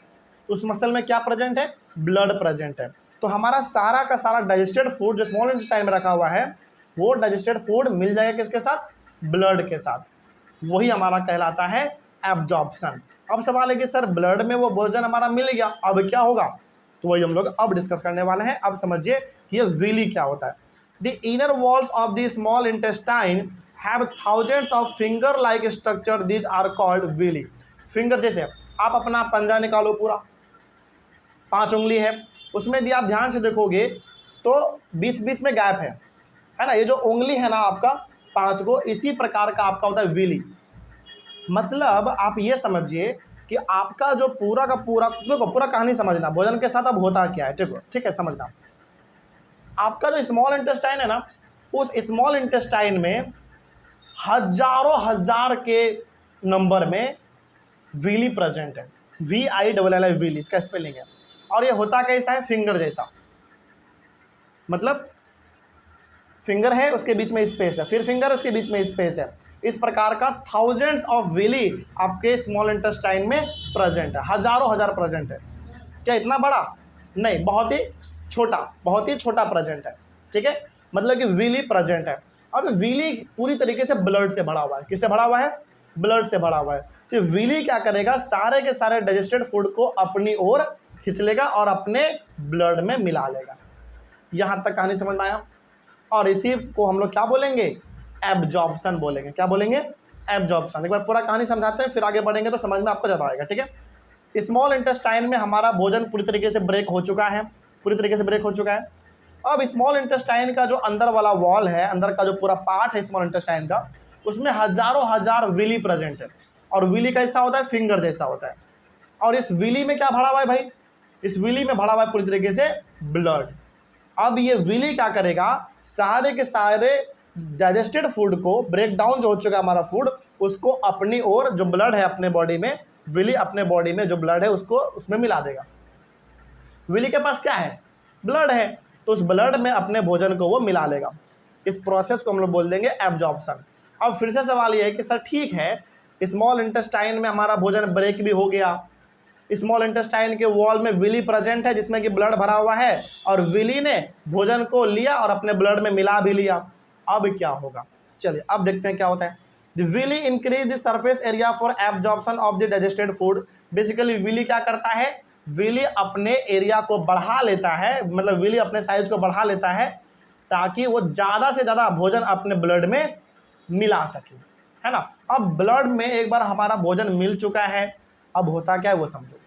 उस मसल में क्या प्रेजेंट है? ब्लड प्रेजेंट है। तो हमारा सारा का सारा डाइजेस्टेड फूड जो स्मॉल इंटेस्टाइन में रखा हुआ है वो डाइजेस्टेड फूड मिल जाएगा किसके साथ? ब्लड के साथ। वही हमारा कहलाता है एब्जॉर्प्शन। अब सवाल है कि सर ब्लड में वो भोजन हमारा मिल गया, अब क्या होगा, तो वही हम लोग अब डिस्कस करने वाले हैं। अब समझिए ये विली क्या होता है। The inner walls of the small intestine have thousands of finger like structure, these are called villi. Finger जैसे आप अपना पंजा निकालो, पूरा 5 उंगली है, उसमें यदि आप ध्यान से देखोगे तो बीच बीच में गैप है ना, ये जो उंगली है ना आपका 5 को, इसी प्रकार का आपका होता है विली। मतलब आप ये समझिए कि आपका जो पूरा का पूरा, देखो पूरा कहानी समझना, भोजन के साथ अब होता क्या है, ठीक है समझना। आपका जो स्मॉल इंटेस्टाइन है ना, उस स्मॉल इंटेस्टाइन में हजारों हजार के नंबर में विली प्रेजेंट है, VILLI विली इसका स्पेलिंग है। और ये होता कैसा है, फिंगर जैसा, मतलब फिंगर है उसके बीच में स्पेस है, फिर फिंगर उसके बीच में स्पेस है, इस प्रकार का थाउजेंड्स ऑफ विली आपके स्मॉल इंटेस्टाइन में प्रेजेंट है, हजारों हजार प्रेजेंट है। क्या इतना बड़ा नहीं, बहुत ही छोटा प्रेजेंट है, ठीक है, मतलब कि विली प्रेजेंट है। अब विली पूरी तरीके से ब्लड से भरा हुआ है, किससे भरा हुआ है, ब्लड से भरा हुआ है। तो विली क्या करेगा, सारे के सारे डाइजेस्टेड फूड को अपनी ओर खींच लेगा और अपने ब्लड में मिला लेगा। यहाँ तक कहानी समझ में आया। और इसी को हम लोग क्या बोलेंगे, एब्जॉर्प्शन बोलेंगे। क्या बोलेंगे, एब्जॉर्प्शन। एक बार पूरा कहानी समझाते हैं, फिर आगे बढ़ेंगे तो समझ में आपको ज़्यादा आएगा, ठीक है। स्मॉल इंटेस्टाइन में हमारा भोजन पूरी तरीके से ब्रेक हो चुका है, पूरी तरीके से ब्रेक हो चुका है। अब स्मॉल इंटेस्टाइन का जो अंदर वाला वॉल है, अंदर का जो पूरा पार्ट है स्मॉल इंटेस्टाइन का, उसमें हजारों हजार विली प्रेजेंट है। और विली कैसा होता है, फिंगर जैसा होता है। और इस विली में क्या भरा हुआ है भाई, इस विली में भरा हुआ है पूरी तरीके से ब्लड। अब ये विली क्या करेगा, सारे के सारे डाइजेस्टेड फूड को, ब्रेक डाउन जो हो चुका है हमारा फूड, उसको अपनी ओर, जो ब्लड है अपने बॉडी में, विली अपने बॉडी में जो ब्लड है उसको उसमें मिला देगा। विली के पास क्या है, ब्लड है, तो उस ब्लड में अपने भोजन को वो मिला लेगा। इस प्रोसेस को हम लोग बोल देंगे एब्जॉर्प्शन। अब फिर से सवाल ये है कि सर ठीक है, स्मॉल इंटेस्टाइन में हमारा भोजन ब्रेक भी हो गया, स्मॉल इंटेस्टाइन के वॉल में विली प्रेजेंट है जिसमें कि ब्लड भरा हुआ है, और विली ने भोजन को लिया और अपने ब्लड में मिला भी लिया। अब क्या होगा, चलिए अब देखते हैं क्या होता है। The villi increase the surface area for absorption of the digested food. Basically villi क्या करता है, विली अपने एरिया को बढ़ा लेता है, मतलब विली अपने साइज को बढ़ा लेता है ताकि वो ज़्यादा से ज़्यादा भोजन अपने ब्लड में मिला सके, है ना। अब ब्लड में एक बार हमारा भोजन मिल चुका है, अब होता क्या है वो समझो।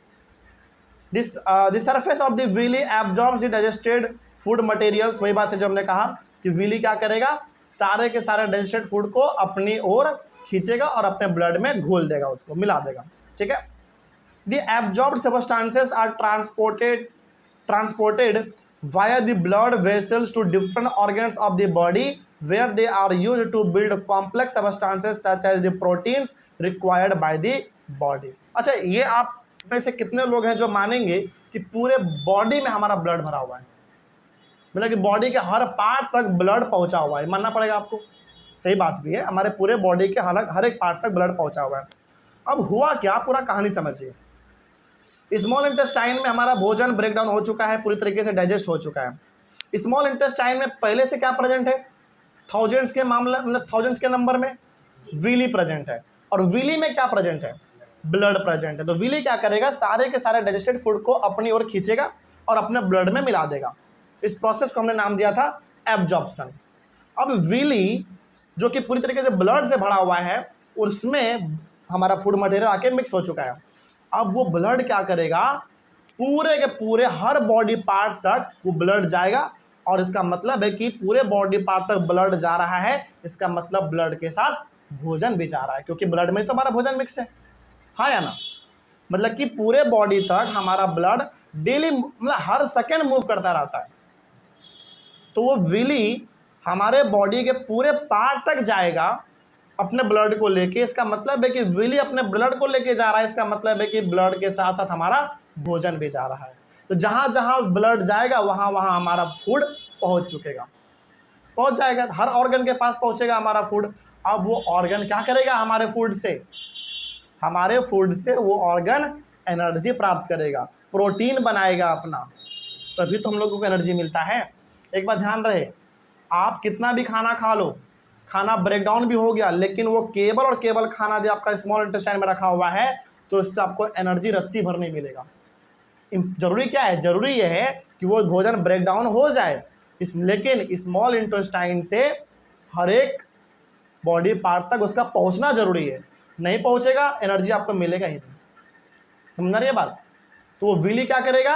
The surface of the villi absorbs the digested food materials. वही बात है जो हमने कहा कि विली क्या करेगा, सारे के सारे डाइजेस्टेड फूड को अपनी ओर खींचेगा और अपने ब्लड में घोल देगा, उसको मिला देगा, ठीक है। The absorbed substances are transported via the blood vessels to different organs of the body where they are used to build complex substances such as the proteins required by the body। अच्छा, ये आप में से कितने लोग हैं जो मानेंगे कि पूरे बॉडी में हमारा ब्लड भरा हुआ है, मतलब कि बॉडी के हर पार्ट तक ब्लड पहुंचा हुआ है, मानना पड़ेगा आपको। सही बात भी है, हमारे पूरे बॉडी के हर एक पार्ट तक ब्लड पहुंचा हुआ है। अब हुआ क्या, पूरा कहानी समझिए। स्मॉल इंटेस्टाइन में हमारा भोजन ब्रेकडाउन हो चुका है, पूरी तरीके से डाइजेस्ट हो चुका है। स्मॉल इंटेस्टाइन में पहले से क्या प्रेजेंट है, थाउजेंड्स के मामले, मतलब थाउजेंड्स के नंबर में विली प्रेजेंट है। और विली में क्या प्रेजेंट है, ब्लड प्रेजेंट है। तो विली क्या करेगा, सारे के सारे डाइजेस्टेड फूड को अपनी ओर खींचेगा और अपने ब्लड में मिला देगा। इस प्रोसेस को हमने नाम दिया था एब्जॉर्प्शन। अब विली जो कि पूरी तरीके से ब्लड से भरा हुआ है, उसमें हमारा फूड मटेरियल आके मिक्स हो चुका है। अब वो ब्लड क्या करेगा, पूरे के पूरे हर बॉडी पार्ट तक वो ब्लड जाएगा। और इसका मतलब है कि पूरे बॉडी पार्ट तक ब्लड जा रहा है, इसका मतलब ब्लड के साथ भोजन भी जा रहा है, क्योंकि ब्लड में तो हमारा भोजन मिक्स है, हाँ या ना। मतलब कि पूरे बॉडी तक हमारा ब्लड डेली, मतलब हर सेकेंड मूव करता रहता है। तो वो विली हमारे बॉडी के पूरे पार्ट तक जाएगा अपने ब्लड को लेके। इसका मतलब है कि विली अपने ब्लड को लेके जा रहा है, इसका मतलब है कि ब्लड के साथ साथ हमारा भोजन भी जा रहा है। तो जहाँ जहाँ ब्लड जाएगा वहाँ वहाँ हमारा फूड पहुँच जाएगा, हर ऑर्गन के पास पहुँचेगा हमारा फूड। अब वो ऑर्गन क्या करेगा, हमारे फूड से वो ऑर्गन एनर्जी प्राप्त करेगा, प्रोटीन बनाएगा अपना, तभी तो हम लोगों को एनर्जी मिलता है। एक बात ध्यान रहे, आप कितना भी खाना खा लो, खाना ब्रेक डाउन भी हो गया, लेकिन वो केवल और केवल खाना जो आपका स्मॉल इंटेस्टाइन में रखा हुआ है, तो इससे आपको एनर्जी रत्ती भर नहीं मिलेगा। जरूरी क्या है? जरूरी यह है कि वो भोजन ब्रेक डाउन हो जाए, लेकिन स्मॉल इंटेस्टाइन से हर एक बॉडी पार्ट तक उसका पहुंचना जरूरी है। नहीं पहुंचेगा, एनर्जी आपको मिलेगा ही नहीं। समझ रही है बात? तो वो विली क्या करेगा?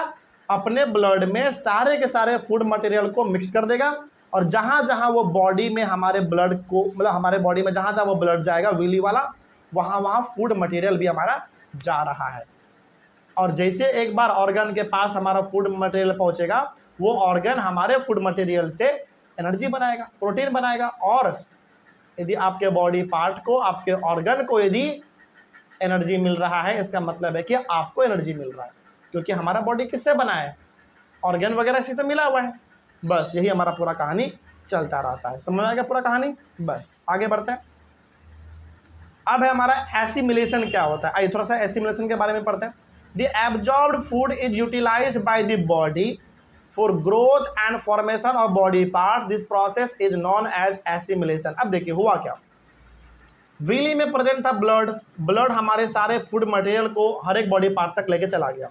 अपने ब्लड में सारे के सारे फूड मटेरियल को मिक्स कर देगा, और जहां जहां वो बॉडी में हमारे ब्लड को, मतलब हमारे बॉडी में जहां जहां वो ब्लड जाएगा विली वाला, वहां वहां फूड मटेरियल भी हमारा जा रहा है। और जैसे एक बार ऑर्गन के पास हमारा फूड मटेरियल पहुंचेगा, वो ऑर्गन हमारे फूड मटेरियल से एनर्जी बनाएगा, प्रोटीन बनाएगा। और यदि आपके बॉडी पार्ट को, आपके ऑर्गन को यदि एनर्जी मिल रहा है, इसका मतलब है कि आपको एनर्जी मिल रहा है, क्योंकि हमारा बॉडी किससे बना है? ऑर्गन वगैरह से तो मिला हुआ है। बस यही हमारा पूरा कहानी चलता रहता है। समझ में आ गया पूरा कहानी? बस आगे बढ़ते हैं। अब है हमारा एसिमिलेशन क्या होता है। आइए थोड़ा सा एसिमिलेशन के बारे में पढ़ते हैं। The absorbed food is utilised by the body for growth and formation of body part. This process is known as assimilation. अब देखिए हुआ क्या। विली में प्रेजेंट था ब्लड। ब्लड हमारे सारे फूड मटेरियल को हर एक बॉडी पार्ट तक लेके चला गया।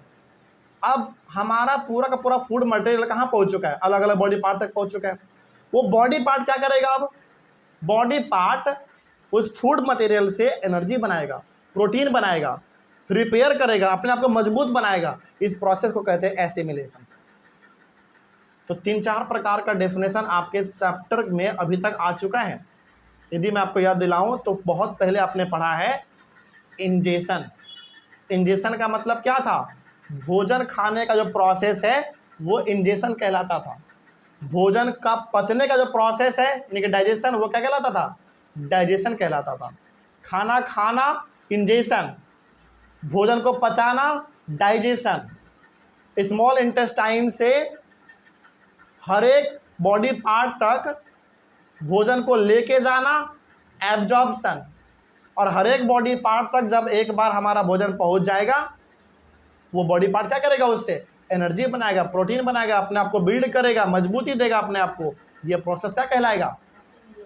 अब हमारा पूरा का पूरा फूड मटेरियल कहाँ पहुंच चुका है? अलग अलग बॉडी पार्ट तक पहुंच चुका है। वो बॉडी पार्ट क्या करेगा? अब बॉडी पार्ट उस फूड मटेरियल से एनर्जी बनाएगा, प्रोटीन बनाएगा, रिपेयर करेगा, अपने आप को मजबूत बनाएगा। इस प्रोसेस को कहते हैं एसिमिलेशन। तो 3-4 प्रकार का डेफिनेशन आपके चैप्टर में अभी तक आ चुका है। यदि मैं आपको याद दिलाऊं तो बहुत पहले आपने पढ़ा है इंजेशन। इंजेशन का मतलब क्या था? भोजन खाने का जो प्रोसेस है वो इंजेशन कहलाता था। भोजन का पचने का जो प्रोसेस है यानी कि डाइजेशन, वो क्या कहलाता था? डाइजेशन कहलाता था। खाना खाना इंजेशन, भोजन को पचाना डाइजेशन। स्मॉल इंटेस्टाइन से हर एक बॉडी पार्ट तक भोजन को लेके जाना एब्जॉर्प्शन। और हर एक बॉडी पार्ट तक जब एक बार हमारा भोजन पहुंच जाएगा, वो बॉडी पार्ट क्या करेगा? उससे एनर्जी बनाएगा, प्रोटीन बनाएगा, अपने आप को बिल्ड करेगा, मजबूती देगा अपने आप को। ये प्रोसेस क्या कहलाएगा?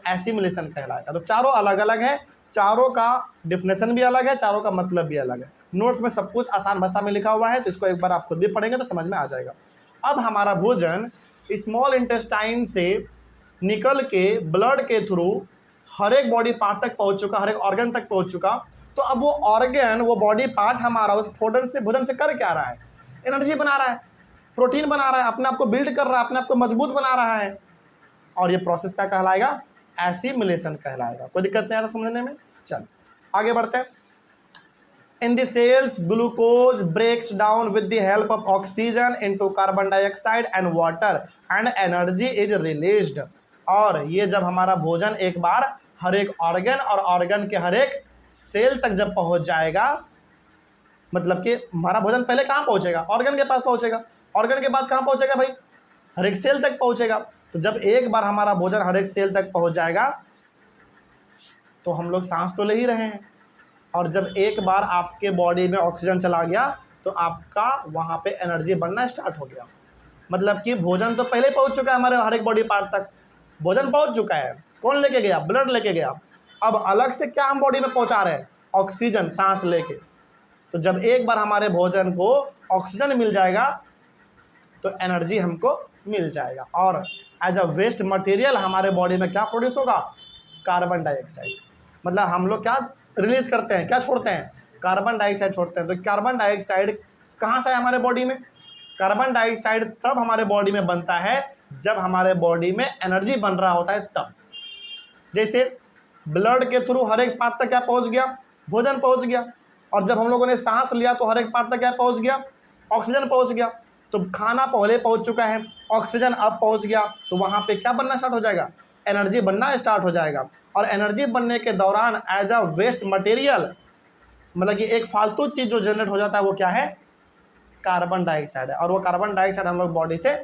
एसिमिलेशन कहलाएगा। तो चारों अलग अलग है, चारों का डिफिनेशन भी अलग है, चारों का मतलब भी अलग है। नोट्स में सब कुछ आसान भाषा में लिखा हुआ है, तो इसको एक बार आप खुद भी पढ़ेंगे तो समझ में आ जाएगा। अब हमारा भोजन स्मॉल इंटेस्टाइन से निकल के ब्लड के थ्रू हर एक बॉडी पार्ट तक पहुंच चुका, हर एक ऑर्गन तक पहुंच चुका। तो अब वो ऑर्गन, वो बॉडी पार्ट हमारा उस भोजन से कर क्या रहा है? एनर्जी बना रहा है, प्रोटीन बना रहा है, अपने आप को बिल्ड कर रहा है, अपने आप को मजबूत बना रहा है। और ये प्रोसेस क्या कहलाएगा? एसिमिलेशन कहलाएगा। कोई दिक्कत नहीं आ रहा समझने में? चल आगे बढ़ते हैं। In the cells, glucose breaks down with the help of oxygen into carbon dioxide and water and energy is released। और ये जब हमारा भोजन एक बार हर एक ऑर्गन और ऑर्गन के हर एक सेल तक जब पहुंच जाएगा, मतलब कि हमारा भोजन पहले कहाँ पहुंचेगा? ऑर्गन के पास पहुंचेगा। ऑर्गन के बाद कहाँ पहुंचेगा भाई? हर एक सेल तक पहुंचेगा। तो जब एक बार हमारा भोजन हर एक सेल तक पहुंच जाएगा, तो हम लोग सांस तो ले ही रहे हैं, और जब एक बार आपके बॉडी में ऑक्सीजन चला गया तो आपका वहाँ पे एनर्जी बनना स्टार्ट हो गया। मतलब कि भोजन तो पहले पहुँच चुका है हमारे हर एक बॉडी पार्ट तक, भोजन पहुँच चुका है। कौन लेके गया? ब्लड लेके गया। अब अलग से क्या हम बॉडी में पहुँचा रहे हैं? ऑक्सीजन, सांस लेके। तो जब एक बार हमारे भोजन को ऑक्सीजन मिल जाएगा तो एनर्जी हमको मिल जाएगा, और एज अ वेस्ट मटेरियल हमारे बॉडी में क्या प्रोड्यूस होगा? Carbon dioxide. मतलब हम लोग क्या रिलीज करते हैं, क्या छोड़ते हैं? कार्बन डाइऑक्साइड छोड़ते हैं। तो कार्बन डाइऑक्साइड कहाँ से है हमारे बॉडी में? कार्बन डाइऑक्साइड तब हमारे बॉडी में बनता है जब हमारे बॉडी में एनर्जी बन रहा होता है तब। जैसे ब्लड के थ्रू हर एक पार्ट तक क्या पहुँच गया? भोजन पहुँच गया। और जब हम लोगों ने सांस लिया तो हर एक पार्ट तक क्या पहुँच गया? ऑक्सीजन पहुँच गया। तो खाना पहले पहुँच चुका है, ऑक्सीजन अब पहुँच गया, तो वहाँ पे क्या बनना स्टार्ट हो जाएगा? एनर्जी बनना स्टार्ट हो जाएगा। और एनर्जी बनने के दौरान एज अ वेस्ट मटेरियल, मतलब कि एक फालतू चीज़ जो जनरेट हो जाता है वो क्या है? कार्बन डाइऑक्साइड है। और वो कार्बन डाइऑक्साइड हम लोग बॉडी से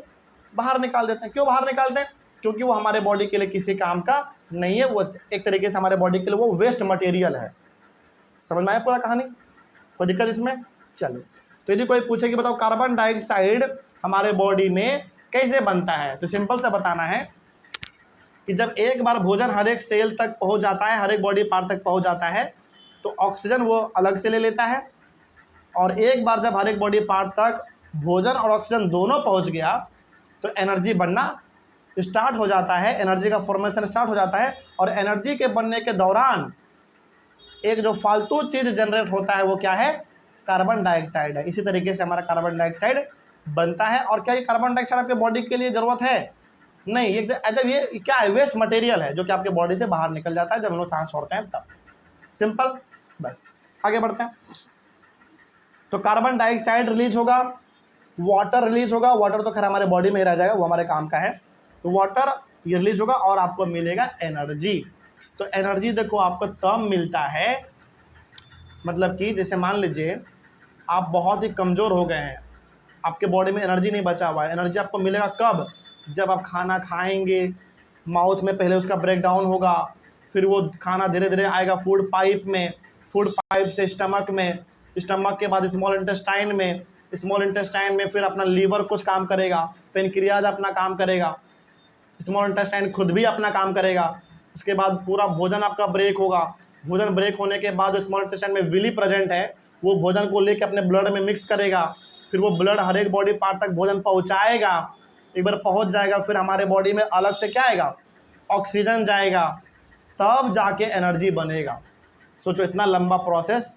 बाहर निकाल देते हैं। क्यों बाहर निकालते हैं? क्योंकि वो हमारे बॉडी के लिए किसी काम का नहीं है, वो एक तरीके से हमारे बॉडी के लिए वो वेस्ट मटेरियल है। समझ में आया पूरा कहानी? कोई दिक्कत इसमें? चलो, तो यदि कोई पूछे कि बताओ कार्बन डाइऑक्साइड हमारे बॉडी में कैसे बनता है, तो सिंपल सा बताना है कि जब एक बार भोजन हर एक सेल तक पहुंच जाता है, हर एक बॉडी पार्ट तक पहुंच जाता है, तो ऑक्सीजन वो अलग से ले लेता है, और एक बार जब हर एक बॉडी पार्ट तक भोजन और ऑक्सीजन दोनों पहुंच गया तो एनर्जी बनना स्टार्ट हो जाता है, एनर्जी का फॉर्मेशन स्टार्ट हो जाता है। और एनर्जी के बनने के दौरान एक जो फालतू चीज़ जनरेट होता है वो क्या है? कार्बन डाइऑक्साइड है। इसी तरीके से हमारा कार्बन डाइऑक्साइड बनता है। और क्या ये कार्बन डाइऑक्साइड आपके बॉडी के लिए ज़रूरत है? नहीं, ये जब ये क्या है, वेस्ट मटेरियल है जो कि आपके बॉडी से बाहर निकल जाता है जब हम लोग सांस छोड़ते हैं तब। सिंपल। बस आगे बढ़ते हैं। तो कार्बन डाइऑक्साइड रिलीज होगा, वाटर रिलीज होगा। वाटर तो खैर हमारे बॉडी में ही रह जाएगा, वो हमारे काम का है। तो वाटर ये रिलीज होगा और आपको मिलेगा एनर्जी। तो एनर्जी देखो आपको तब मिलता है, मतलब कि जैसे मान लीजिए आप बहुत ही कमज़ोर हो गए हैं, आपके बॉडी में एनर्जी नहीं बचा हुआ है। एनर्जी आपको मिलेगा कब? जब आप खाना खाएंगे, माउथ में पहले उसका ब्रेक डाउन होगा, फिर वो खाना धीरे धीरे आएगा फूड पाइप में, फूड पाइप से स्टमक में, स्टमक के बाद स्मॉल इंटेस्टाइन में, स्मॉल इंटेस्टाइन में फिर अपना लीवर कुछ काम करेगा, पेनक्रियाज अपना काम करेगा, स्मॉल इंटेस्टाइन खुद भी अपना काम करेगा। उसके बाद पूरा भोजन आपका ब्रेक होगा। भोजन ब्रेक होने के बाद जो स्मॉल इंटेस्टाइन में विली प्रेजेंट है वो भोजन को लेकर अपने ब्लड में मिक्स करेगा, फिर वो ब्लड हर एक बॉडी पार्ट तक भोजन पहुंचाएगा। एक बार पहुंच जाएगा फिर हमारे बॉडी में अलग से क्या आएगा? ऑक्सीजन जाएगा, तब जाके एनर्जी बनेगा। सोचो इतना लंबा प्रोसेस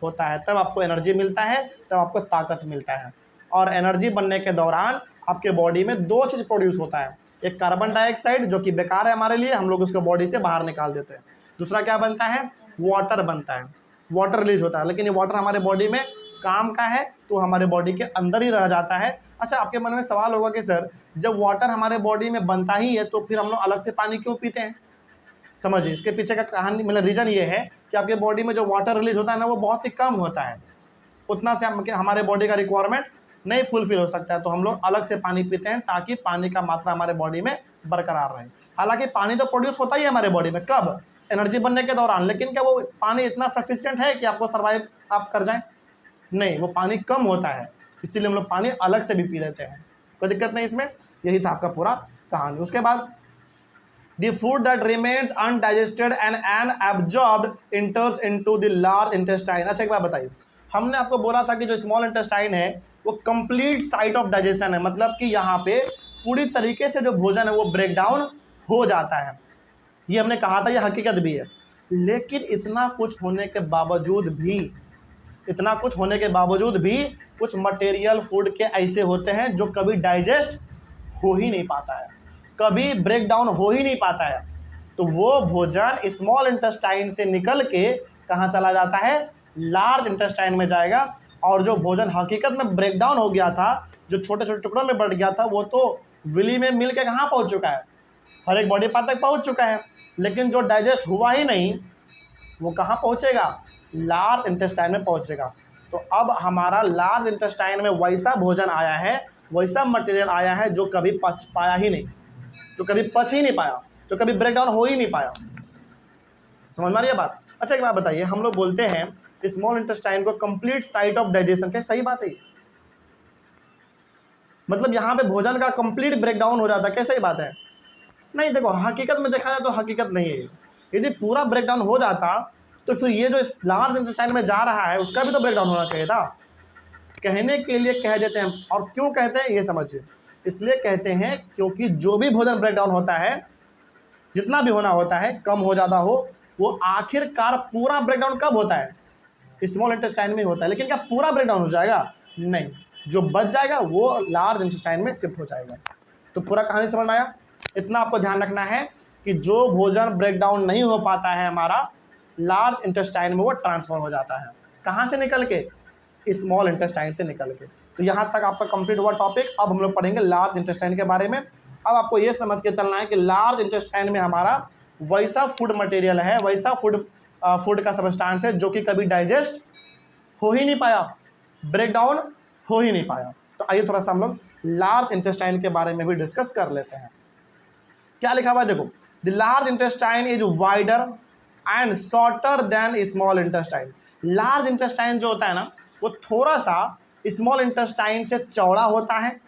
होता है, तब आपको एनर्जी मिलता है, तब आपको ताकत मिलता है। और एनर्जी बनने के दौरान आपके बॉडी में दो चीज़ प्रोड्यूस होता है, एक कार्बन डाइऑक्साइड जो कि बेकार है हमारे लिए, हम लोग उसको बॉडी से बाहर निकाल देते हैं। दूसरा क्या बनता है? वाटर बनता है, वाटर रिलीज होता है। लेकिन ये वाटर हमारे बॉडी में काम का है तो हमारे बॉडी के अंदर ही रह जाता है। अच्छा, आपके मन में सवाल होगा कि सर जब वाटर हमारे बॉडी में बनता ही है तो फिर हम लोग अलग से पानी क्यों पीते हैं? समझिए, इसके पीछे का कहानी मतलब रीज़न ये है कि आपके बॉडी में जो वाटर रिलीज होता है ना वो बहुत ही कम होता है, उतना से हमारे बॉडी का रिक्वायरमेंट नहीं फुलफिल हो सकता है, तो हम लोग अलग से पानी पीते हैं ताकि पानी का मात्रा हमारे बॉडी में बरकरार रहे। हालांकि पानी तो प्रोड्यूस होता ही है हमारे बॉडी में, कब? एनर्जी बनने के दौरान। लेकिन क्या वो पानी इतना सफिशिएंट है कि आपको सर्वाइव आप कर जाएं? नहीं, वो पानी कम होता है, इसीलिए हम लोग पानी अलग से भी पी लेते हैं, कोई दिक्कत नहीं इसमें। यही था आपका पूरा कहानी। उसके बाद the food that remains undigested and unabsorbed enters into the large intestine। अच्छा एक बात बताइए, हमने आपको बोला था कि जो स्मॉल इंटेस्टाइन है वो कंप्लीट साइट ऑफ डाइजेशन है, मतलब कि यहाँ पे पूरी तरीके से जो भोजन है वो ब्रेक डाउन हो जाता है। ये हमने कहा था, ये हकीकत भी है। लेकिन इतना कुछ होने के बावजूद भी कुछ मटेरियल फूड के ऐसे होते हैं जो कभी डाइजेस्ट हो ही नहीं पाता है, कभी ब्रेक डाउन हो ही नहीं पाता है। तो वो भोजन स्मॉल इंटेस्टाइन से निकल के कहाँ चला जाता है? लार्ज इंटेस्टाइन में जाएगा। और जो भोजन हकीकत में ब्रेक डाउन हो गया था, जो छोटे छोटे टुकड़ों में बढ़ गया था, वो तो विली में मिल के कहाँ पहुँच चुका है? हर एक बॉडी पार्ट तक पहुँच चुका है। लेकिन जो डाइजेस्ट हुआ ही नहीं वो कहाँ पहुँचेगा? लार्ज इंटेस्टाइन में पहुँचेगा। तो अब हमारा लार्ज इंटेस्टाइन में वैसा भोजन आया है, वैसा मटेरियल आया है जो कभी पच पाया ही नहीं, जो कभी पच ही नहीं पाया, जो कभी ब्रेक डाउन हो ही नहीं पाया। समझ में आ रही है बात? अच्छा एक बात बताइए, हम लोग बोलते हैं स्मॉल इंटेस्टाइन को कंप्लीट साइट ऑफ डाइजेशन, क्या सही बात है? मतलब यहाँ पे भोजन का कंप्लीट ब्रेक डाउन हो जाता है, क्या सही बात है? नहीं, देखो हकीकत में देखा जाए तो हकीकत नहीं है। यदि पूरा ब्रेक डाउन हो जाता तो फिर ये जो लार्ज इंटेस्टाइन में जा रहा है उसका भी तो ब्रेक डाउन होना चाहिए था। कहने के लिए कह देते हैं, और क्यों कहते हैं ये समझिए। इसलिए कहते हैं क्योंकि जो भी भोजन ब्रेक डाउन होता है, जितना भी होना होता है, कम हो ज़्यादा हो, वो आखिरकार पूरा ब्रेक डाउन कब होता है? स्मॉल इंटेस्टाइन में होता है। लेकिन क्या पूरा ब्रेक डाउन हो जाएगा? नहीं, जो बच जाएगा वो लार्ज इंटेस्टाइन में शिफ्ट हो जाएगा। तो पूरा कहानी समझ में आया? इतना आपको ध्यान रखना है कि जो भोजन ब्रेक डाउन नहीं हो पाता है हमारा, लार्ज इंटेस्टाइन में वो ट्रांसफर हो जाता है। कहाँ से निकल के? स्मॉल इंटेस्टाइन से निकल के। तो यहाँ तक आपका कंप्लीट हुआ टॉपिक। अब हम लोग पढ़ेंगे लार्ज इंटेस्टाइन के बारे में। अब आपको ये समझ के चलना है कि लार्ज इंटेस्टाइन में हमारा वैसा फूड मटेरियल है, वैसा फूड का सबस्टांस है जो कि कभी डाइजेस्ट हो ही नहीं पाया, ब्रेक डाउन हो ही नहीं पाया। तो आइए थोड़ा सा हम लोग लार्ज इंटेस्टाइन के बारे में भी डिस्कस कर लेते हैं। क्या लिखा हुआ है देखो, the large intestine is wider and shorter than small intestine. Large intestine जो होता है ना वो थोड़ा सा स्मॉल इंटेस्टाइन से चौड़ा होता है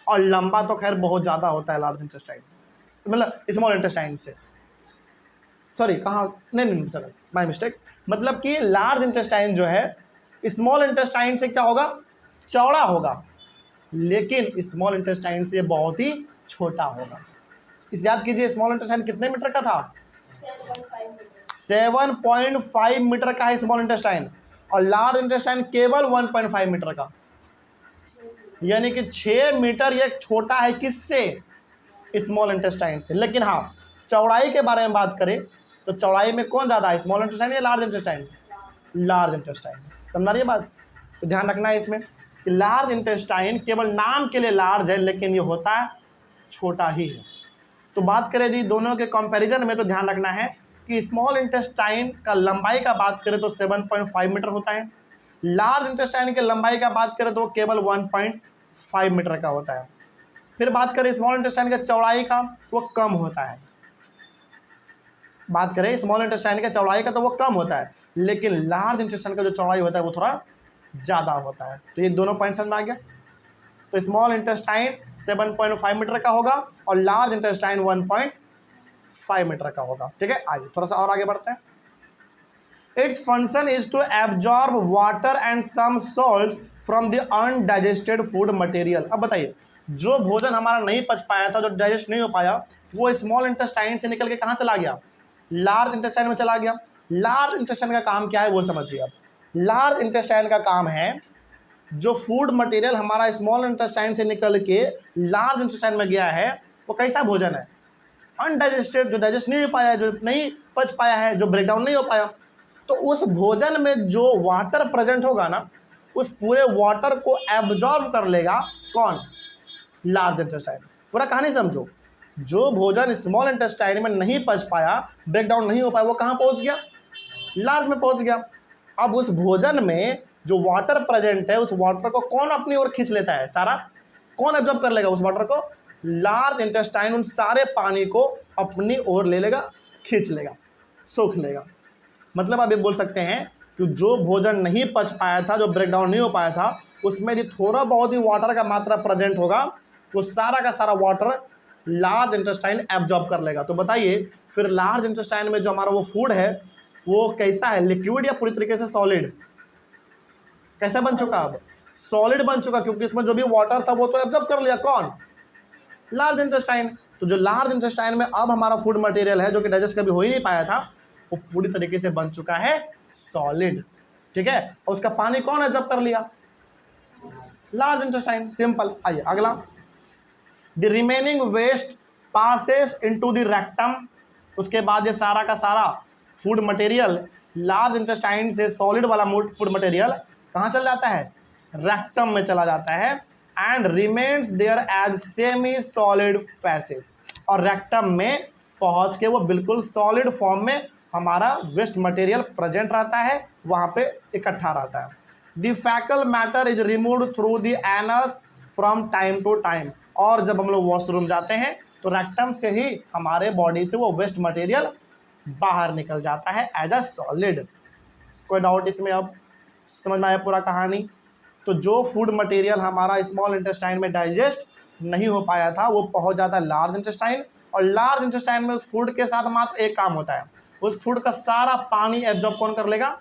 और लंबा तो खैर बहुत ज़्यादा होता है लार्ज इंटेस्टाइन। मतलब स्मॉल इंटेस्टाइन से, सॉरी कहाँ, नहीं सर माय मिस्टेक, मतलब कि लार्ज इंटेस्टाइन जो है स्मॉल इंटेस्टाइन से क्या होगा, चौड़ा होगा, लेकिन स्मॉल इंटेस्टाइन से बहुत ही छोटा होगा। इस याद कीजिए स्मॉल इंटेस्टाइन कितने मीटर का था, 7.5 मीटर का है स्मॉल इंटेस्टाइन, और लार्ज इंटेस्टाइन केवल 1.5 मीटर का, यानी कि 6 मीटर ये छोटा है किससे, स्मॉल इंटेस्टाइन से। लेकिन हाँ, चौड़ाई के बारे में बात करें तो चौड़ाई में कौन ज़्यादा है, स्मॉल इंटेस्टाइन या लार्ज इंटेस्टाइन, लार्ज इंटेस्टाइन। समझ रही है बात, तो ध्यान रखना है इसमें कि लार्ज इंटेस्टाइन केवल नाम के लिए लार्ज है, लेकिन ये होता है छोटा ही है। तो बात करें जी दोनों के कंपैरिजन में, तो ध्यान रखना है कि स्मॉल इंटेस्टाइन का लंबाई का बात करें तो 7.5 मीटर होता है, लार्ज इंटेस्टाइन के लंबाई का बात करें तो वो केवल 1.5 मीटर का होता है। फिर बात करें स्मॉल इंटेस्टाइन के चौड़ाई का, वो कम होता है, बात करें स्मॉल इंटेस्टाइन के चौड़ाई का तो वो कम होता है, लेकिन लार्ज इंटेस्टाइन का जो चौड़ाई होता है वो थोड़ा ज़्यादा होता है। तो ये दोनों पॉइंट समझ में आ गया। तो स्मॉल इंटेस्टाइन 7.5 मीटर का होगा और लार्ज इंटेस्टाइन 1.5 मीटर का होगा। ठीक है, आइए थोड़ा सा और आगे बढ़ते हैं। Its function is to absorb water and some salts from the undigested food material. अब बताइए, जो भोजन हमारा नहीं पच पाया था, जो डाइजेस्ट नहीं हो पाया, वो स्मॉल इंटेस्टाइन से निकल के कहाँ चला गया, लार्ज इंटेस्टाइन में चला गया। लार्ज इंटेस्टाइन का काम क्या है वो समझिए। अब लार्ज इंटेस्टाइन का काम है, जो फूड मटेरियल हमारा स्मॉल इंटेस्टाइन से निकल के लार्ज इंटेस्टाइन में गया है, वो कैसा भोजन है, अनडाइजेस्टेड, जो डाइजेस्ट नहीं हो पाया है, जो नहीं पच पाया है, जो ब्रेकडाउन नहीं हो पाया। तो उस भोजन में जो वाटर प्रेजेंट होगा ना, उस पूरे वाटर को एब्जॉर्ब कर लेगा कौन, लार्ज इंटेस्टाइन। पूरा कहानी समझो, जो भोजन स्मॉल इंटेस्टाइन में नहीं पच पाया, ब्रेकडाउन नहीं हो पाया, वो कहाँ पहुँच गया, लार्ज में पहुँच गया। अब उस भोजन में जो वाटर प्रेजेंट है, उस वाटर को कौन अपनी ओर खींच लेता है, सारा कौन एब्जॉर्ब कर लेगा उस वाटर को, लार्ज इंटेस्टाइन उन सारे पानी को अपनी ओर ले लेगा, खींच लेगा, सोख लेगा। मतलब आप ये बोल सकते हैं कि जो भोजन नहीं पच पाया था, जो ब्रेकडाउन नहीं हो पाया था, उसमें यदि थोड़ा बहुत ही वाटर का मात्रा प्रेजेंट होगा, तो सारा का सारा वाटर लार्ज इंटेस्टाइन एब्जॉर्ब कर लेगा। तो बताइए फिर लार्ज इंटेस्टाइन में जो हमारा वो फूड है वो कैसा है, लिक्विड या पूरी तरीके से सॉलिड, कैसा बन चुका, अब सॉलिड बन चुका, क्योंकि इसमें जो भी वाटर था वो तो एब्जॉर्ब कर लिया कौन, लार्ज इंटेस्टाइन। तो जो लार्ज इंटेस्टाइन में अब हमारा फूड मटेरियल है, जो कि डाइजेस्ट कभी हो ही नहीं पाया था, वो पूरी तरीके से बन चुका है सॉलिड। ठीक है, और उसका पानी कौन एब्जॉर्ब कर लिया, लार्ज इंटेस्टाइन। सिंपल। आइए अगला, the remaining waste passes into the rectum. उसके बाद ये सारा का सारा फूड मटेरियल लार्ज इंटेस्टाइन से सॉलिड वाला फूड मटेरियल कहाँ चल जाता है, रेक्टम में चला जाता है, and remains there as semi solid faeces. और रेक्टम में पहुँच के वो बिल्कुल सॉलिड फॉर्म में हमारा वेस्ट मटेरियल प्रेजेंट रहता है, वहाँ पे इकट्ठा रहता है। The faecal matter is removed through the anus from time to time. और जब हम लोग वॉशरूम जाते हैं तो रेक्टम से ही हमारे बॉडी से वो वेस्ट मटेरियल बाहर निकल जाता है एज अ सॉलिड। कोई डाउट इसमें, अब समझ में आया पूरा कहानी। तो जो फूड मटेरियल हमारा स्मॉल इंटेस्टाइन में डाइजेस्ट नहीं हो पाया था, वो पहुंच जाता है लार्ज इंटेस्टाइन, और लार्ज इंटेस्टाइन में उस फूड के साथ मात्र एक काम होता है, उस फूड का सारा पानी एब्जॉर्ब कौन कर लेगा,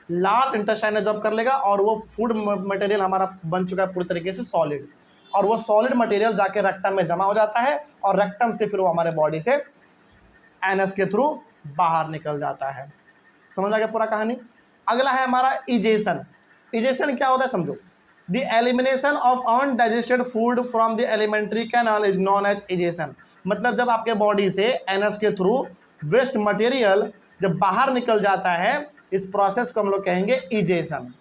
लार्ज इंटेस्टाइन एब्जॉर्ब कर लेगा, और वो फूड मटेरियल हमारा बन चुका है पूरी तरीके से सॉलिड। और वो सॉलिड मटेरियल जाके रेक्टम में जमा हो जाता है, और रेक्टम से फिर वो हमारे बॉडी से एनस के थ्रू बाहर निकल जाता है। समझ आ गया पूरा कहानी। अगला है हमारा इजेशन। इजेशन क्या होता है समझो, the elimination of undigested food from the alimentary canal is known as egestion. मतलब जब आपके बॉडी से एनस के थ्रू वेस्ट मटेरियल जब बाहर निकल जाता है, इस प्रोसेस को हम लोग कहेंगे इजेशन।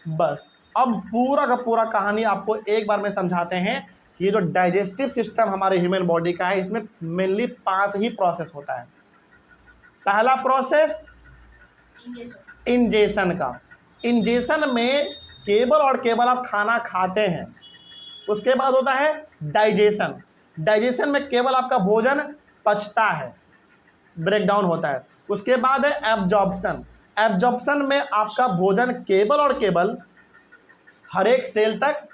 बस अब पूरा का पूरा कहानी आपको एक बार में समझाते हैं। ये जो डाइजेस्टिव सिस्टम हमारे ह्यूमन बॉडी का है, इसमें मेनली 5 ही प्रोसेस होता है। पहला प्रोसेस इंजेशन का। इंजेशन में केवल और केवल आप खाना खाते हैं। उसके बाद होता है डाइजेशन। डाइजेशन में केवल आपका भोजन पचता है, ब्रेकडाउन होता है। उसके बाद है एब्जॉर्प्शन। एब्जॉर्प्शन में आपका भोजन केवल और केवल हर एक सेल तक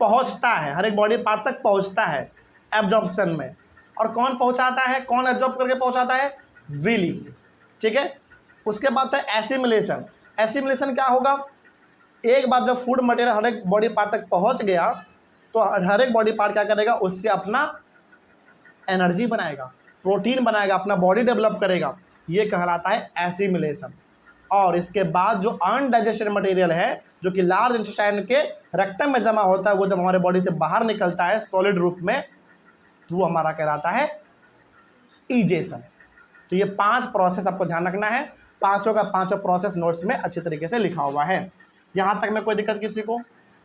पहुंचता है, हर एक बॉडी पार्ट तक पहुंचता है एब्जॉर्प्शन में। और कौन पहुंचाता है, कौन एब्जॉर्ब करके पहुंचाता है, विली। ठीक है, उसके बाद है एसिमिलेशन। एसिमिलेशन क्या होगा, एक बार जब फूड मटेरियल हर एक बॉडी पार्ट तक पहुंच गया तो हर एक बॉडी पार्ट क्या करेगा, उससे अपना एनर्जी बनाएगा, प्रोटीन बनाएगा, अपना बॉडी डेवलप करेगा, ये कहलाता है एसिमिलेशन। और इसके बाद जो अनडाइजेस्टेड मटेरियल है जो कि लार्ज इंटेस्टाइन के रेक्टम में जमा होता है, वो जब हमारे बॉडी से बाहर निकलता है सॉलिड रूप में, तो वो हमारा कहलाता है इजेशन। तो ये 5 प्रोसेस आपको ध्यान रखना है, पांचों का पांचों प्रोसेस नोट्स में अच्छी तरीके से लिखा हुआ है। यहाँ तक में कोई दिक्कत किसी को?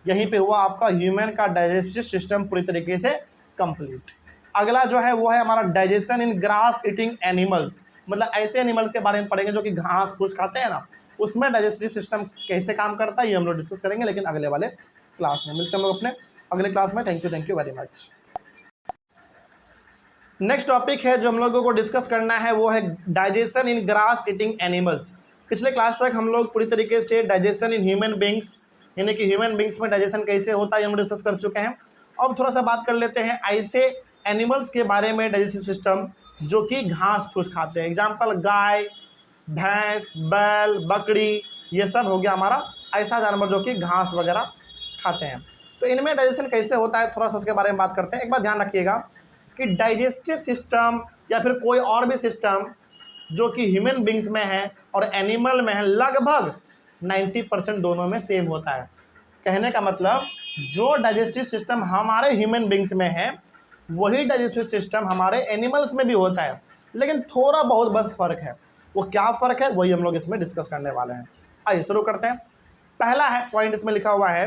यहीं पे हुआ आपका ह्यूमन का डाइजेस्टिव सिस्टम पूरी तरीके से कंप्लीट। अगला जो है वो है हमारा digestion in grass eating animals, मतलब ऐसे एनिमल्स के बारे में पढ़ेंगे जो कि घास फूस खाते हैं ना, उसमें डाइजेस्टिव सिस्टम कैसे काम करता है ये हम लोग डिस्कस करेंगे, लेकिन अगले वाले क्लास में। मिलते हैं हम लोग अपने अगले क्लास में। Thank you very much. Next topic है जो हम लोगों को डिस्कस करना है वो है digestion in grass eating animals. पिछले क्लास तक हम लोग पूरी तरीके से डाइजेशन इन ह्यूमन बींग्स, यानी कि ह्यूमन बींग्स में डाइजेशन कैसे होता है हम डिस्कस कर चुके हैं। अब थोड़ा सा बात कर लेते हैं ऐसे एनिमल्स के बारे में डाइजेस्टिव सिस्टम जो कि घास फूस खाते हैं। एग्जाम्पल गाय, भैंस, बैल, बकरी, ये सब हो गया हमारा ऐसा जानवर जो कि घास वगैरह खाते हैं। तो इनमें डाइजेशन कैसे होता है थोड़ा सा उसके बारे में बात करते हैं। एक बात ध्यान रखिएगा कि डाइजेस्टिव सिस्टम या फिर कोई और भी सिस्टम जो कि ह्यूमन बींग्स में है और एनिमल में है, लगभग 90% दोनों में सेम होता है। कहने का मतलब जो डाइजेस्टिव सिस्टम हमारे ह्यूमन बींग्स में है वही डाइजेस्टिव सिस्टम हमारे एनिमल्स में भी होता है, लेकिन थोड़ा बहुत बस फर्क है। वो क्या फ़र्क है वही हम लोग इसमें डिस्कस करने वाले हैं। आइए शुरू करते हैं। पहला है पॉइंट इसमें लिखा हुआ है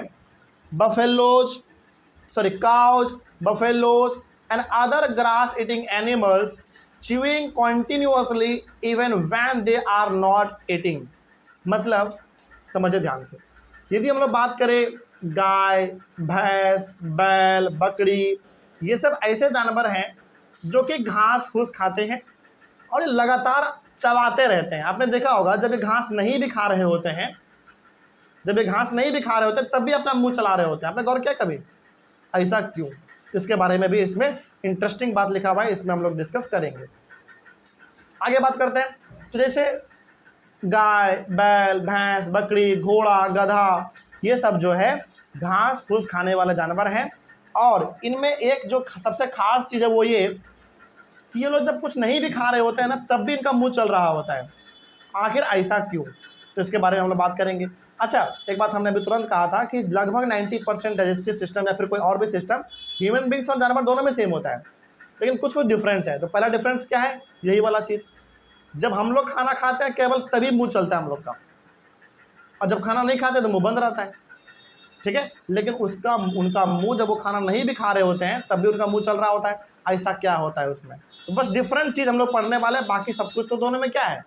cows, buffaloes and other grass eating animals chewing continuously even when they are not eating। मतलब समझिए ध्यान से, यदि हम लोग बात करें गाय, भैंस, बैल, बकरी, ये सब ऐसे जानवर हैं जो कि घास फूस खाते हैं और ये लगातार चबाते रहते हैं। आपने देखा होगा जब ये घास नहीं भी खा रहे होते हैं, तब भी अपना मुंह चला रहे होते हैं। आपने गौर किया कभी? ऐसा क्यों? इसके बारे में भी इसमें इंटरेस्टिंग बात लिखा हुआ है, इसमें हम लोग डिस्कस करेंगे। आगे बात करते हैं। तो जैसे गाय, बैल, भैंस, बकरी, घोड़ा, गधा, ये सब जो है घास फूस खाने वाले जानवर हैं। और इनमें एक जो सबसे खास चीज़ है वो ये कि ये लोग जब कुछ नहीं भी खा रहे होते हैं ना, तब भी इनका मुंह चल रहा होता है। आखिर ऐसा क्यों? तो इसके बारे में हम लोग बात करेंगे। अच्छा, एक बात हमने अभी तुरंत कहा था कि लगभग 90% डाइजेस्टिव सिस्टम या फिर कोई और भी सिस्टम ह्यूमन बींग्स और जानवर दोनों में सेम होता है, लेकिन कुछ डिफरेंस है। तो पहला डिफरेंस क्या है? यही वाला चीज़, जब हम लोग खाना खाते हैं केवल तभी मुंह चलता है हम लोग का, और जब खाना नहीं खाते तो मुंह बंद रहता है। ठीक है, लेकिन उनका मुंह जब वो खाना नहीं भी खा रहे होते हैं तब भी उनका मुंह चल रहा होता है। ऐसा क्या होता है उसमें? तो बस डिफरेंट चीज़ हम लोग पढ़ने वाले हैं, बाकी सब कुछ तो दोनों में क्या है,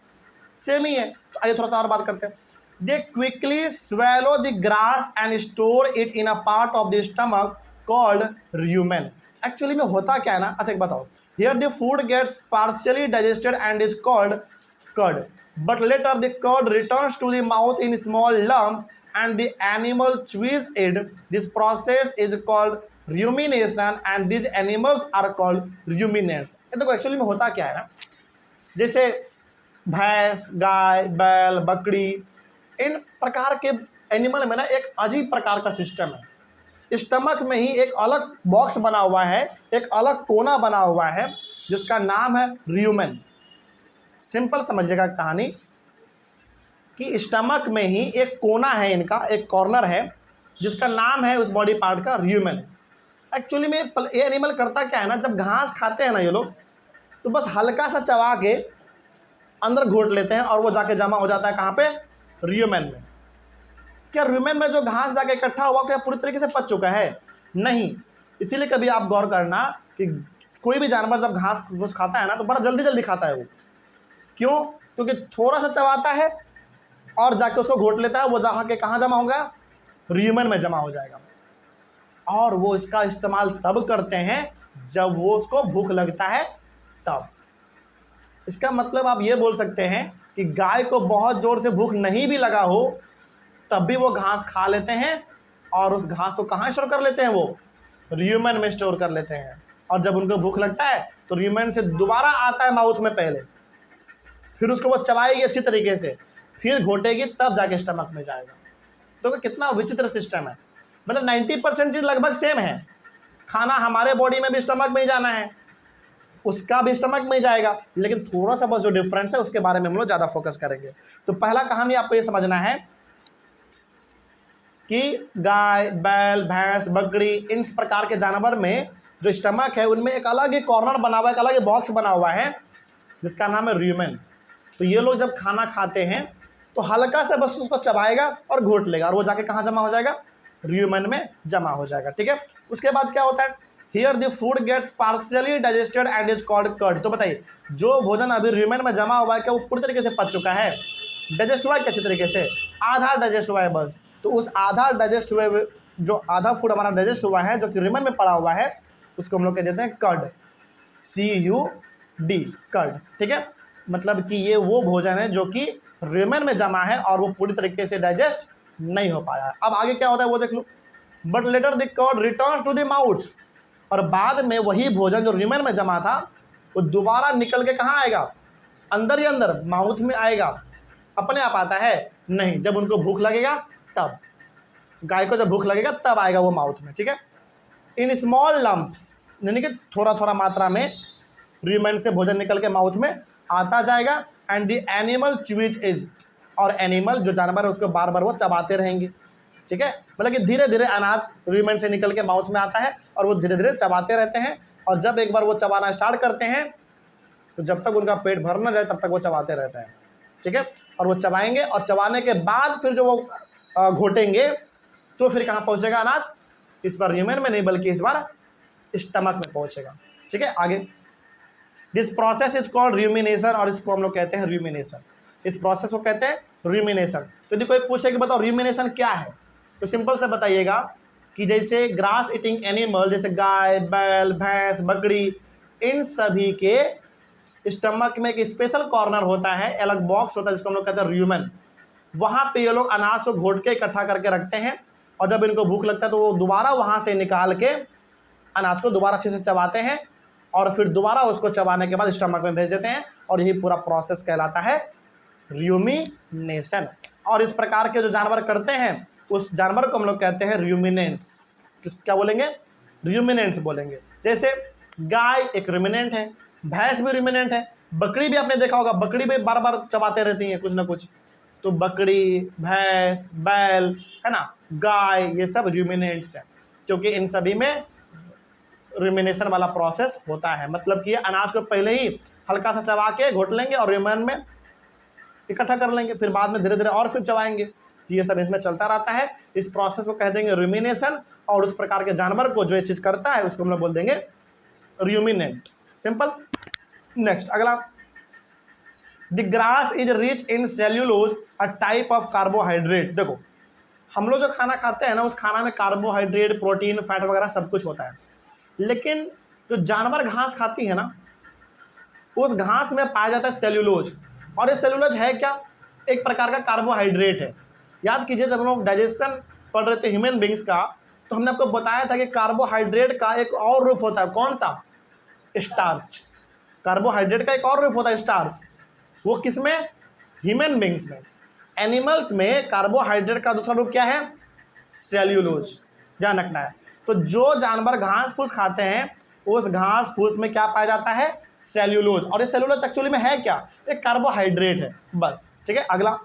सेम ही है। तो आइए थोड़ा सा और बात करते हैं। They quickly swallow the grass and store it in a part of the stomach called rumen। Actually में होता क्या है ना, अच्छा एक बताओ, here the food gets partially digested and is called curd, but later the curd returns to the mouth in small lumps and the animal chews it। This process is called rumination and these animals are called ruminants। ये देखो एक्चुअली में होता क्या है ना, जैसे भैंस, गाय, बैल, बकरी, इन प्रकार के एनिमल में ना एक अजीब प्रकार का सिस्टम है। स्टमक में ही एक अलग बॉक्स बना हुआ है, एक अलग कोना बना हुआ है जिसका नाम है र्यूमेन। सिंपल समझिएगा कहानी कि स्टमक में ही एक कोना है, इनका एक कॉर्नर है जिसका नाम है उस बॉडी पार्ट का र्यूमेन। एक्चुअली में ये एनिमल करता क्या है ना, जब घास खाते हैं ना ये लोग, तो बस हल्का सा चबा के अंदर घोट लेते हैं और वो जाके जमा हो जाता है कहाँ पे, र्यूमेन में। क्या र्यूमेन में जो घास जाके इकट्ठा हुआ क्या पूरी तरीके से पच चुका है? नहीं। इसीलिए कभी आप गौर करना कि कोई भी जानवर जब घास फूस खाता है ना तो बड़ा जल्दी जल्दी खाता है वो। क्यों? क्योंकि थोड़ा सा चबाता है और जाके उसको घोट लेता है, वो जाके कहाँ जमा होगा, र्यूमेन में जमा हो जाएगा। और वो इसका इस्तेमाल तब करते हैं जब वो उसको भूख लगता है तब। इसका मतलब आप ये बोल सकते हैं कि गाय को बहुत ज़ोर से भूख नहीं भी लगा हो तब भी वो घास खा लेते हैं और उस घास को कहाँ स्टोर कर लेते हैं, वो र्यूमेन में स्टोर कर लेते हैं। और जब उनको भूख लगता है तो र्यूमेन से दोबारा आता है माउथ में पहले, फिर उसको वो चबाएगी अच्छी तरीके से, फिर घोटेगी, तब जाके स्टमक में जाएगा। तो कितना विचित्र सिस्टम है। मतलब 90% चीज़ लगभग सेम है। खाना हमारे बॉडी में भी स्टमक में ही जाना है, उसका भी स्टमक में ही जाएगा, लेकिन थोड़ा सा बस जो डिफरेंस है उसके बारे में हम लोग ज़्यादा फोकस करेंगे। तो पहला कहानी आपको ये समझना है कि गाय, बैल, भैंस, बकरी, इन प्रकार के जानवर में जो स्टमक है उनमें एक अलग ही कॉर्नर बना हुआ है, एक अलग ही बॉक्स बना हुआ है जिसका नाम है र्यूमेन। तो ये लोग जब खाना खाते हैं तो हल्का से बस उसको चबाएगा और घोट लेगा, और वो जाके कहाँ जमा हो जाएगा? र्यूमेन में जमा हो जाएगा। ठीक है, उसके बाद क्या होता है? Here the food gets partially digested and is called cud. तो बताइए, जो भोजन अभी र्यूमेन में जमा हुआ है क्या वो पूरी तरीके से पच चुका है? डाइजेस्ट हुआ है अच्छी तरीके से? आधा डाइजेस्ट हुआ है बस। तो उस आधा डाइजेस्ट हुए, जो आधा फूड हमारा डाइजेस्ट हुआ है जो कि र्यूमेन में पड़ा हुआ है, उसको हम लोग कह देते हैं कर्ड, CUD, कर्ड। ठीक है, मतलब कि ये वो भोजन है जो कि र्यूमेन में जमा है और वो पूरी तरीके से डाइजेस्ट नहीं हो पाया है। अब आगे क्या होता है वो देख लो। But later the curd returns to the mouth, और बाद में वही भोजन जो र्यूमेन में जमा था वो दोबारा निकल के कहाँ आएगा? अंदर ही अंदर माउथ में आएगा। अपने आप आता है? नहीं, जब उनको भूख लगेगा तब। गाय को जब भूख लगेगा तब आएगा वो माउथ में। ठीक है, इन स्मॉल लम्प्स, यानी कि थोड़ा थोड़ा मात्रा में र्यूमेन से भोजन निकल के माउथ में आता जाएगा। And the animal choose is, और एनिमल जो जानवर है उसको बार बार वो चबाते रहेंगे। ठीक है, मतलब कि धीरे धीरे अनाज र्यूमेन से निकल के माउथ में आता है और वो धीरे धीरे चबाते रहते हैं, और जब एक बार वो चबाना स्टार्ट करते हैं तो जब तक उनका पेट भर न जाए तब तक वो चबाते रहते हैं। ठीक है, और वो चबाएंगे, और चबाने के बाद फिर जो वो घोटेंगे तो फिर कहाँ पहुँचेगा अनाज? इस बार र्यूमेन में नहीं बल्कि इस बार स्टमक में पहुँचेगा। ठीक है, आगे this process is called rumination, और इसको हम लोग कहते हैं र्यूमिनेशन। इस प्रोसेस को कहते हैं र्यूमिनेशन। तो यदि कोई पूछे कि बताओ र्यूमिनेशन क्या है, तो सिंपल से बताइएगा कि जैसे ग्रास ईटिंग एनिमल, जैसे गाय, बैल, भैंस, बकरी, इन सभी के स्टमक में एक स्पेशल कॉर्नर होता है, अलग बॉक्स होता है जिसको हम लोग कहते हैं र्यूमेन। वहाँ पे ये लोग अनाज को घोट के इकट्ठा करके रखते हैं, और जब इनको भूख लगता है तो वो दोबारा वहाँ से निकाल के अनाज को दोबारा अच्छे से चबाते हैं, और फिर दोबारा उसको चबाने के बाद स्टमक में भेज देते हैं, और यही पूरा प्रोसेस कहलाता है र्यूमिनेशन। और इस प्रकार के जो जानवर करते हैं उस जानवर को हम लोग कहते हैं र्यूमिनेंट्स। क्या बोलेंगे? र्यूमिनेंट्स बोलेंगे। जैसे गाय एक र्यूमिनेंट है, भैंस भी र्यूमिनेंट है, बकरी भी आपने देखा होगा, बकरी भी बार बार चबाते रहती हैं कुछ ना कुछ। तो बकरी, भैंस, बैल, है ना, गाय, ये सब र्यूमिनेंट्स हैं, क्योंकि इन सभी में र्यूमिनेशन वाला प्रोसेस होता है। मतलब कि अनाज को पहले ही हल्का सा चबा के घोट लेंगे और र्यूमेन में इकट्ठा कर लेंगे, फिर बाद में धीरे धीरे और फिर चबाएंगे। तो ये सब इसमें चलता रहता है। इस प्रोसेस को कह देंगे र्यूमिनेशन, और उस प्रकार के जानवर को जो ये चीज़ करता है उसको हम लोग बोल देंगे र्यूमिनेंट। सिंपल। नेक्स्ट अगला, the grass is rich in cellulose, a type of carbohydrate. देखो, हम लोग जो खाना खाते हैं ना उस खाना में कार्बोहाइड्रेट, प्रोटीन, फैट वगैरह सब कुछ होता है, लेकिन जो जानवर घास खाती है ना उस घास में पाया जाता है सेल्यूलोज। और ये सेल्यूलोज है क्या? एक प्रकार का कार्बोहाइड्रेट है। याद कीजिए, जब हम लोग डाइजेशन पढ़ रहे थे ह्यूमन बींग्स का, तो हमने आपको बताया था कि कार्बोहाइड्रेट का एक और रूप होता है। कौन सा? स्टार्च। कार्बोहाइड्रेट का एक और रूप होता है स्टार्च। वो किसमें? ह्यूमन बींग्स में। एनिमल्स में कार्बोहाइड्रेट का दूसरा रूप क्या है? सेल्यूलोज। ध्यान रखना है। तो जो जानवर घास फूस खाते हैं उस घास फूस में क्या पाया जाता है? सेल्यूलोज। और ये सेल्यूलोज एक्चुअली में है क्या? एक कार्बोहाइड्रेट है बस। ठीक है, अगला,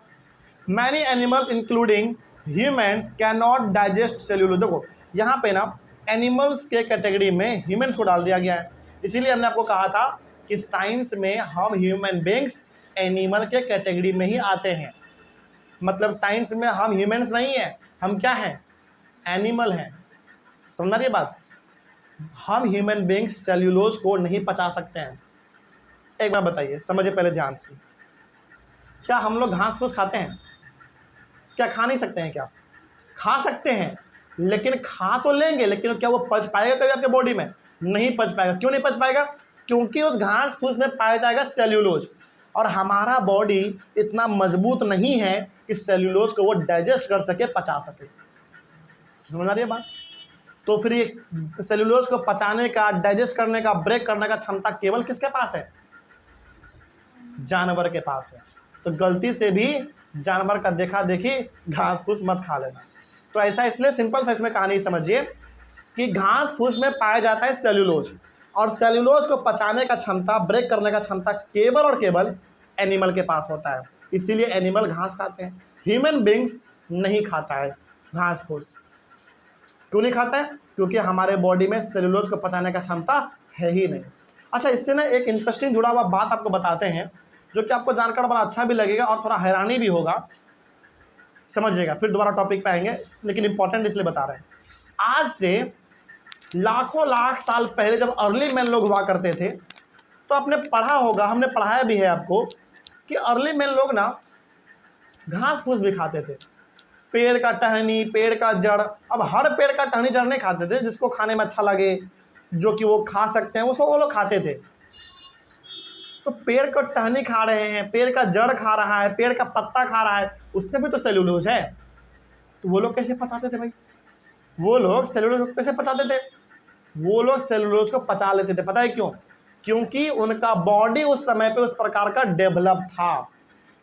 many animals including humans can not digest cellulose. देखो यहाँ पे ना एनिमल्स के कैटेगरी में ह्यूमन्स को डाल दिया गया है, इसीलिए हमने आपको कहा था कि साइंस में हम ह्यूमन बींग्स एनिमल के कैटेगरी में ही आते हैं। मतलब साइंस में हम ह्यूमन्स नहीं हैं, हम क्या हैं? एनिमल हैं। समझ रही बात? हम ह्यूमन बींग्स सेल्यूलोज को नहीं पचा सकते हैं। एक बार बताइए, समझिए पहले ध्यान से, क्या हम लोग घास फूस खाते हैं? क्या खा नहीं सकते हैं? क्या खा सकते हैं, लेकिन खा तो लेंगे, लेकिन क्या वो पच पाएगा कभी आपके बॉडी में? नहीं पच पाएगा। क्यों नहीं पच पाएगा? क्योंकि उस घास फूस में पाया जाएगा सेल्यूलोज, और हमारा बॉडी इतना मजबूत नहीं है कि सेल्यूलोज को वो डाइजेस्ट कर सके, पचा सके। समझ आ रही है बात? तो फिर ये सेलुलोज को पचाने का, डाइजेस्ट करने का, ब्रेक करने का क्षमता केवल किसके पास है? जानवर के पास है। तो गलती से भी जानवर का देखा देखी घास फूस मत खा लेना। तो ऐसा इसलिए सिंपल सा इसमें कहानी समझिए कि घास फूस में पाया जाता है सेल्यूलोज, और सेल्यूलोज को पचाने का क्षमता, ब्रेक करने का क्षमता केवल और केवल एनिमल के पास होता है। इसीलिए एनिमल घास खाते हैं, ह्यूमन बींग्स नहीं खाता है घास फूस। क्यों नहीं खाता है? क्योंकि हमारे बॉडी में सेल्यूलोज को पचाने का क्षमता है ही नहीं। अच्छा, इससे ना एक इंटरेस्टिंग जुड़ा हुआ बात आपको बताते हैं, जो कि आपको जानकर बड़ा अच्छा भी लगेगा और थोड़ा हैरानी भी होगा, समझिएगा। फिर दोबारा टॉपिक पे आएंगे, लेकिन इंपॉर्टेंट इसलिए बता रहे हैं। आज से लाखों लाख साल पहले जब अर्ली मैन लोग हुआ करते थे, तो आपने पढ़ा होगा, हमने पढ़ाया भी है आपको, कि अर्ली मैन लोग ना घास फूस भी खाते थे, पेड़ का टहनी, पेड़ का जड़। अब हर पेड़ का टहनी जड़ नहीं खाते थे, जिसको खाने में अच्छा लगे, जो कि वो खा सकते हैं, उसको वो लोग खाते थे। तो पेड़ को टहनी खा रहे हैं, पेड़ का जड़ खा रहा है, पेड़ का पत्ता खा रहा है, उसमें भी तो सेल्यूलोज है। तो वो लोग कैसे पचाते थे भाई? वो लोग सेल्यूलोज को कैसे पचाते थे? वो लोग सेल्यूलोज को पचा लेते थे। पता है क्यों? क्योंकि उनका बॉडी उस समय पे उस प्रकार का डेवलप था।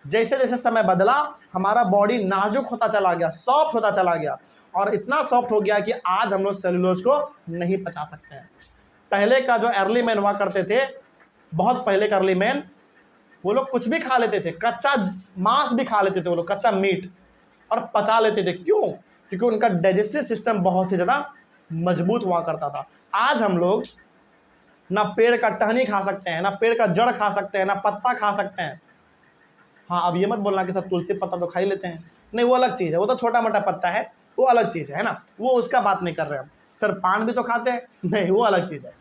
जैसे जैसे समय बदला, हमारा बॉडी नाजुक होता चला गया, सॉफ्ट होता चला गया, और इतना सॉफ्ट हो गया कि आज हम लोग सेल्यूलोज को नहीं पचा सकते हैं। पहले का जो अर्ली मैन हुआ करते थे, बहुत पहले का अर्ली मैन, वो लोग कुछ भी खा लेते थे, कच्चा मांस भी खा लेते थे वो लोग, कच्चा मीट, और पचा लेते थे। क्यों? क्योंकि उनका डाइजेस्टिव सिस्टम बहुत ही ज़्यादा मजबूत हुआ करता था। आज हम लोग ना पेड़ का टहनी खा सकते हैं, ना पेड़ का जड़ खा सकते हैं, ना पत्ता खा सकते हैं। हाँ, अब ये मत बोलना कि सब तुलसी पत्ता तो खा ही लेते हैं, नहीं, वो अलग चीज़ है, वो तो छोटा मोटा पत्ता है, वो अलग चीज़ है ना, वो उसका बात नहीं कर रहे हम। सर पान भी तो खाते हैं, नहीं, वो अलग चीज़ है।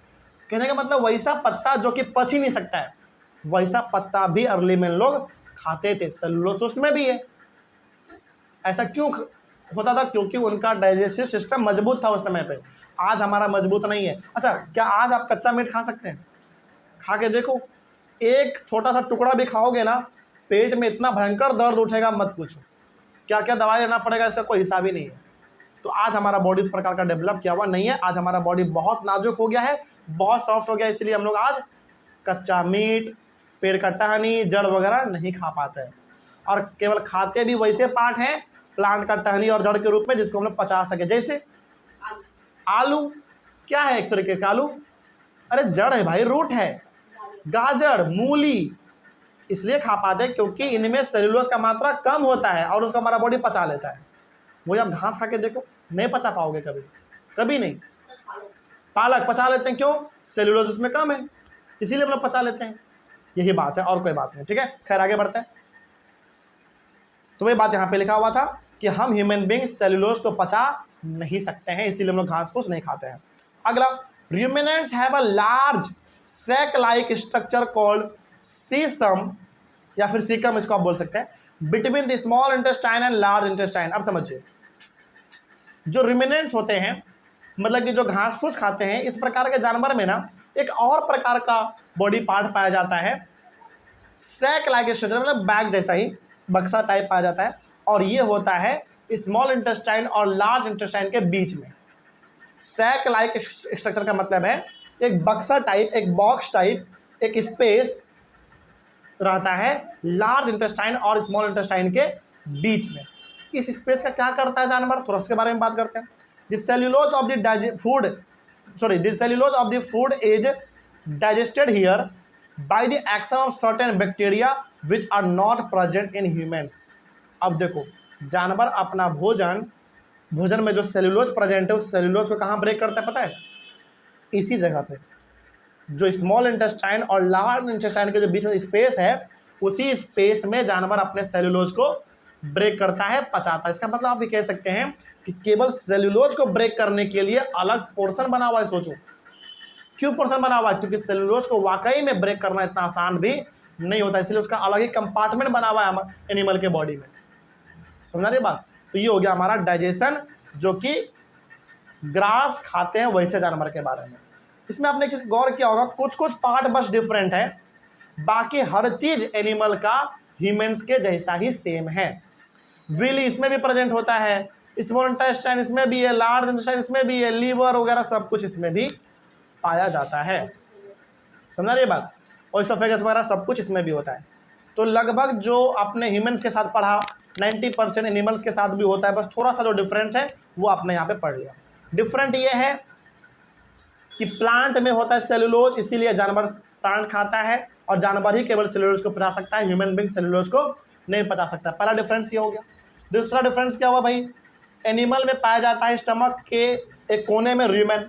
कहने का मतलब वैसा पत्ता जो कि पच ही नहीं सकता है, वैसा पत्ता भी अर्ली मैन लोग खाते थे। सेल्यूलोज उसमें भी है। ऐसा क्यों होता था? क्योंकि उनका डाइजेस्टिव सिस्टम मजबूत था उस समय पे। आज हमारा मजबूत नहीं है। अच्छा, क्या आज आप कच्चा मीट खा सकते हैं? खा के देखो, एक छोटा सा टुकड़ा भी खाओगे ना, पेट में इतना भयंकर दर्द उठेगा, मत पूछो। क्या क्या दवाई लेना पड़ेगा, इसका कोई हिसाब ही नहीं है। तो आज हमारा बॉडी इस प्रकार का डेवलप किया हुआ नहीं है। आज हमारा बॉडी बहुत नाजुक हो गया है, बहुत सॉफ्ट हो गया, इसलिए हम लोग आज कच्चा मीट, पेड़ का टहनी, जड़ वगैरह नहीं खा पाते हैं, और केवल खाते भी वैसे पार्ट हैं प्लांट का टहनी और जड़ के रूप में, जिसको हम लोग पचा सके। जैसे आलू क्या है? एक तरीके का आलू, अरे जड़ है भाई, रूट है। गाजर, मूली इसलिए खा पाते हैं क्योंकि इनमें सेल्यूलोज का मात्रा कम होता है और उसको हमारा बॉडी पचा लेता है। वही आप घास खा के देखो, नहीं पचा पाओगे कभी, कभी नहीं। पालक पचा लेते हैं, क्यों? सेल्यूलोज उसमें कम है, इसीलिए हम लोग पचा लेते हैं। यही बात है, और कोई बात नहीं। ठीक है, खैर आगे बढ़ते हैं। तो वही बात यहाँ पे लिखा हुआ था कि हम ह्यूमन बींग सेल्यूलोज को पचा नहीं सकते हैं, इसीलिए हम लोग घास फूस नहीं खाते हैं। अगला, ruminants have a large sac-like structure called cecum, या फिर सीकम इसको आप बोल सकते हैं, between the small intestine and large intestine. अब समझिए, जो ruminants होते हैं, मतलब कि जो घास फूस खाते हैं, इस प्रकार के जानवर में ना एक और प्रकार का बॉडी पार्ट पाया जाता है, सैक लाइक स्ट्रक्चर, मतलब बैग जैसा ही, बक्सा टाइप पाया जाता है, और ये होता है स्मॉल इंटेस्टाइन और लार्ज इंटेस्टाइन के बीच में। सैक लाइक स्ट्रक्चर का मतलब है एक बक्सा टाइप, एक बॉक्स टाइप, एक स्पेस रहता है लार्ज इंटेस्टाइन और स्मॉल इंटेस्टाइन के बीच में। इस स्पेस का क्या करता है जानवर, थोड़ा उसके बारे में बात करते हैं। This cellulose of the food is digested here by the action of certain bacteria which are not present in humans. अब देखो, जानवर अपना भोजन में जो सेल्यूलोज प्रेजेंट है, उस सेल्यूलोज को कहाँ ब्रेक करता है पता है? इसी जगह पे, जो स्मॉल इंटेस्टाइन और लार्ज इंटेस्टाइन के जो बीच में स्पेस है, उसी स्पेस में जानवर अपने सेल्यूलोज को ब्रेक करता है, पचाता है। इसका मतलब आप ये कह सकते हैं कि केवल सेल्यूलोज को ब्रेक करने के लिए अलग पोर्शन बना हुआ है। सोचो क्यों पोर्शन बना हुआ है? क्योंकि सेल्यूलोज को वाकई में ब्रेक करना इतना आसान भी नहीं होता, इसलिए उसका अलग ही कंपार्टमेंट बना हुआ है एनिमल के बॉडी में। समझा रही बात? तो ये हो गया हमारा डाइजेशन, जो कि ग्रास खाते हैं वैसे जानवर के बारे में। इसमें आपने एक चीज गौर किया होगा, कुछ कुछ पार्ट बस डिफरेंट है, बाकी हर चीज एनिमल का ह्यूमंस के जैसा ही सेम है। विल इसमें भी प्रेजेंट होता है, स्मॉल इंटेस्टाइन इसमें भी है, लार्ज इंटेस्टाइन इसमें भी है, लीवर वगैरह सब कुछ इसमें भी पाया जाता है। समझा रही बात? और इसोफेगस वगैरह सब कुछ इसमें भी होता है। तो लगभग जो आपने ह्यूमंस के साथ पढ़ा 90% एनिमल्स के साथ भी होता है, बस थोड़ा सा जो डिफरेंस है वो आपने यहाँ पे पढ़ लिया। डिफरेंट ये है कि प्लांट में होता है सेलुलोज, इसीलिए जानवर प्लांट खाता है और जानवर ही केवल सेलुलोज को पचा सकता है, ह्यूमन बींग सेलुलोज को नहीं पचा सकता। पहला डिफरेंस ये हो गया। दूसरा डिफरेंस क्या हुआ भाई? एनिमल में पाया जाता है स्टमक के एक कोने में रूमेन,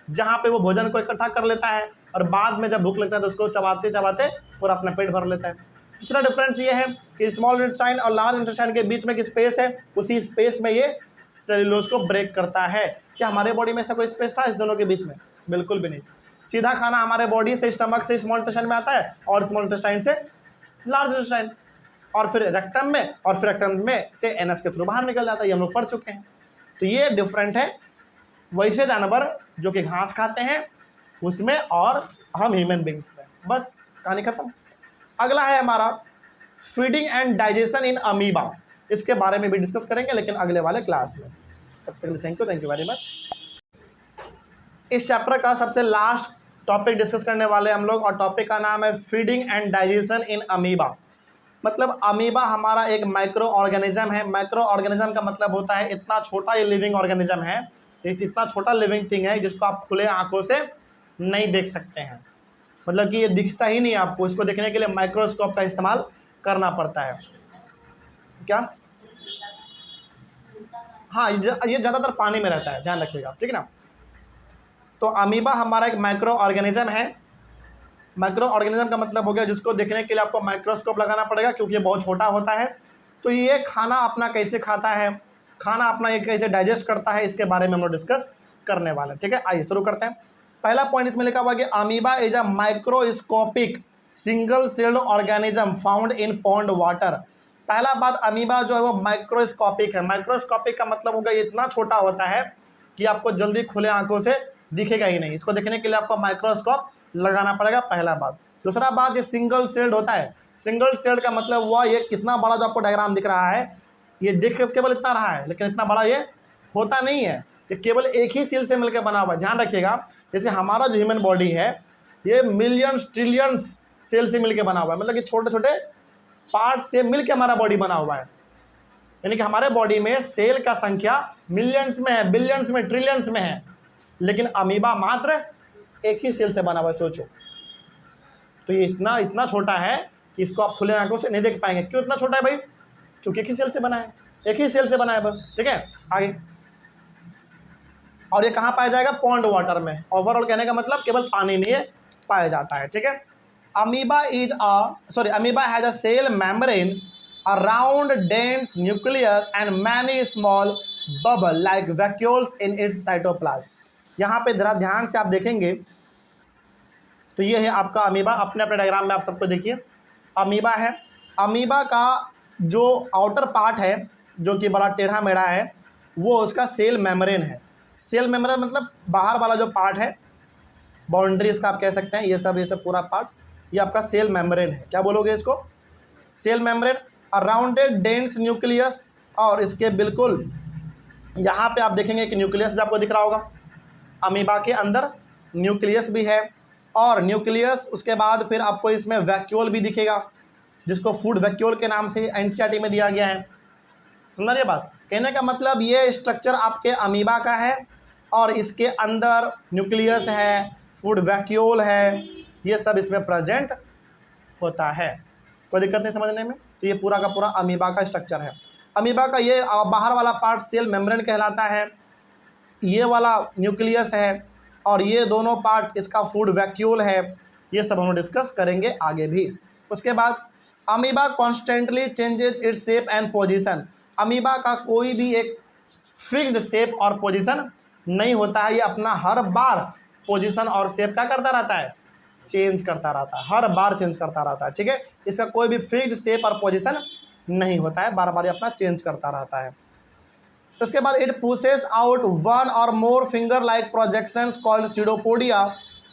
जहाँ पे वो भोजन को इकट्ठा कर लेता है और बाद में जब भूख लगता है तो उसको चबाते चबाते पूरा अपना पेट भर लेता है। दूसरा डिफरेंस ये है कि स्मॉल इंटेस्टाइन और लार्ज इंटेस्टाइन के बीच में एक स्पेस है, उसी स्पेस में ये सेलुलोज को ब्रेक करता है। क्या हमारे बॉडी में ऐसा कोई स्पेस था इस दोनों के बीच में? बिल्कुल भी नहीं। सीधा खाना हमारे बॉडी से स्टमक से स्मॉल इंटेस्टाइन में आता है और स्मॉल इंटेस्टाइन से लार्ज इंटेस्टाइन, और फिर रेक्टम में, और फिर रेक्टम में से एनस के थ्रू बाहर निकल जाता है। ये हम लोग पढ़ चुके हैं। तो ये डिफरेंट है वैसे जानवर जो कि घास खाते हैं उसमें और हम ह्यूमन बींग्स में। बस कहानी खत्म। अगला है हमारा feeding and digestion in amoeba. इसके बारे में भी डिस्कस करेंगे लेकिन अगले वाले क्लास में। तब तक के लिए थैंक यू वेरी मच। इस चैप्टर का सबसे लास्ट टॉपिक डिस्कस करने वाले हम लोग, और टॉपिक का नाम है feeding and digestion in amoeba. मतलब अमीबा हमारा एक माइक्रो ऑर्गेनिज्म है। माइक्रो ऑर्गेनिज्म का मतलब होता है इतना छोटा ये लिविंग ऑर्गेनिज्म है, एक इतना छोटा लिविंग थिंग है जिसको आप खुले आंखों से नहीं देख सकते हैं। मतलब कि ये दिखता ही नहीं आपको, इसको देखने के लिए माइक्रोस्कोप का इस्तेमाल करना पड़ता है। क्या? हाँ, ये ज़्यादातर पानी में रहता है, ध्यान रखिएगा, ठीक है ना। तो अमीबा हमारा एक माइक्रो ऑर्गेनिज्म है। माइक्रो ऑर्गेनिज्म का मतलब हो गया जिसको देखने के लिए आपको माइक्रोस्कोप लगाना पड़ेगा क्योंकि ये बहुत छोटा होता है। तो ये खाना अपना कैसे खाता है, खाना अपना ये कैसे डाइजेस्ट करता है, इसके बारे में हम लोग डिस्कस करने वाले हैं। ठीक है, आइए शुरू करते हैं। पहला पॉइंट इसमें लिखा हुआ कि amoeba is a microscopic single celled organism found in pond water. पहला बात, अमीबा जो है वो माइक्रोस्कोपिक है। माइक्रोस्कोपिक का मतलब होगा ये इतना छोटा होता है कि आपको जल्दी खुले आंखों से दिखेगा ही नहीं। इसको देखने के लिए आपको माइक्रोस्कोप लगाना पड़ेगा, पहला बात। दूसरा बात, ये सिंगल सेल्ड होता है। सिंगल सेल्ड का मतलब हुआ ये कितना बड़ा जो आपको डायग्राम दिख रहा है, ये दिख केवल इतना रहा है लेकिन इतना बड़ा ये होता नहीं है। ये केवल एक ही सेल से मिलकर बना हुआ है। ध्यान रखिएगा, जैसे हमारा जो ह्यूमन बॉडी है ये मिलियंस ट्रिलियंस सेल से मिलकर बना हुआ है। मतलब कि छोटे छोटे पार्ट से मिलकर हमारा बॉडी बना हुआ है। यानी कि हमारे बॉडी में सेल का संख्या मिलियंस में है, बिलियंस में, ट्रिलियंस में है, लेकिन अमीबा मात्र एक ही सेल से बना हुआ है। सोचो, तो ये इतना छोटा है कि इसको आप खुले आंखों से नहीं देख पाएंगे। क्यों इतना छोटा है भाई? क्योंकि एक ही सेल से बना है, एक ही सेल से बना है बस। ठीक है, आगे। और ये कहाँ पाया जाएगा? पॉन्ड वाटर में। ओवरऑल कहने का मतलब केवल पानी में ये पाया जाता है। ठीक है, amoeba has a cell membrane, a round dense nucleus and many small bubble like vacuoles in its cytoplasm. यहाँ पे जरा ध्यान से आप देखेंगे तो ये है आपका अमीबा। अपने अपने डायग्राम में आप सबको देखिए, अमीबा है। अमीबा का जो आउटर पार्ट है जो कि बड़ा टेढ़ा मेढ़ा है वो उसका सेल मेम्ब्रेन है। सेल मेम्ब्रेन मतलब बाहर वाला जो पार्ट है, बाउंड्री इसका आप कह सकते हैं, ये सब पूरा पार्ट ये आपका सेल मेम्ब्रेन है। क्या बोलोगे इसको? Cell membrane. A rounded dense nucleus, और इसके बिल्कुल यहाँ पे आप देखेंगे कि न्यूक्लियस भी आपको दिख रहा होगा। अमीबा के अंदर न्यूक्लियस भी है, और न्यूक्लियस उसके बाद फिर आपको इसमें वैक्यूल भी दिखेगा जिसको फूड वैक्यूल के नाम से एनसीईआरटी में दिया गया है। समझ रहे बात? कहने का मतलब ये स्ट्रक्चर आपके अमीबा का है और इसके अंदर न्यूक्लियस है, फूड वैक्यूल है, ये सब इसमें प्रेजेंट होता है। कोई दिक्कत नहीं समझने में? तो ये पूरा का पूरा अमीबा का स्ट्रक्चर है। अमीबा का ये बाहर वाला पार्ट सेल मेम्ब्रेन कहलाता है, ये वाला न्यूक्लियस है, और ये दोनों पार्ट इसका फूड वैक्यूल है। ये सब हम डिस्कस करेंगे आगे भी। उसके बाद amoeba constantly changes its shape and position. Amoeba का कोई भी एक फिक्स्ड शेप और पोजीशन नहीं होता है, ये अपना हर बार पोजीशन और शेप क्या करता रहता है? चेंज करता रहता है, हर बार चेंज करता रहता है। ठीक है, इसका कोई भी फिक्स्ड शेप और पोजीशन नहीं होता है, बार बार ये अपना चेंज करता रहता है। उसके बाद it pushes out one or more finger like projections called pseudopodia.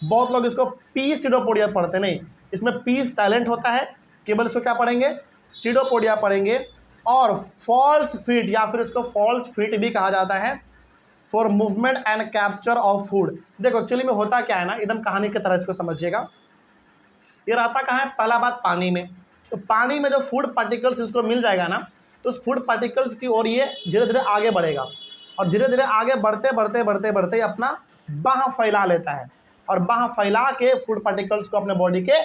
बहुत लोग इसको पी सीडोपोडिया पढ़ते नहीं, इसमें पी साइलेंट होता है, केवल इसको क्या पढ़ेंगे? सीडोपोडिया पढ़ेंगे। और फॉल्स फीट या फिर इसको फॉल्स फीट भी कहा जाता है for movement and capture of food. देखो एक्चुअली में होता क्या है ना, एकदम कहानी की तरह इसको समझिएगा। ये रहता कहाँ है, पहला बात पानी में। तो पानी में जो फूड पार्टिकल्स इसको मिल जाएगा ना, तो उस फूड पार्टिकल्स की ओर ये धीरे धीरे आगे बढ़ेगा और धीरे धीरे आगे बढ़ते बढ़ते बढ़ते बढ़ते अपना बाँह फैला लेता है और बाँह फैला के फूड पार्टिकल्स को अपने बॉडी के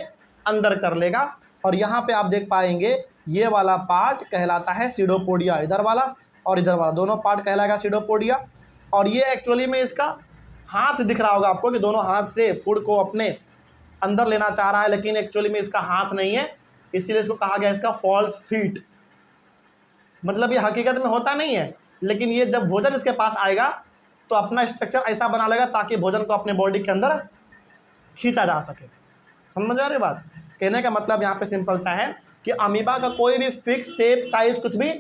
अंदर कर लेगा। और यहाँ पे आप देख पाएंगे ये वाला पार्ट कहलाता है सीडोपोडिया, इधर वाला और इधर वाला दोनों पार्ट कहलाएगा सीडोपोडिया। और ये एक्चुअली में इसका हाथ दिख रहा होगा आपको कि दोनों हाथ से फूड को अपने अंदर लेना चाह रहा है, लेकिन एक्चुअली में इसका हाथ नहीं है, इसीलिए इसको कहा गया इसका फॉल्स फीट। मतलब ये हकीकत में होता नहीं है, लेकिन ये जब भोजन इसके पास आएगा तो अपना स्ट्रक्चर ऐसा बना लेगा ताकि भोजन को अपने बॉडी के अंदर खींचा जा सके। समझ आ रही बात? कहने का मतलब यहाँ पे सिंपल सा है कि अमीबा का कोई भी फिक्स शेप साइज कुछ भी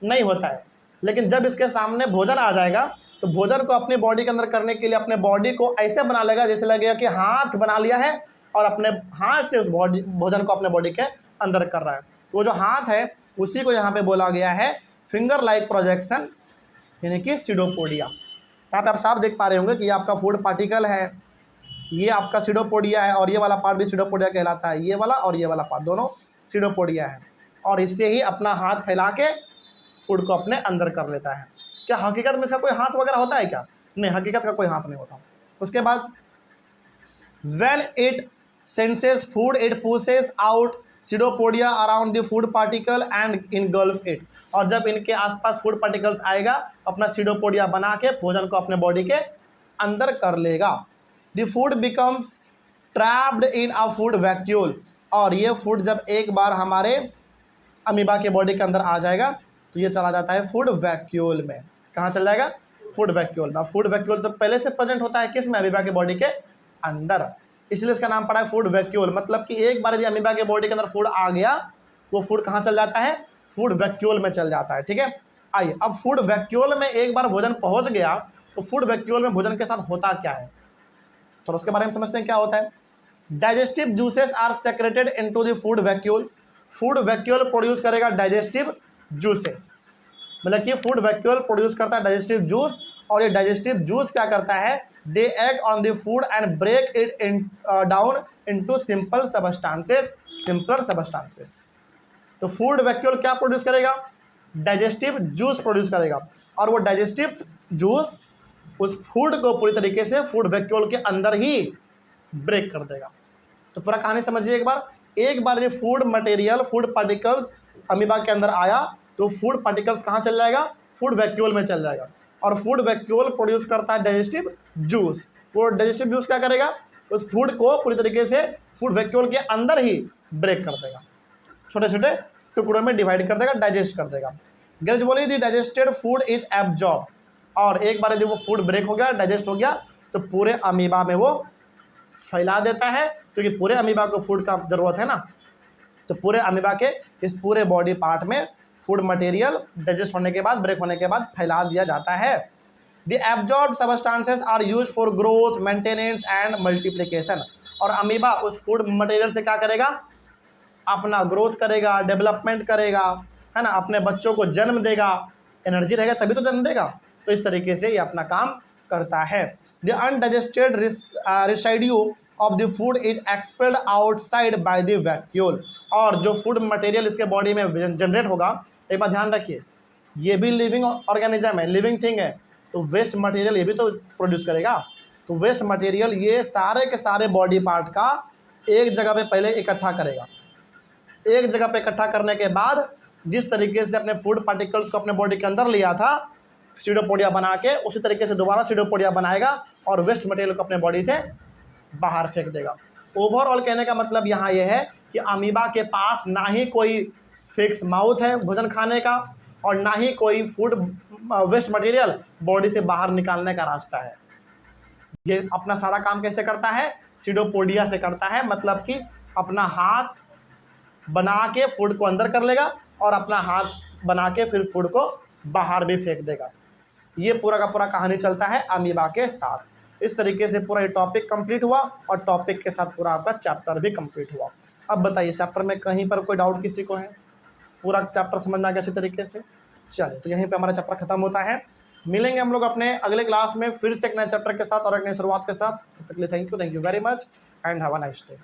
नहीं होता है, लेकिन जब इसके सामने भोजन आ जाएगा तो भोजन को अपनी बॉडी के अंदर करने के लिए अपने बॉडी को ऐसे बना लेगा जैसे लगेगा कि हाथ बना लिया है और अपने हाथ से उस बॉडी भोजन को अपने बॉडी के अंदर कर रहा है। तो वो जो हाथ है उसी को यहाँ पे बोला गया है फिंगर लाइक प्रोजेक्शन, यानी कि सीडोपोडिया। यहाँ पे आप साफ देख पा रहे होंगे कि ये आपका फूड पार्टिकल है, ये आपका सीडोपोडिया है और ये वाला पार्ट भी सीडोपोडिया कहलाता है। ये वाला और ये वाला पार्ट दोनों सीडोपोडिया है और इससे ही अपना हाथ फैला के फूड को अपने अंदर कर लेता है। क्या हकीकत में इसका कोई हाथ वगैरह होता है क्या? नहीं, हकीकत का कोई हाथ नहीं होता। उसके बाद when it senses food it pushes out pseudopodia around the food particle and engulf it। और जब इनके आसपास फूड पार्टिकल्स आएगा अपना सीडोपोडिया बना के भोजन को अपने बॉडी के अंदर कर लेगा। The food becomes trapped in a food vacuole. और ये फूड जब एक बार हमारे अमीबा के बॉडी के अंदर आ जाएगा तो ये चला जाता है फूड वैक्यूल में। कहाँ चल जाएगा? फूड वैक्यूल में। फूड वैक्यूल तो पहले से प्रेजेंट होता है किस में? अमीबा के बॉडी के अंदर, इसलिए इसका नाम पड़ा है फूड वैक्यूल। मतलब कि एक बार यदि अमीबा के बॉडी के अंदर फूड आ गया वो फूड कहाँ चल जाता है? फूड वैक्यूल में चल जाता है। ठीक है, आइए अब फूड वैक्यूल में एक बार भोजन पहुँच गया तो फूड वैक्यूल में भोजन के साथ होता क्या है, तो उसके बारे में समझते हैं क्या होता है। Digestive juices are secreted into the food vacuole. Food vacuole produce करेगा डाइजेस्टिव जूसेस, मतलब कि फूड वैक्यूल प्रोड्यूस करता है डाइजेस्टिव जूस। और ये डाइजेस्टिव जूस क्या करता है? They act on the food and break it in down into simple substances, simpler substances. तो फूड वैक्यूल क्या प्रोड्यूस करेगा? डाइजेस्टिव जूस प्रोड्यूस करेगा और वो डाइजेस्टिव जूस उस फूड को पूरी तरीके से फूड वैक्यूल के अंदर ही ब्रेक कर देगा। तो पूरा कहानी समझिए एक बार। एक बार ये food material food particles amoeba के अंदर आया तो फूड पार्टिकल्स कहाँ चल जाएगा? फूड वैक्यूल में चल जाएगा और फूड वैक्यूल प्रोड्यूस करता है डाइजेस्टिव जूस। वो डाइजेस्टिव जूस क्या करेगा? उस फूड को पूरी तरीके से फूड वैक्यूल के अंदर ही ब्रेक कर देगा, छोटे छोटे टुकड़ों में डिवाइड कर देगा, डाइजेस्ट कर देगा। Gradually the digested food is absorb. और एक बार जब वो फूड ब्रेक हो गया, डाइजेस्ट हो गया, तो पूरे अमीबा में वो फैला देता है, क्योंकि पूरे अमीबा को फूड का ज़रूरत है ना। तो पूरे अमीबा के इस पूरे बॉडी पार्ट में फूड मटेरियल डाइजेस्ट होने के बाद, ब्रेक होने के बाद फैला दिया जाता है। The absorbed substances are used for growth, maintenance and multiplication. और अमीबा उस फूड मटेरियल से क्या करेगा? अपना ग्रोथ करेगा, डेवलपमेंट करेगा, है ना, अपने बच्चों को जन्म देगा। एनर्जी रहेगा तभी तो जन्म देगा। तो इस तरीके से ये अपना काम करता है। The undigested residue of the food is expelled outside by the vacuole. और जो फूड मटेरियल इसके बॉडी में जनरेट होगा, एक बात ध्यान रखिए, ये भी लिविंग ऑर्गेनिज्म है, लिविंग थिंग है, तो वेस्ट मटेरियल ये भी तो प्रोड्यूस करेगा। तो वेस्ट मटेरियल ये सारे के सारे बॉडी पार्ट का एक जगह पे पहले इकट्ठा करेगा। एक जगह पे इकट्ठा करने के बाद जिस तरीके से अपने फूड पार्टिकल्स को अपने बॉडी के अंदर लिया था सीडोपोडिया बना के, उसी तरीके से दोबारा सीडोपोडिया बनाएगा और वेस्ट मटेरियल को अपने बॉडी से बाहर फेंक देगा। ओवरऑल कहने का मतलब यहाँ ये है कि अमीबा के पास ना ही कोई फिक्स माउथ है भोजन खाने का और ना ही कोई फूड वेस्ट मटेरियल बॉडी से बाहर निकालने का रास्ता है। ये अपना सारा काम कैसे करता है? सीडोपोडिया से करता है। मतलब कि अपना हाथ बना के फूड को अंदर कर लेगा और अपना हाथ बना के फिर फूड को बाहर भी फेंक देगा। ये पूरा का पूरा कहानी चलता है अमीबा के साथ। इस तरीके से पूरा ये टॉपिक कंप्लीट हुआ और टॉपिक के साथ पूरा आपका चैप्टर भी कंप्लीट हुआ। अब बताइए चैप्टर में कहीं पर कोई डाउट किसी को है? पूरा चैप्टर समझ में आ गया अच्छी तरीके से। चलिए, तो यहीं पे हमारा चैप्टर खत्म होता है। मिलेंगे हम लोग अपने अगले क्लास में फिर से एक नए चैप्टर के साथ और एक नई शुरुआत के साथ। तब तक के लिए thank you very much and have a nice day.